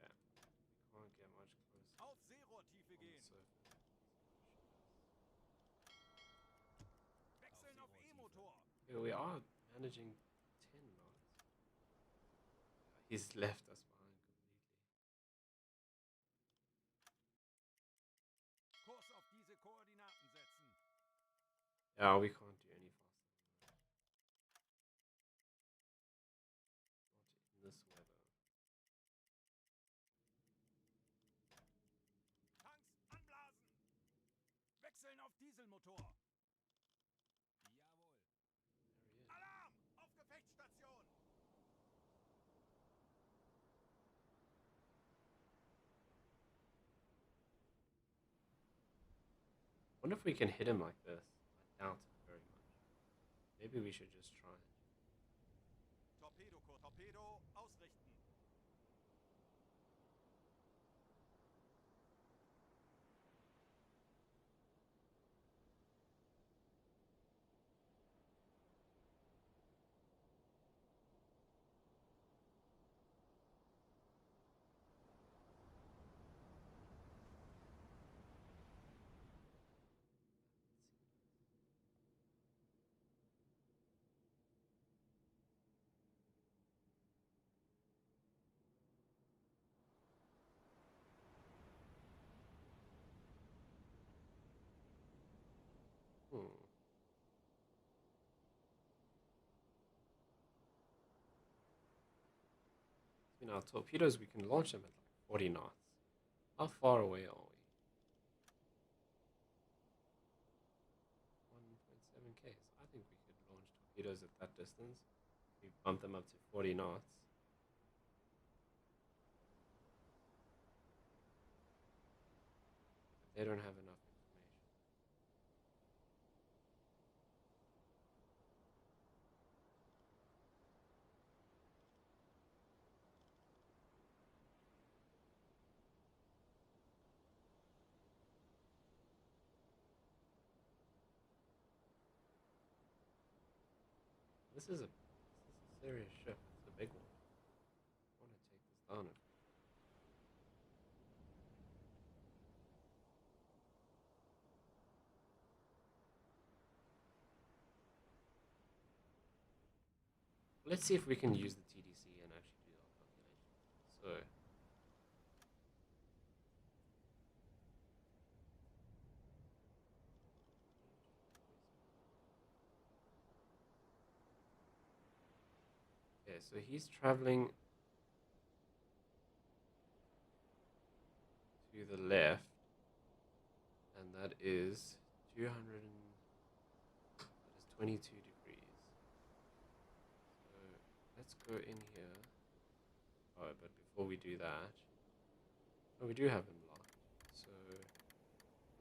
Yeah, we can't get much closer Auf Seerohrtiefe on the gehen. surface. Wechseln auf E-Motor. Here we are managing 10 knots. He's left us behind completely. Kurs auf diese Koordinaten setzen. Yeah, we can't do any faster than that. Not in this weather. Tanks anblasen. Wechseln auf Dieselmotor. Jawohl. There he is. Alarm! Auf Gefechtsstation. Wonder if we can hit him like this. I doubt it very much. Maybe we should just try it. Torpedo, Torpedo, ausrichten. in our torpedoes, we can launch them at like 40 knots. How far away are we? 1.7 k. So I think we could launch torpedoes at that distance. We bump them up to 40 knots. But they don't have enough information. This is a serious ship. It's a big one. I want to take this down. Let's see if we can use the TDC and actually do our calculations. So, okay, so he's traveling to the left, and that is 22 degrees. So let's go in here. Oh, but before we do that, oh, we do have him locked. So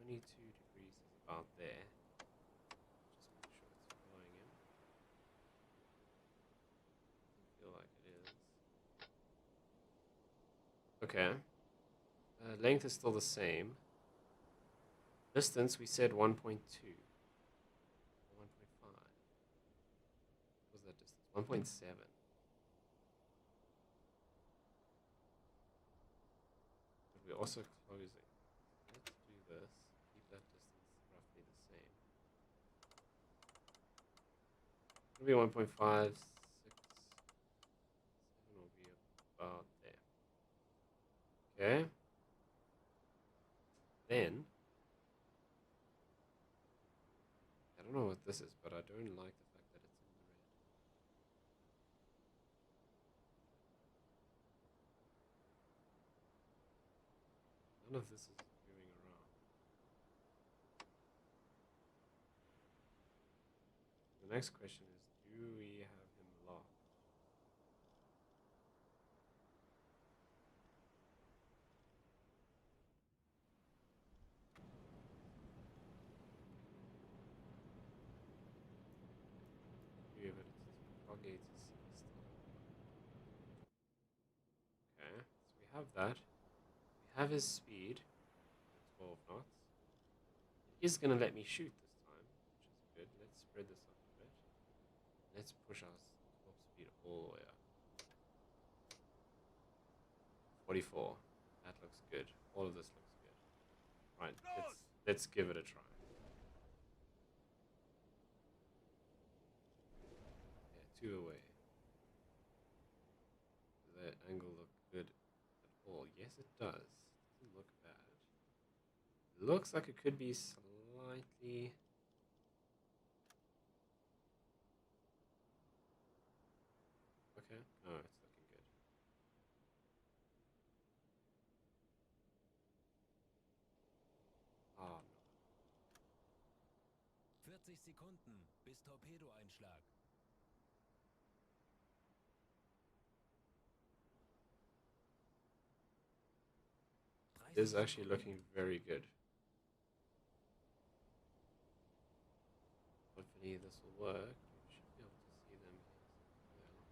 22 degrees is about there. Just make sure it's following him. Doesn't feel like it is. Okay. Length is still the same. Distance, we said 1.2. 1.5. What was that distance? 1.7. But we're also closing. Let's do this. Keep that distance roughly the same. It'll be 1.5. 6. 7 will be about there. Okay. Then, I don't know what this is, but I don't like the fact that it's in the red. None of this is moving around. The next question is, do we have him locked? Yeah, but it's target to see still. Okay, so we have that. We have his speed at 12 knots. It is going to let me shoot this time, which is good. Let's spread this up a bit. Let's push our top speed all the way up. 44. That looks good. All of this looks good. Right, let's give it a try. Yeah, 2 away. Does that angle look good at all? Yes, it does. It doesn't look bad. It looks like it could be slightly... Okay, no, it's looking good. Oh, no. 40 Sekunden bis Torpedoeinschlag. It is actually looking very good. Hopefully this will work. We should be able to see them here.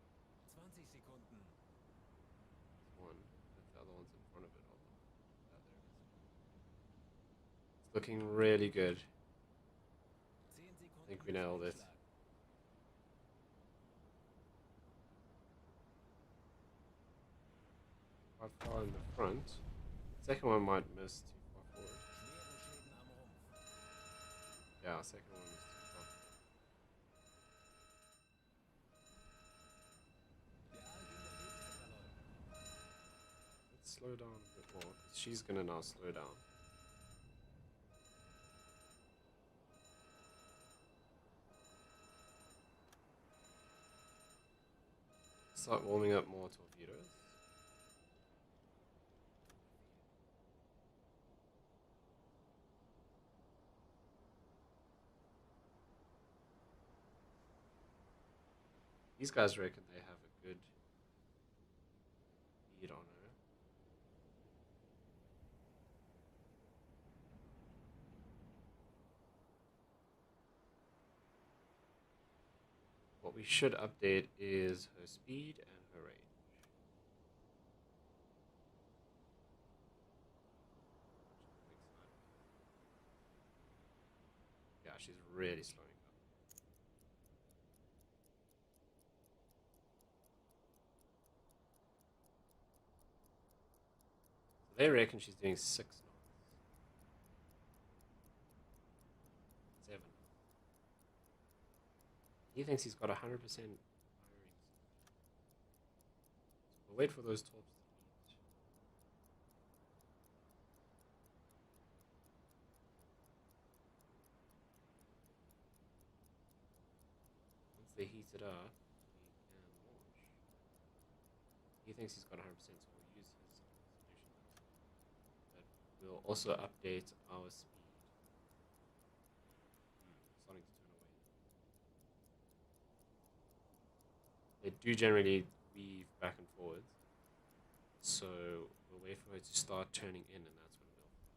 20 Sekunden. There's one, but the other one's in front of it. Hold on. Ah, there it is. It's looking really good. 10 Sekunden. I think we nailed it. Quite far in the front. The second one might miss too far forward. Schwere Schäden am Rumpf. Yeah, second one was too far. Let's slow down a bit more, because she's gonna now slow down. Start warming up more torpedoes. These guys reckon they have a good lead on her. What we should update is her speed and her range. Yeah, she's really slowing up. So they reckon she's doing 6 knots. 7. He thinks he's got 100% firing. So we'll wait for those torps to meet. Once they heat it up, we can launch. He thinks he's got 100%, so we'll use his solution. But we'll also update our speed. Starting to turn away. They do generally weave back and forwards, so we'll wait for her to start turning in, and that's when we'll fire.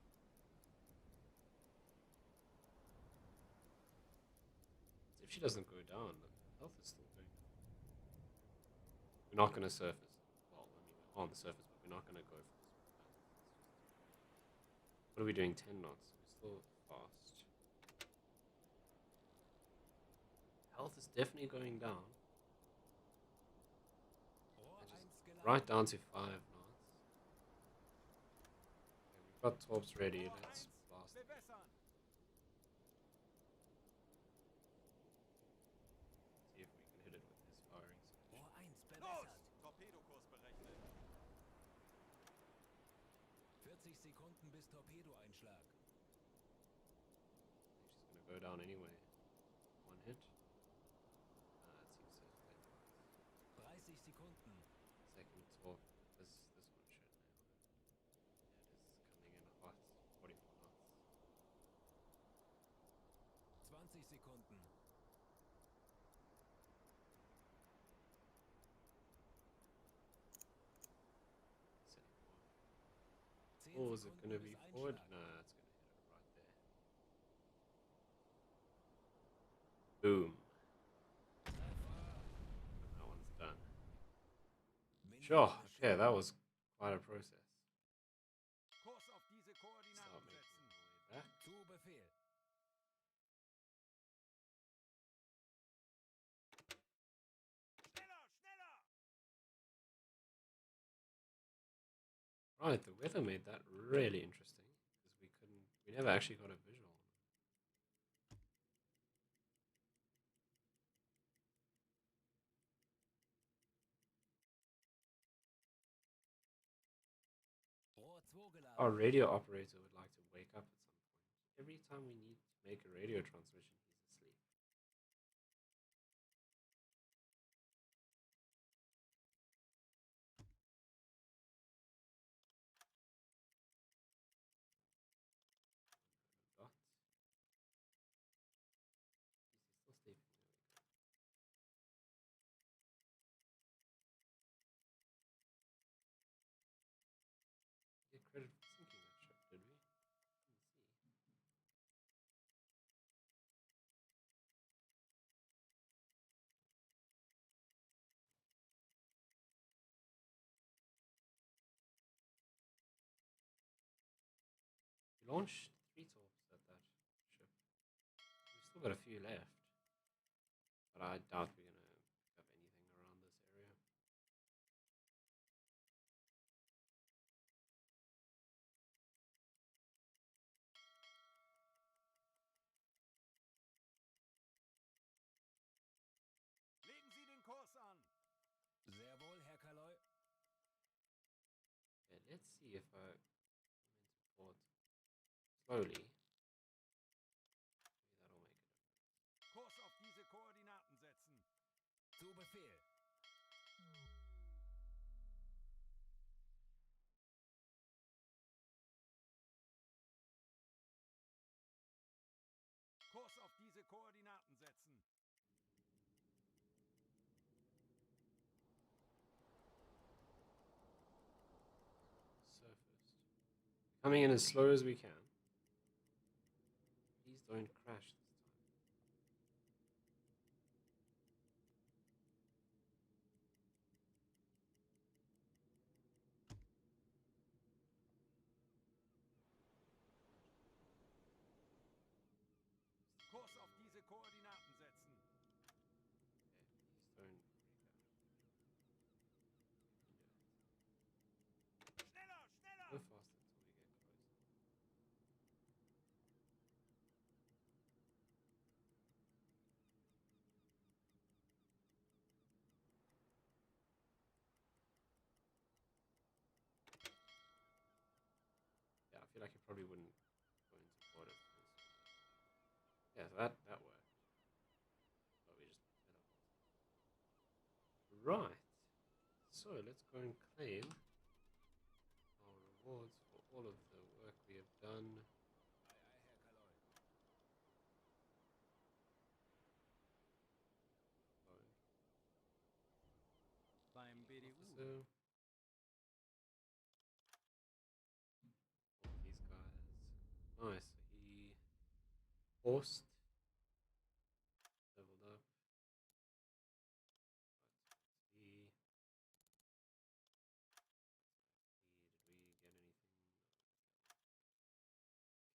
So if she doesn't go down, the health is still going down. We're not going to surface. Well, I mean, we're on the surface, but we're not going to go for this. What are we doing? 10 knots. We're still fast. Health is definitely going down. Right down to 5 knots. Okay, we've got torps ready. Let's blast. Bewässern. See if we can hit it with his firing solution. Rohr 1 Los! bewässert. Torpedokurs berechnet. 40 Sekunden bis Torpedoeinschlag. She's going to go down anyway. 1 hit. It seems so late. 30 Sekunden. Second torp. This one should nail it. Yeah, it is coming in hot. 44 knots. 20 Sekunden. Setting 10 forward. Oh, is it Sekunden going to bis be forward? Einschlag. Nah, it's going to hit it right there. Boom. That one's done. Sure. Okay, that was quite a process. Kurs auf diese Start Koordinaten making setzen. our way back. Zu Befehl. Schneller, schneller! Right, the weather made that really interesting because we never actually got a visual on it. Rohr 2 geladen. Our radio operator would like to wake up at some point. Every time we need to make a radio transmission, he's asleep. Dot. He's still sleeping. There we go. Get credit for sinking that ship, did we? Didn't see. We launched 3 torps at that ship. We've still got a few left, but I doubt we're gonna pick up anything around this area. Legen Sie den Kurs an. Sehr wohl, Herr Kaloi. Okay, let's see if I come into port slowly. Maybe that'll make it. Kurs auf diese Koordinaten setzen. Zu Befehl. Kurs auf diese Koordinaten setzen. Coming in as slow as we can. Please don't crash this time. Kurs auf diese Koordinaten setzen. Okay, please don't Schneller, schneller! go fast until we get closer. Yeah, I feel like it probably wouldn't go into port at first. Yeah, so that worked. But we just ended up lost. Right. So let's go and claim our rewards for all of the work we have done. Aye, aye, Herr Kaloi. Beim BDU. Officer. All these guys. Nice. So he forced, leveled up. Let's see. Did we get anything?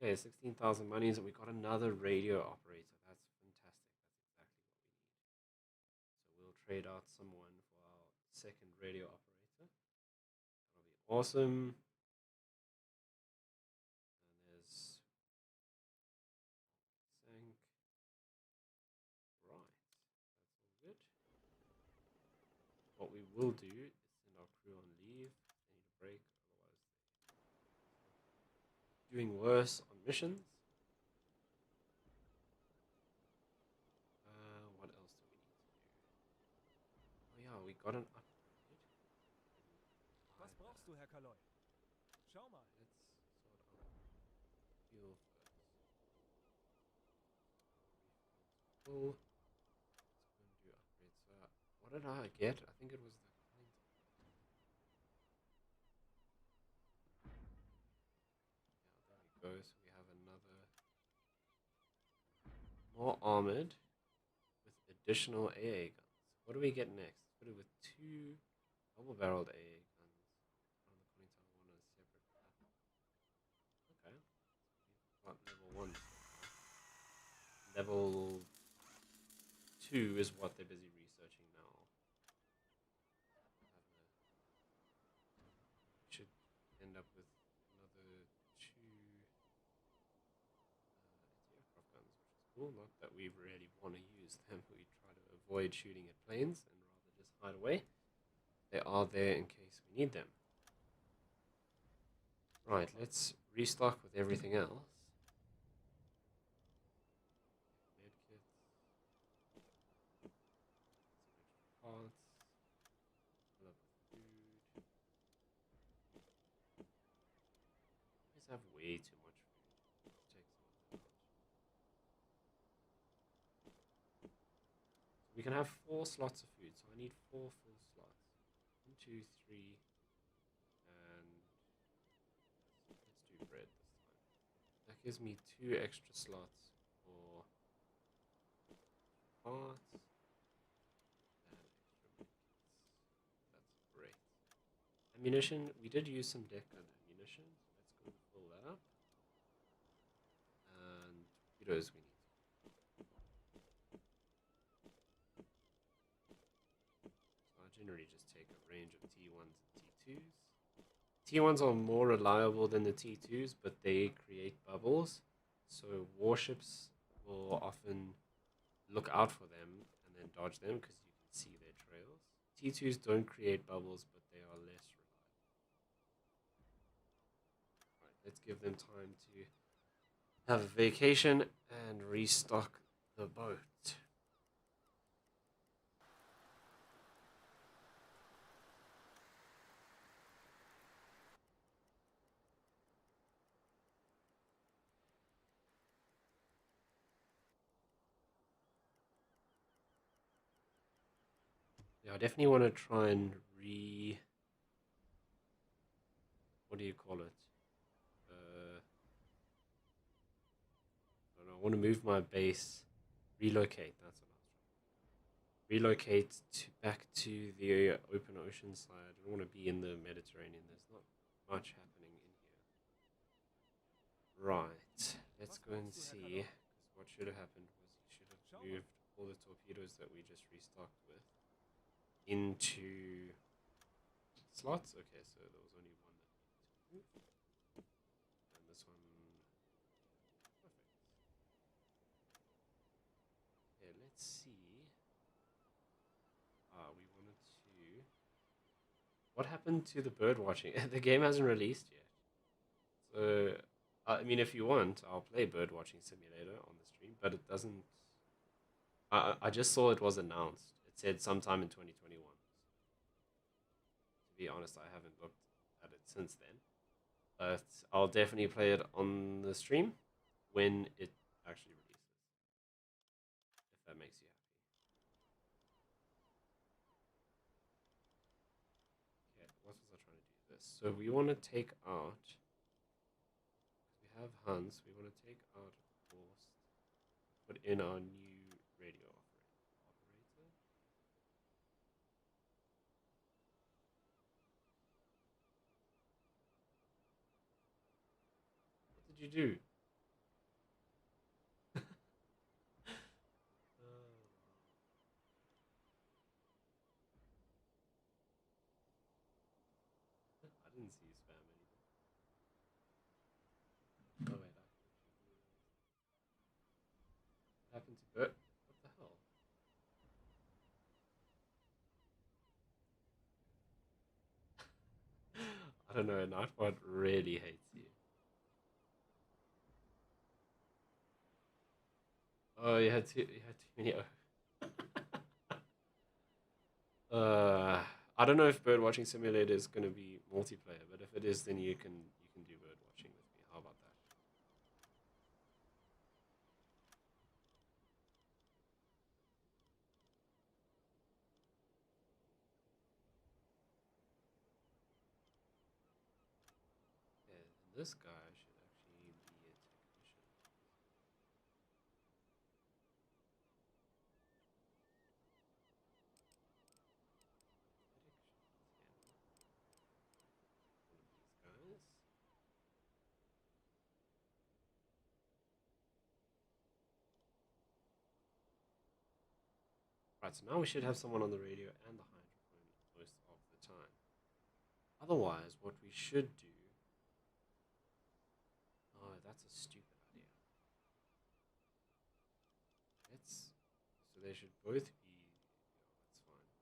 Okay, 16,000 monies, and we got another radio operator. That's fantastic. That's exactly what we need. So we'll trade out someone for our second radio operator. That'll be awesome. And there's sank. Right. That's all good. What we will do is send our crew on leave. They need a break, otherwise they're doing worse on missions. What else do we need to do? Oh yeah, we got an upgrade. Was brauchst du, Herr Kaloi? Schau mal. Let's sort out fuel first. Full. Let's go and do upgrades. So, what did I get? I think it was the Clinton. Yeah, there we go. So we have another more armored with additional AA guns. What do we get next? Put it with 2 double-barreled AA guns on the Clinton one on a separate platform. Okay. We've got level 1 so far. Level 2 is what they're busy researching now. We should end up with another 2 anti-aircraft guns, which is cool. Not that we really want to use them. We try to avoid shooting at planes and rather just hide away. They are there in case we need them. Right, let's restock with everything else. Medkits. Some extra parts. Fill up with food. I just have way too much food. Let's take some of that out. So we can have 4 slots of food, so I need 4 full slots. 1, 2, 3, and let's do bread this time. That gives me 2 extra slots for parts and extra medkits. That's great. Ammunition, we did use some deck gun ammunition, so let's go and fill that up. And torpedoes we need. So I generally just take a range of T1s and T2s. T1s are more reliable than the T2s, but they create bubbles. So warships will often look out for them and then dodge them because you can see their trails. T2s don't create bubbles, but they are less reliable. Right, let's give them time to have a vacation and restock the boat. Yeah, I definitely want to try and what do you call it? want to move my base, relocate. That's what I was trying. Relocate back to the open ocean side. I don't want to be in the Mediterranean. There's not much happening in here. Right. Let's go and see. Because what should have happened was you should have moved all the torpedoes that we just restocked with into slots. Okay, so there was only one that needed to move. And this one. Perfect. Okay, let's see. We wanted to. What happened to the bird watching? The game hasn't released yet. So, I mean, if you want, I'll play bird watching simulator on the stream, but it doesn't. I just saw it was announced. It said sometime in 2021. To be honest, I haven't looked at it since then. But I'll definitely play it on the stream when it actually releases. If that makes you happy. Okay, what was I trying to do this? So we want to take out. We have Hans. We want to take out, of course, put in our new radio operator. What did you do? I didn't see spam anymore. Oh wait, what happened to Bert? What the hell? I don't know. Nightbot really hates you. Oh, you had too many. I don't know if bird watching simulator is going to be multiplayer, but if it is, then you can do bird watching with me. How about that? Yeah, and this guy should actually be a technician. One of these guys. Right, so now we should have someone on the radio and the hydrophone most of the time. Otherwise, what we should do. Oh, that's a stupid idea. So they should both be. Yeah, that's fine.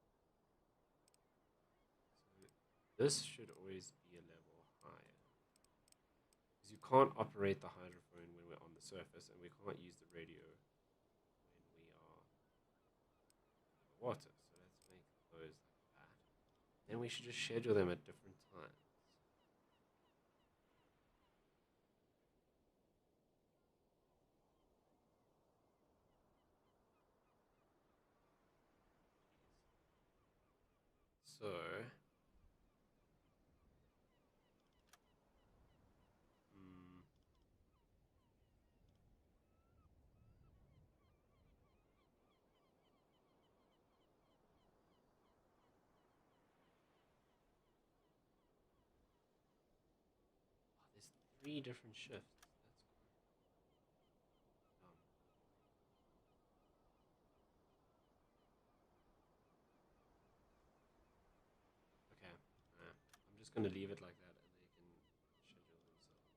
So this should always be a level higher. Because you can't operate the hydrophone when we're on the surface, and we can't use the radio when we are underwater. So let's make those like that. Then we should just schedule them at different times. So there's 3 different shifts. That's dumb. Okay, I'm just gonna leave it like that, and they can schedule themselves,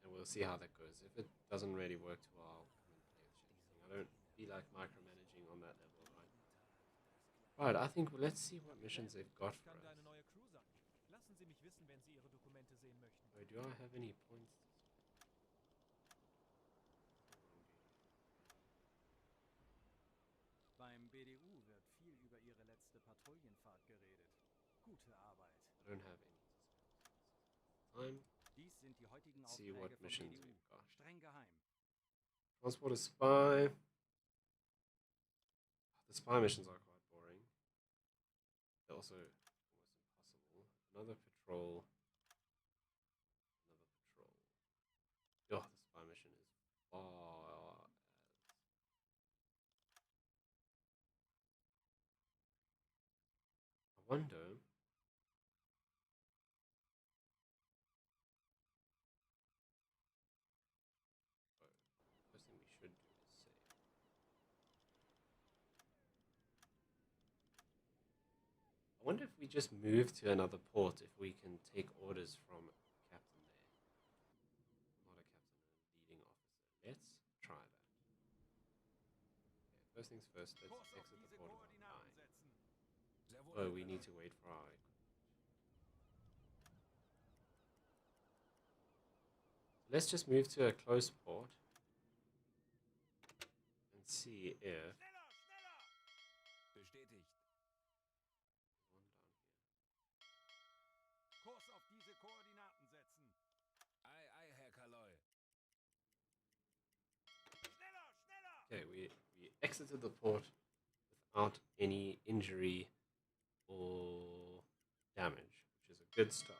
and we'll see how that goes. If it doesn't really work too well, I'll come and play the scheduling. I don't be like micromanaging on that level, right? Right, I think let's see what missions they've got Ich for kann us. deine neue Crew sein. Lassen Sie mich wissen, wenn Sie Ihre Dokumente sehen möchten. Wait, do I have any points to spend? Beim BDU wird viel über Ihre letzte Patrouillenfahrt geredet. Gute Arbeit. I don't have any to spend. Time. Dies sind die heutigen Let's see what Aufträge vom missions BDU. we've got. Streng geheim. Transport a spy. The spy missions are quite boring. They're also almost impossible. Another patrol. Another patrol. Oh, the spy mission is far wonder. First thing we should do is save. I wonder if we just move to another port, if we can take orders from a captain there. Not a captain, a leading officer. Let's try that. Okay, first things first, let's Kurs auf exit the diese port without Koordinaten dying. setzen. Sehr wohl, Oh, Herr we need Colonel. to wait for our equipment. Let's just move to a close port and see if Schneller, schneller! Bestätigt. one down here. Kurs auf diese Koordinaten setzen. Ei, ei, Herr Kaloy. Schneller, schneller! Okay, we exited the port without any injury or damage, which is a good start.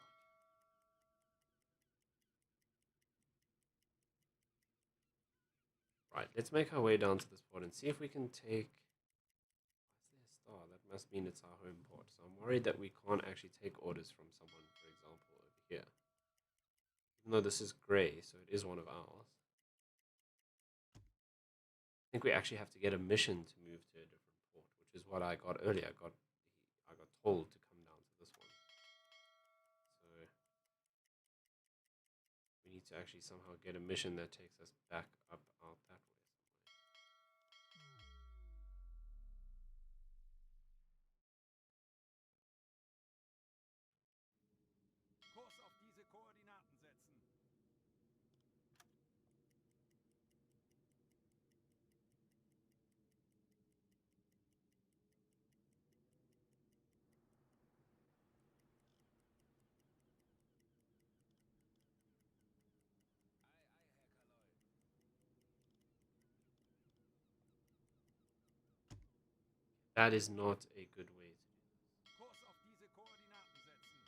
Right, let's make our way down to this port and see if we can take... Why is there a star? That must mean it's our home port. So I'm worried that we can't actually take orders from someone, for example, over here. Even though this is grey, so it is one of ours. I think we actually have to get a mission to move to a different port, which is what I got earlier. I got told to come down to this one. So we need to actually somehow get a mission that takes us back up out that way somewhere. Kurs auf diese Koordinaten setzen. That is not a good way to do this. Kurs auf diese Koordinaten setzen.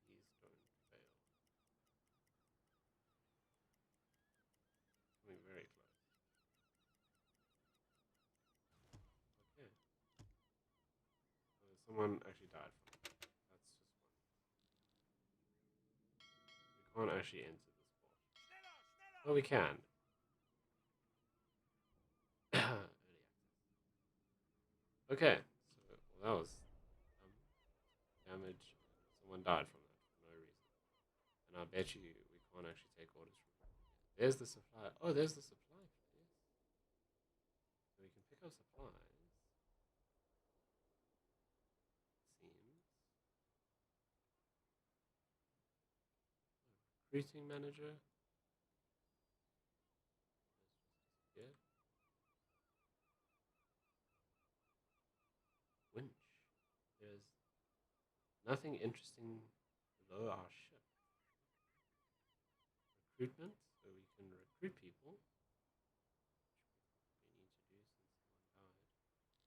Please don't fail. Coming very close. Okay. Someone actually died from it. That's just one. We can't actually enter this port. Schneller, schneller! Well, we can. Early access. Okay. So, well, that was damage. Someone died from that for no reason. And I bet you we can't actually take orders from here. There's the supply. Oh, there's the supply place. So we can pick up supplies. Seems. Recruiting manager. Yeah. Winch. There's nothing interesting below our ship. Recruitment, so we can recruit people. Which we need to do since someone died.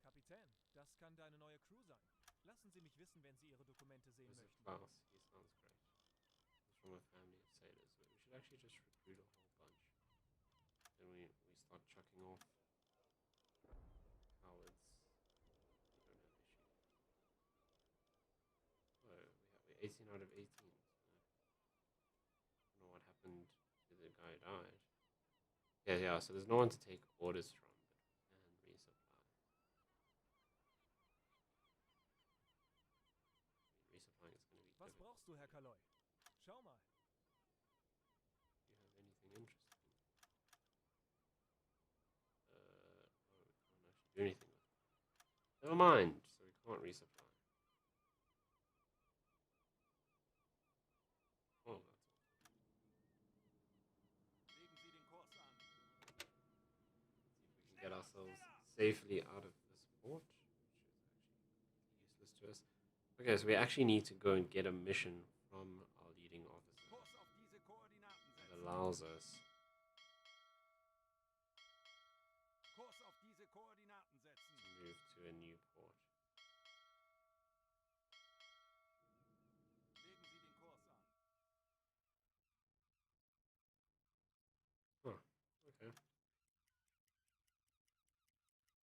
Kapitän, das kann deine neue Crew sein. Lassen Sie mich wissen, wenn Sie Ihre Dokumente sehen Joseph möchten. Klaus, he sounds great. He's from a family of sailors. We should actually just recruit a whole bunch. Then we start chucking off cowards. We don't have issue. Oh, we're 18 out of 18. So I don't know what happened to the guy who died. Yeah, so there's no one to take orders from and resupply. Resupplying is going to be Was difficult. brauchst du, Herr Kaloy? Schau mal. Do you have anything interesting? Oh, we can't actually do anything with it. Never mind, so we can't resupply. Oh, that's awful. Legen Sie den Kurs an. See if we can get ourselves safely out of this port, which is actually useless to us. Okay, so we actually need to go and get a mission from our leading officer Kurs auf diese Koordinaten that setzen. allows us. Kurs auf diese Koordinaten setzen. to move to a new port. Legen Sie den Kurs an. Huh. Okay.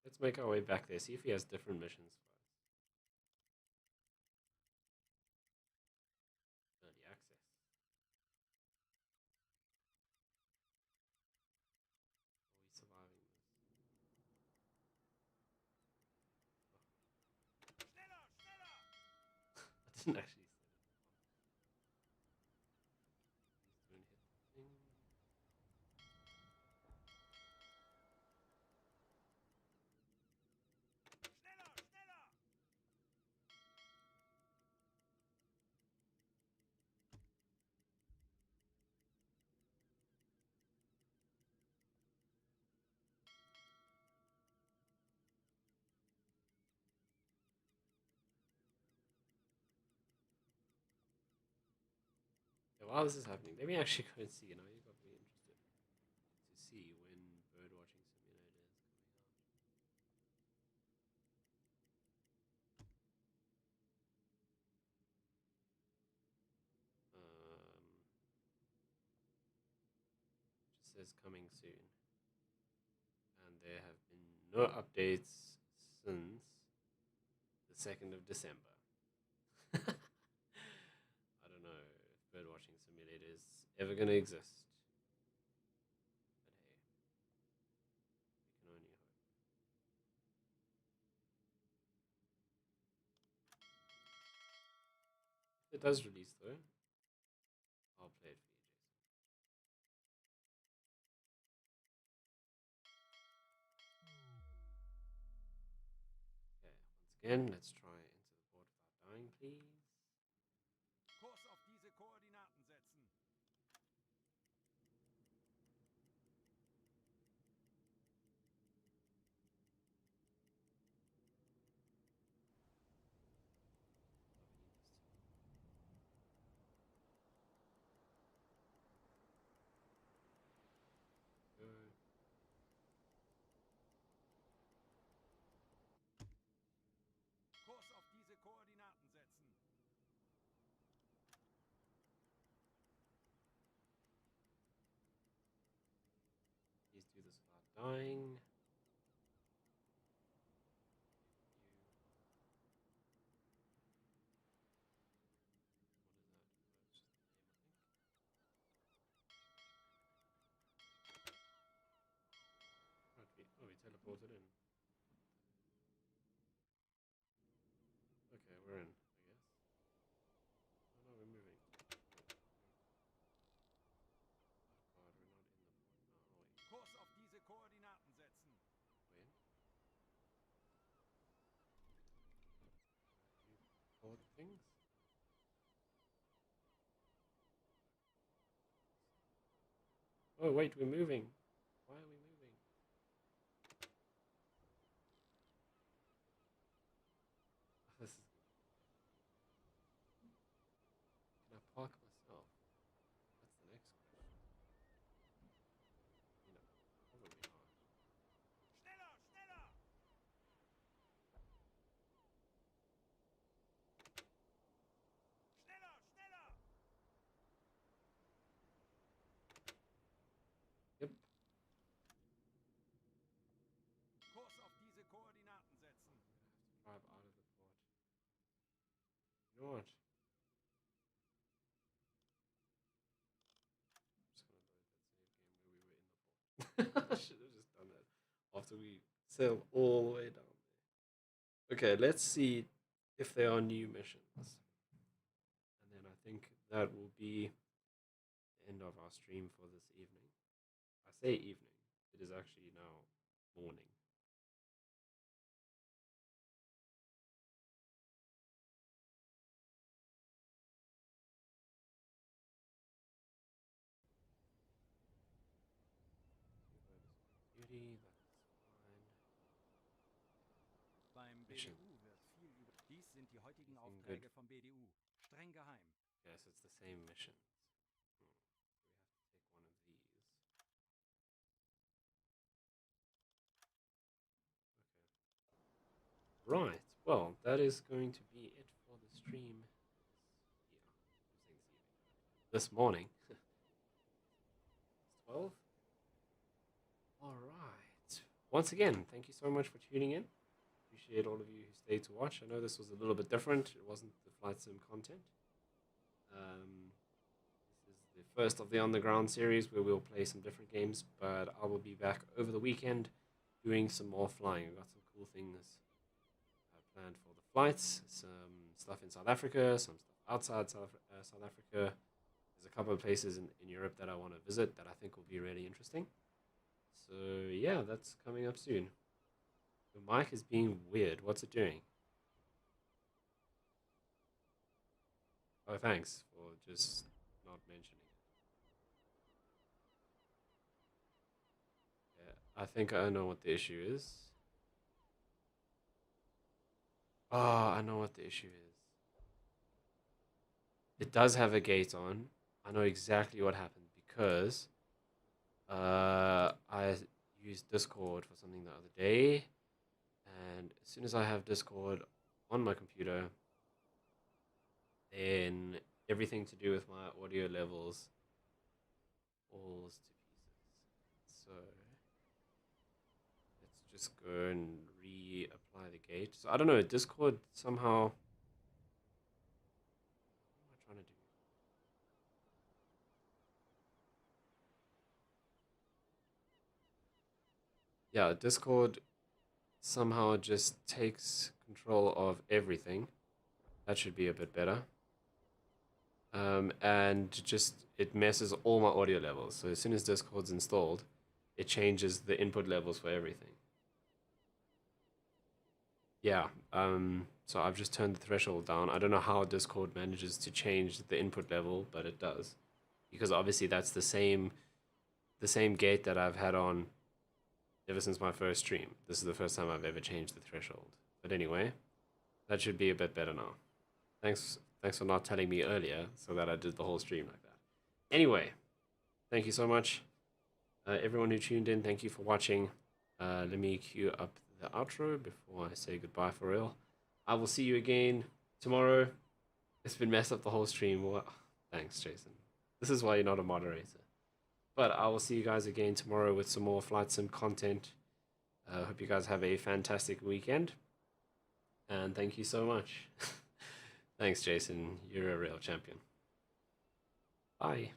Let's make our way back there. See if he has different missions for us. Early access. Are we surviving this? Schneller, schneller! I didn't actually set it on. He's doing hit thing. Schneller, schneller! Yeah, while this is happening, let me actually go and see. You know, you got me interested to see when Bird Watching Simulator is coming out. Just says coming soon, and there have been no updates since the 2nd of December. I don't know if Bird Watching Simulator is ever going to exist, but hey, we can only hope. If it does release though, I'll play it for you, Jason. Okay, once again, let's try into the port without dying, please. Kurs auf diese Koordinaten setzen. Go. Kurs auf diese Koordinaten setzen. Please do this without dying. What is that? Oh, we teleported in. Okay, we're in, I guess. Oh no, we're moving. Oh god, we're not in the port now, are we? Kurs auf diese Koordinaten setzen. When? You port things? Oh wait, we're moving. Why are we moving? This is... Can I park myself? That's the next question. You know, probably not. Schneller, schneller! Schneller, schneller! Yep. Kurs auf diese Koordinaten setzen. Drive out of the port. You know what? I'm just gonna load that save game where we were in the port. I should have just done that after we sailed all the way down there. Okay, let's see if there are new missions. And then I think that will be the end of our stream for this evening. I say evening, it is actually now morning. Beauty, that's fine. Beim Mission. BDU wird viel über... Dies sind die heutigen Anything Aufträge good? vom BDU. Streng geheim. Yes, it's the same missions. We have to pick one of these. Right. Well, that is going to be it for the stream. This morning. It's 12. All right. Once again, thank you so much for tuning in. Appreciate all of you who stayed to watch. I know this was a little bit different. It wasn't the flight sim content. This is the first of the On the Ground series where we'll play some different games, but I will be back over the weekend doing some more flying. I've got some cool things planned for the flights, some stuff in South Africa, some stuff outside South Africa. There's a couple of places in Europe that I want to visit that I think will be really interesting. So yeah, that's coming up soon. Your mic is being weird. What's it doing? Oh, thanks for just not mentioning it. Yeah, I think I know what the issue is. Oh, I know what the issue is. It does have a gate on. I know exactly what happened because I used Discord for something the other day, and as soon as I have Discord on my computer, then everything to do with my audio levels falls to pieces. So let's just go and reapply the gate. So I don't know, Discord somehow. What am I trying to do? Yeah, Discord somehow just takes control of everything. That should be a bit better. And just it messes all my audio levels. So as soon as Discord's installed, it changes the input levels for everything. Yeah, so I've just turned the threshold down. I don't know how Discord manages to change the input level, but it does. Because obviously that's the same gate that I've had on ever since my first stream. This is the first time I've ever changed the threshold. But anyway, that should be a bit better now. Thanks for not telling me earlier so that I did the whole stream like that. Anyway, thank you so much. Everyone who tuned in, thank you for watching. Let me queue up the outro before I say goodbye for real. I will see you again tomorrow. It's been messed up the whole stream. Well, thanks, Jason. This is why you're not a moderator. But I will see you guys again tomorrow with some more Flight Sim content. Hope you guys have a fantastic weekend. And thank you so much. Thanks, Jason. You're a real champion. Bye.